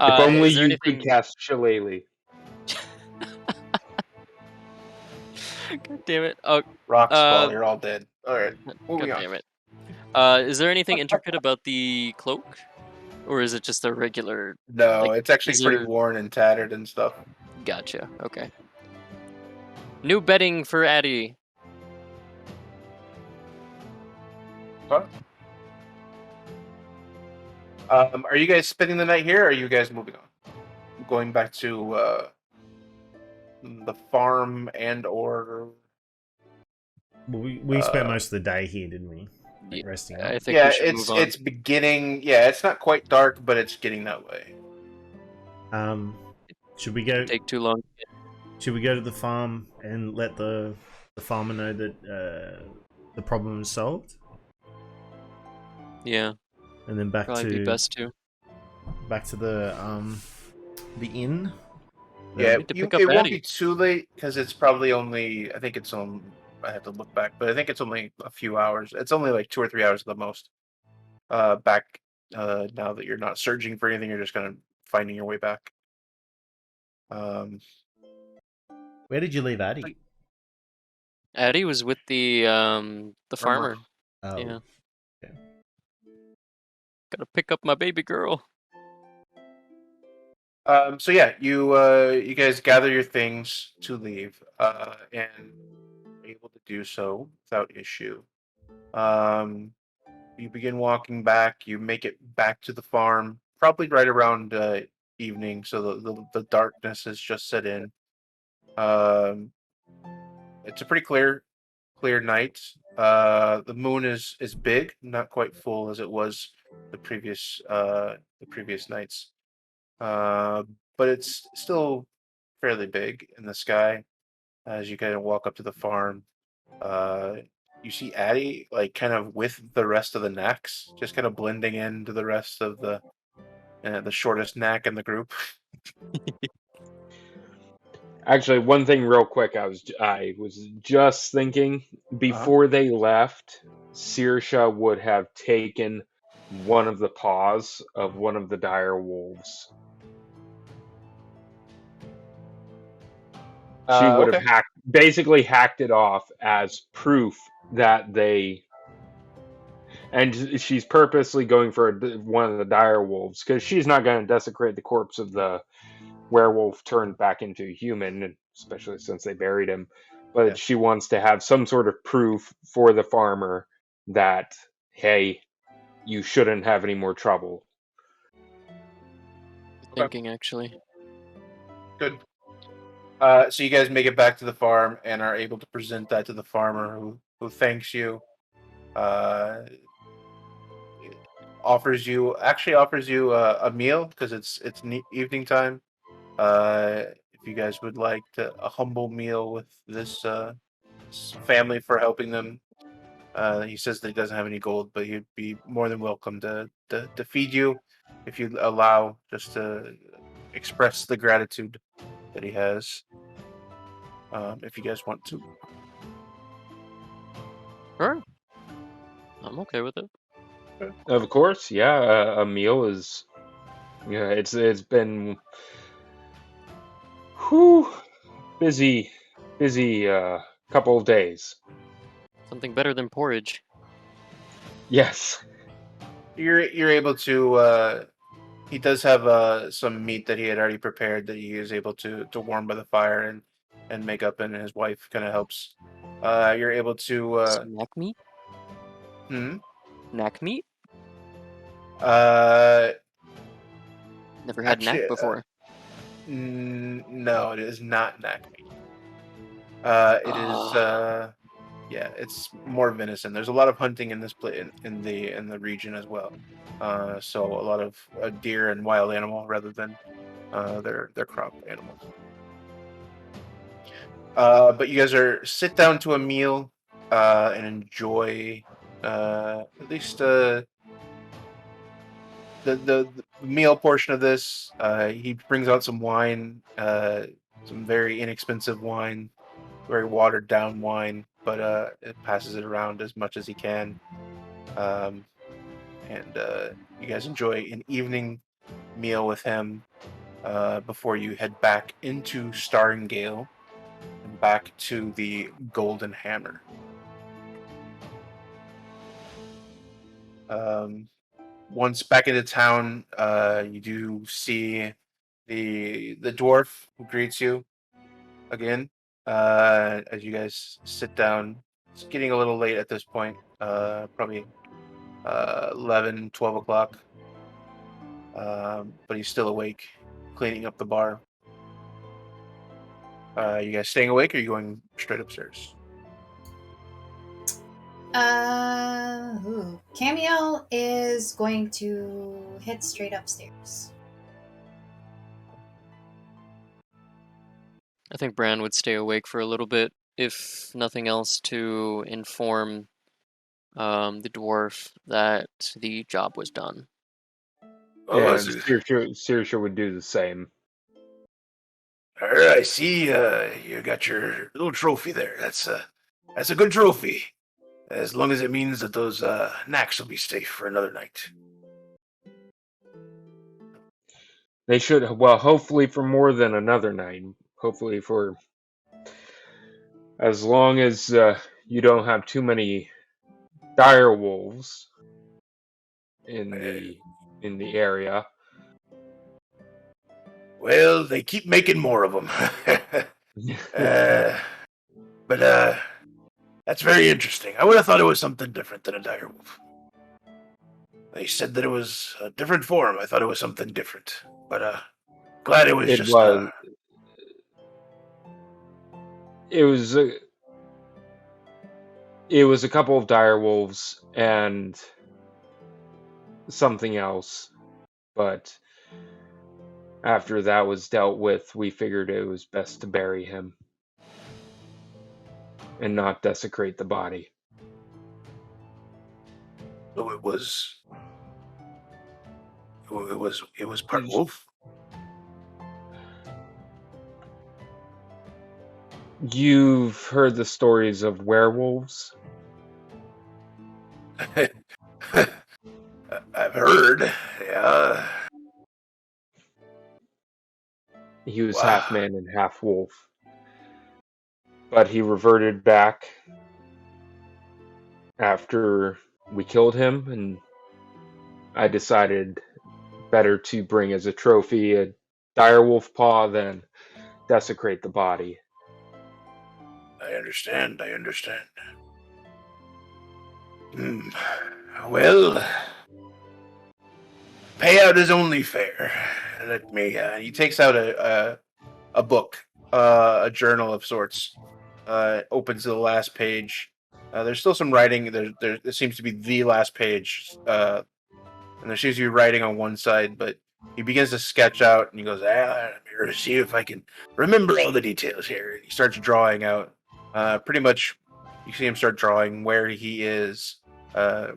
only is there you anything... could cast Shillelagh. God damn it. Oh, Rocks fall, you're all dead. Alright, God moving on. damn it. Is there anything intricate about the cloak? Or is it just a regular... No, like, it's actually is pretty there- worn and tattered and stuff. Gotcha. Okay. New bedding for Addie. Huh? Are you guys spending the night here, or are you guys moving on? Going back to the farm and or... Well, we spent most of the day here, didn't we? Like, Yeah, resting I up. think Yeah, we should move on. it's beginning. Yeah, it's not quite dark, but it's getting that way. Should we go? Take too long. Should we go to the farm and let the farmer know that the problem is solved, Yeah, and then back probably be to best to. the inn? Yeah, need to it pick up won't Addie. be too late because it's probably only. I think it's on. I have to look back, but I think it's only a few hours. It's only like 2 or 3 hours at the most. Back now that you're not searching for anything, you're just kind of finding your way back. Where did you leave Addie? Addie was with the farmer. Oh, Yeah. okay. Gotta pick up my baby girl. So yeah, you guys gather your things to leave, and are able to do so without issue. You begin walking back. You make it back to the farm, probably right around evening, so the darkness has just set in. It's a pretty clear night. The moon is big, not quite full as it was the previous nights. But it's still fairly big in the sky. As you kind of walk up to the farm, you see Addie like kind of with the rest of the knacks, just kind of blending into the rest of the shortest knack in the group. Actually, one thing real quick, I was just thinking before they left, Saoirse would have taken one of the paws of one of the dire wolves. She would have basically hacked it off as proof that they. And she's purposely going for one of the dire wolves because she's not going to desecrate the corpse of the werewolf turned back into a human, especially since they buried him. But she wants to have some sort of proof for the farmer that, hey, you shouldn't have any more trouble. Thinking, actually. Good. So you guys make it back to the farm and are able to present that to the farmer, who thanks you. Offers you a meal because it's evening time. If you guys would like a humble meal with this family for helping them, he says that he doesn't have any gold, but he'd be more than welcome to feed you if you allow, just to express the gratitude that he has. If you guys want to. Sure. I'm okay with it. Of course, yeah. A meal is, yeah. It's been, busy couple of days. Something better than porridge. Yes. You're able to. He does have some meat that he had already prepared that he is able to warm by the fire and make up, and his wife kind of helps. You're able to. Snack meat? Knack meat? Uh, Never had actually, knack before. No, it is not knack meat. It is. Yeah, it's more venison. There's a lot of hunting in this in the region as well. So a lot of deer and wild animal rather than their crop animals. But you guys sit down to a meal and enjoy at least the meal portion of this. He brings out some wine, some very inexpensive wine, very watered down wine, but it passes it around as much as he can. And you guys enjoy an evening meal with him before you head back into Starngale and back to the Golden Hammer. Once back into town, you do see the dwarf who greets you again as you guys sit down. It's getting a little late at this point, probably 11, 12 o'clock. But he's still awake, cleaning up the bar. You guys staying awake, or are you going straight upstairs? Camiel is going to head straight upstairs. I think Bran would stay awake for a little bit, if nothing else, to inform the dwarf that the job was done. And Saoirse would do the same. I see you got your little trophy there. That's a good trophy. As long as it means that those knacks will be safe for another night. They should, well, hopefully for more than another night. Hopefully for as long as you don't have too many dire wolves in the area. Well, they keep making more of them. But that's very interesting. I would have thought it was something different than a dire wolf. They said that it was a different form. I thought it was something different. But glad it was just... It was a couple of dire wolves and something else, but after that was dealt with, we figured it was best to bury him and not desecrate the body. So it was part wolf? You've heard the stories of werewolves? I've heard, yeah. He was half man and half wolf. But he reverted back after we killed him, and I decided better to bring as a trophy a dire wolf paw than desecrate the body. I understand. Well, payout is only fair. Let me. He takes out a book, a journal of sorts. Opens the last page. There's still some writing. There seems to be the last page, and there seems to be writing on one side, but he begins to sketch out, and he goes, "I'm here to see if I can remember all the details here." And he starts drawing out. Pretty much, you see him start drawing where he is. You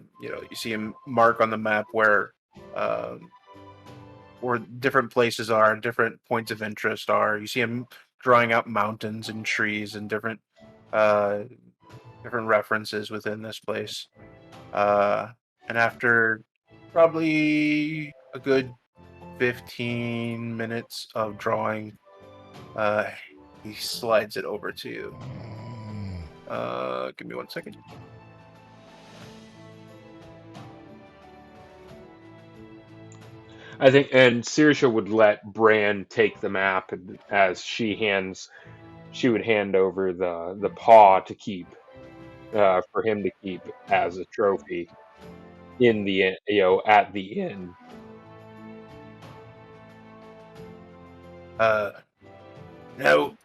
see him mark on the map where different places are, different points of interest are. You see him drawing out mountains and trees and different references within this place. And after probably a good 15 minutes of drawing, he slides it over to you. Give me 1 second. I think, and Saoirse would let Bran take the map as she would hand over the paw to keep. for him to keep as a trophy in the at the inn. Now,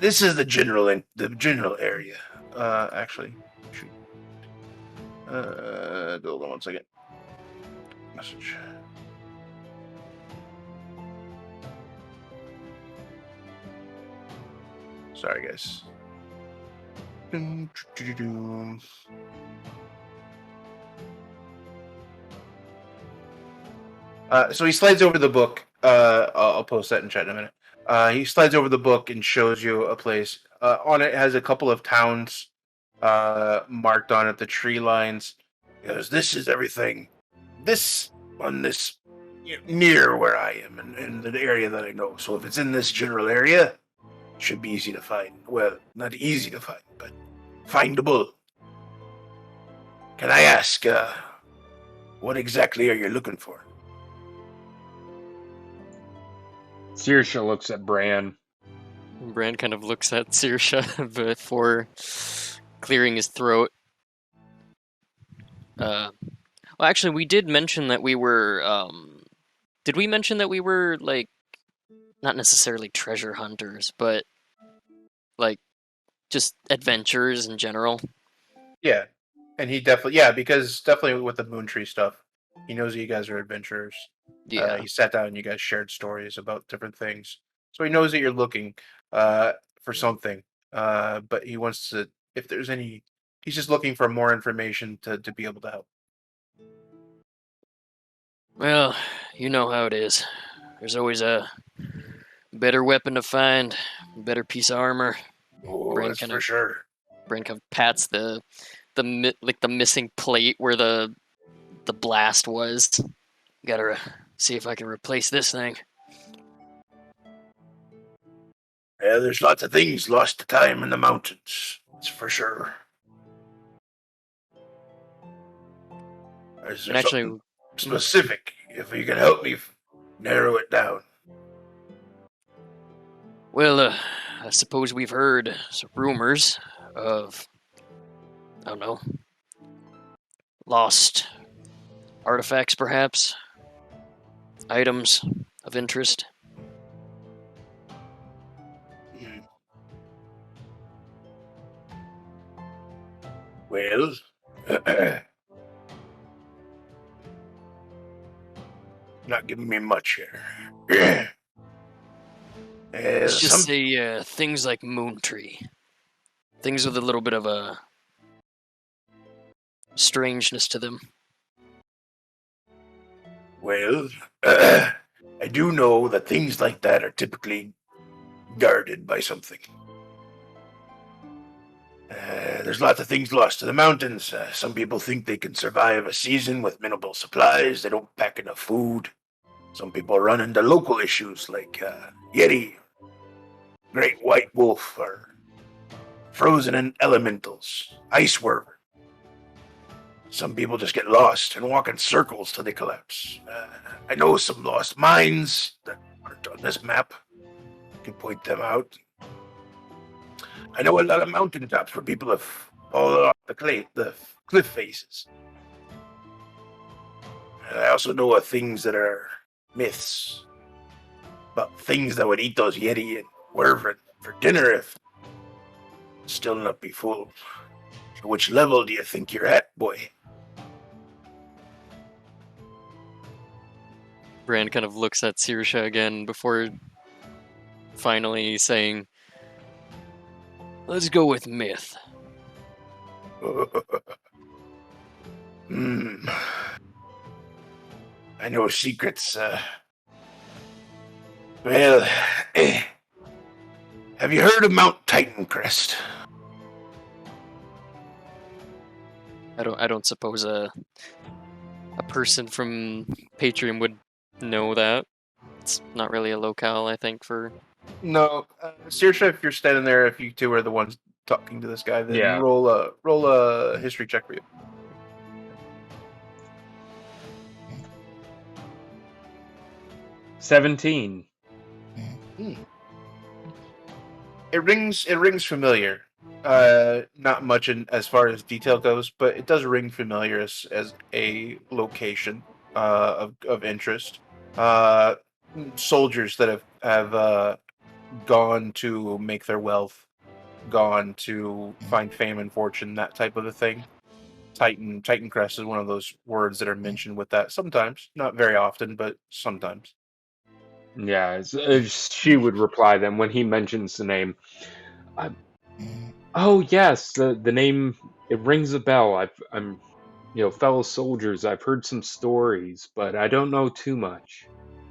this is the general area. Actually, shoot. Hold on 1 second. Message. Sorry, guys. So he slides over the book. I'll post that in chat in a minute. He slides over the book and shows you a place. On it has a couple of towns marked on it, the tree lines. He goes, this is everything. This near where I am and the area that I know. So if it's in this general area, it should be easy to find. Well, not easy to find, but findable. Can I ask, what exactly are you looking for? Saoirse looks at Bran. Bran kind of looks at Saoirse before clearing his throat. Well, actually, we did mention that we were. Did we mention that we were like, not necessarily treasure hunters, but like just adventurers in general? Yeah, and he because definitely with the moon tree stuff, he knows that you guys are adventurers. Yeah. He sat down and you guys shared stories about different things, so he knows that you're looking for something. But he wants to, if there's any, he's just looking for more information to be able to help. Well, you know how it is. There's always a better weapon to find, a better piece of armor. Oh, Bran that's kind for of- sure. Bran kind of pats the missing plate where the blast was. Gotta see if I can replace this thing. Yeah, there's lots of things lost to time in the mountains. That's for sure. Is there And actually, something specific, if you can help me narrow it down? well, I suppose we've heard some rumors of, I don't know, lost artifacts, perhaps, items of interest. Well, not giving me much here. Let's just Some say things like Moon Tree. Things with a little bit of a strangeness to them. Well, I do know that things like that are typically guarded by something. There's lots of things lost to the mountains. Some people think they can survive a season with minimal supplies. They don't pack enough food. Some people run into local issues like Yeti, Great White Wolf, or frozen and elementals, ice worm. Some people just get lost and walk in circles till they collapse. I know some lost mines that aren't on this map. I can point them out. I know a lot of mountaintops where people have fallen off the cliff faces. I also know of things that are myths. About things that would eat those Yeti and Wyvern for dinner if still not be full. So which level do you think you're at, boy? Bran kind of looks at Saoirse again before finally saying, let's go with myth. I know secrets. Well, have you heard of Mount Titan Crest? I don't suppose a person from Patreon would know that. It's not really a locale, I think, for... No, Saoirse, if you're standing there, if you two are the ones talking to this guy, then Yeah. roll a history check for you. $17. It rings familiar. Not much in as far as detail goes, but it does ring familiar as a location of interest. Soldiers that have gone to make their wealth, gone to find fame and fortune, that type of a thing. Titan Crest is one of those words that are mentioned with that sometimes, not very often, but sometimes. Yeah, she would reply then when he mentions the name. Oh yes, the name, it rings a bell. I'm fellow soldiers. I've heard some stories, but I don't know too much.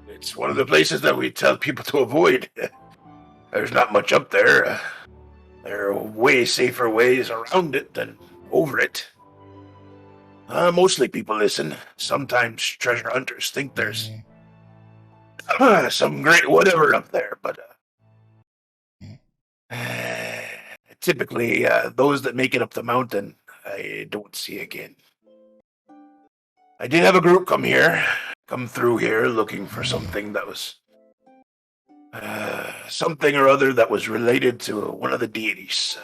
It's one of the places that we tell people to avoid. There's not much up there. There are way safer ways around it than over it. Mostly people listen. Sometimes treasure hunters think there's some great whatever up there, but typically those that make it up the mountain, I don't see again. I did have a group come through here looking for something that was something or other that was related to one of the deities,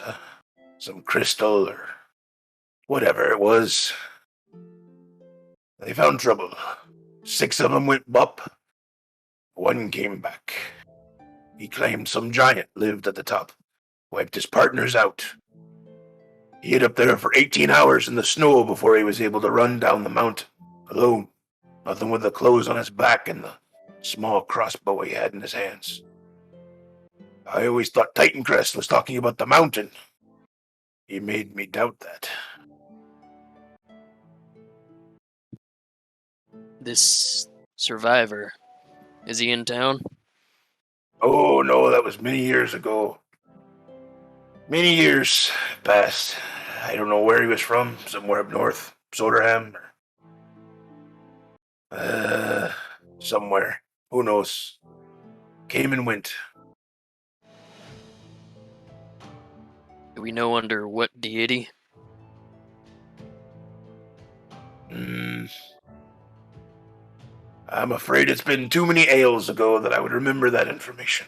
some crystal or whatever it was. They found trouble. 6 of them went up. 1 came back. He claimed some giant lived at the top, wiped his partners out. He hid up there for 18 hours in the snow before he was able to run down the mountain, alone, nothing with the clothes on his back and the small crossbow he had in his hands. I always thought Titan Crest was talking about the mountain. He made me doubt that. This survivor, is he in town? Oh no, that was many years ago. Many years passed. I don't know where he was from, somewhere up north, Soderham, or somewhere. Who knows? Came and went. Do we know under what deity? I'm afraid it's been too many ales ago that I would remember that information.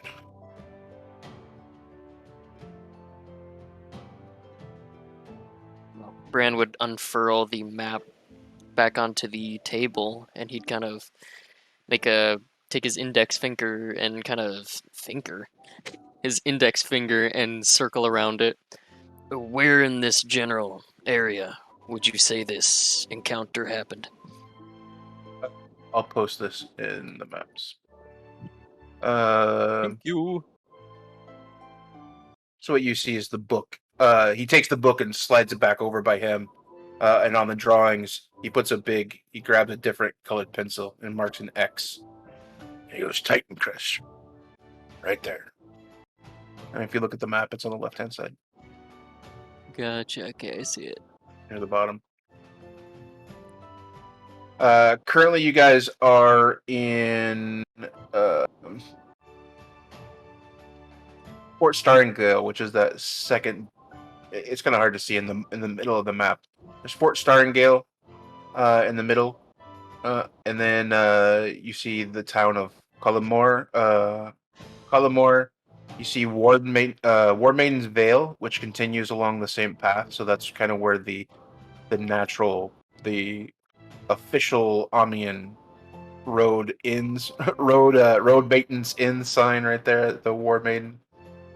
Bran would unfurl the map back onto the table, and he'd kind of take his index finger and his index finger and circle around it. Where in this general area would you say this encounter happened? I'll post this in the maps. Thank you. So what you see is the book. He takes the book and slides it back over by him. And on the drawings, he grabs a different colored pencil and marks an X. And he goes, Titan Crest. Right there. And if you look at the map, it's on the left-hand side, Gotcha. Okay, I see it. near the bottom. Currently, you guys are in Fort Starringale, which is that second. It's kind of hard to see in the middle of the map. There's Fort Starringale in the middle, and then you see the town of Cullimore. You see War Maiden's Vale, which continues along the same path. So that's kind of where the official Omnian road ends. Road Maintenance Inn sign right there at the War Maiden.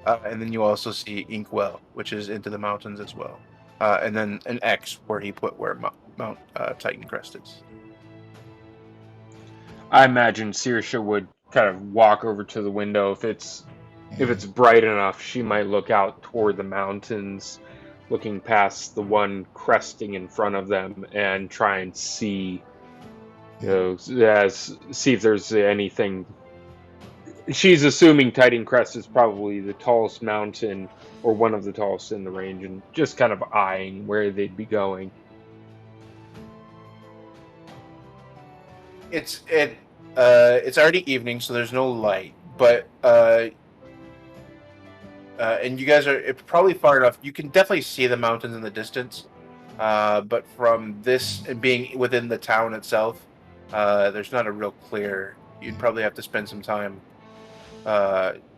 And then you also see Inkwell, which is into the mountains as well. And then an X where he put where Mount Titan Crest is. I imagine Saoirse would kind of walk over to the window. If it's bright enough, she might look out toward the mountains, looking past the one cresting in front of them, and try and see, see if there's anything. She's assuming Titan Crest is probably the tallest mountain, or one of the tallest in the range, and just kind of eyeing where they'd be going. It's already evening, so there's no light, but and you guys it's probably far enough. You can definitely see the mountains in the distance, but from this and being within the town itself, there's not a real clear. You'd probably have to spend some time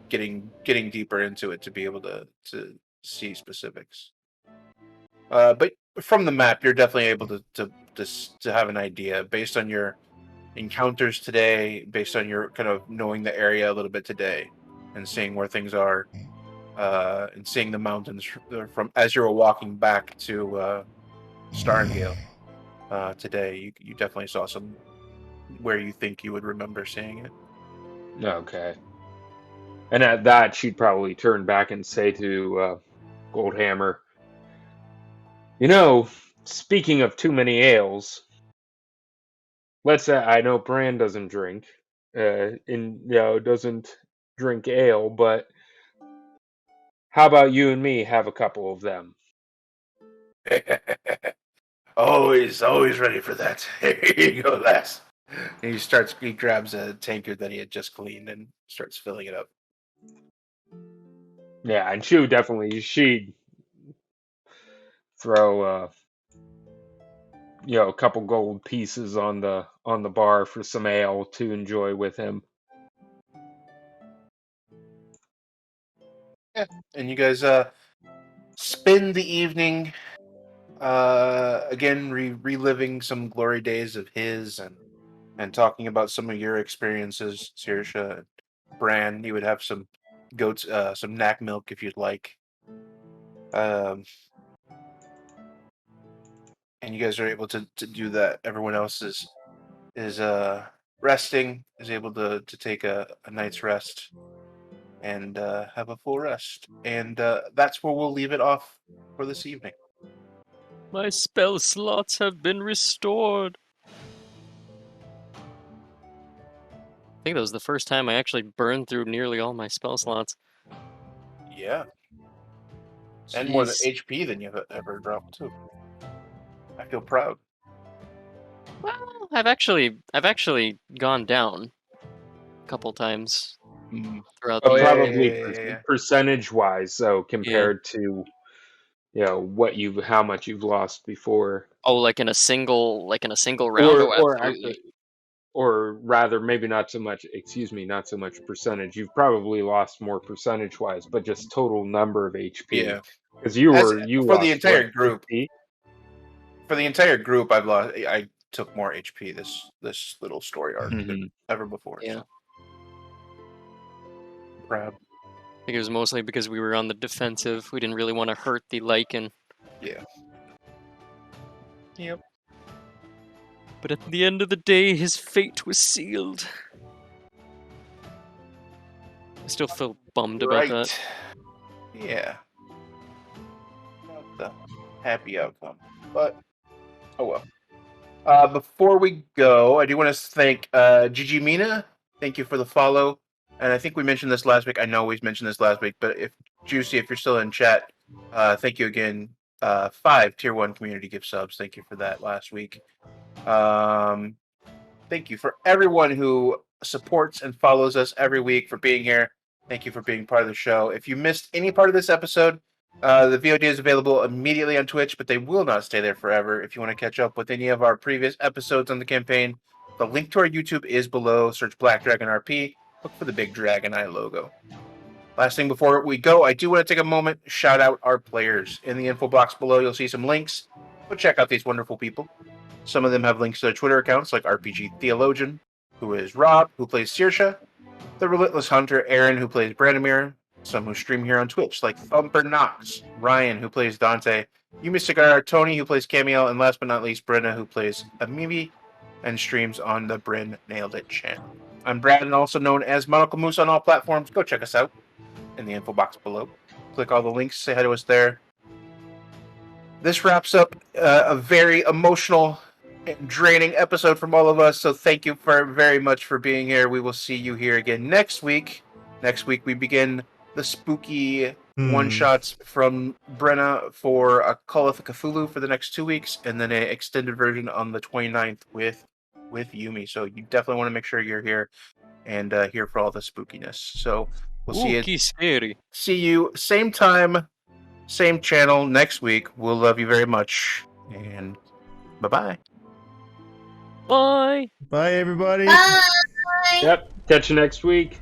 getting deeper into it to be able to see specifics. But from the map, you're definitely able to have an idea based on your encounters today, based on your kind of knowing the area a little bit today, and seeing where things are, and seeing the mountains from as you were walking back to Starngale today. You definitely saw some where you think you would remember seeing it. Okay. And at that, she'd probably turn back and say to Goldhammer, "You know, speaking of too many ales, let's say I know Bran doesn't drink, doesn't drink ale, but how about you and me have a couple of them?" Always ready for that. Here you go, lass. And he grabs a tankard that he had just cleaned and starts filling it up. Yeah, and she'd throw a couple gold pieces on the bar for some ale to enjoy with him. Yeah, and you guys spend the evening again reliving some glory days of his and talking about some of your experiences, Saoirse. Bran, you would have some goats, some knack milk if you'd like. And you guys are able to do that. Everyone else is resting, is able to take a night's rest and have a full rest. And that's where we'll leave it off for this evening. My spell slots have been restored. I think that was the first time I actually burned through nearly all my spell slots. Yeah. And more Jeez. HP than you've ever dropped too. I feel proud. Well, I've actually gone down a couple times throughout the But year. probably percentage-wise, so compared to how much you've lost before. Oh, like in a single round. Or Absolutely. actually, or rather, maybe not so much percentage. You've probably lost more percentage-wise, but just total number of HP. Yeah. Because for lost the entire what, group. 50? For the entire group, I took more HP this little story arc than ever before. Yeah. So. Proud. I think it was mostly because we were on the defensive. We didn't really want to hurt the Lycan. Yeah. Yep. But at the end of the day, his fate was sealed. I still feel bummed about that. Yeah. Not the happy outcome, but oh well. Before we go, I do want to thank Gigi Mina. Thank you for the follow. And I think we mentioned this last week. I know we mentioned this last week, but if Juicy, if you're still in chat, thank you again. 5 tier 1 community gift subs. Thank you for that last week. Thank you for everyone who supports and follows us every week, for being here. Thank you for being part of the show. If you missed any part of this episode, the VOD is available immediately on Twitch, but they will not stay there forever. If you want to catch up with any of our previous episodes on the campaign, the link to our YouTube is below. Search Black Dragon RP. Look for the big Dragon Eye logo. Last thing before we go, I do want to take a moment, shout out our players. In the info box below, you'll see some links. Go check out these wonderful people. Some of them have links to their Twitter accounts, like RPG Theologian, who is Rob, who plays Saoirse, the Relentless Hunter, Aaron, who plays Branimir, some who stream here on Twitch, like Thumper Knox, Ryan, who plays Dante, Yumi Cigar, Tony, who plays Camiel, and last but not least, Brenna, who plays Amimi and streams on the Bryn Nailed It channel. I'm Brad, and also known as Monocle Moose on all platforms. Go check us out in the info box below. Click all the links, say hi to us there. This wraps up a very emotional and draining episode from all of us, so thank you very much for being here. We will see you here again next week. Next week we begin the spooky one-shots from Brenna for a Call of Cthulhu for the next 2 weeks, and then an extended version on the 29th with Yumi. So you definitely want to make sure you're here and here for all the spookiness. So we'll see you same time, same channel next week. We'll love you very much, and bye-bye. Bye. Bye, everybody. Bye. Yep. Catch you next week.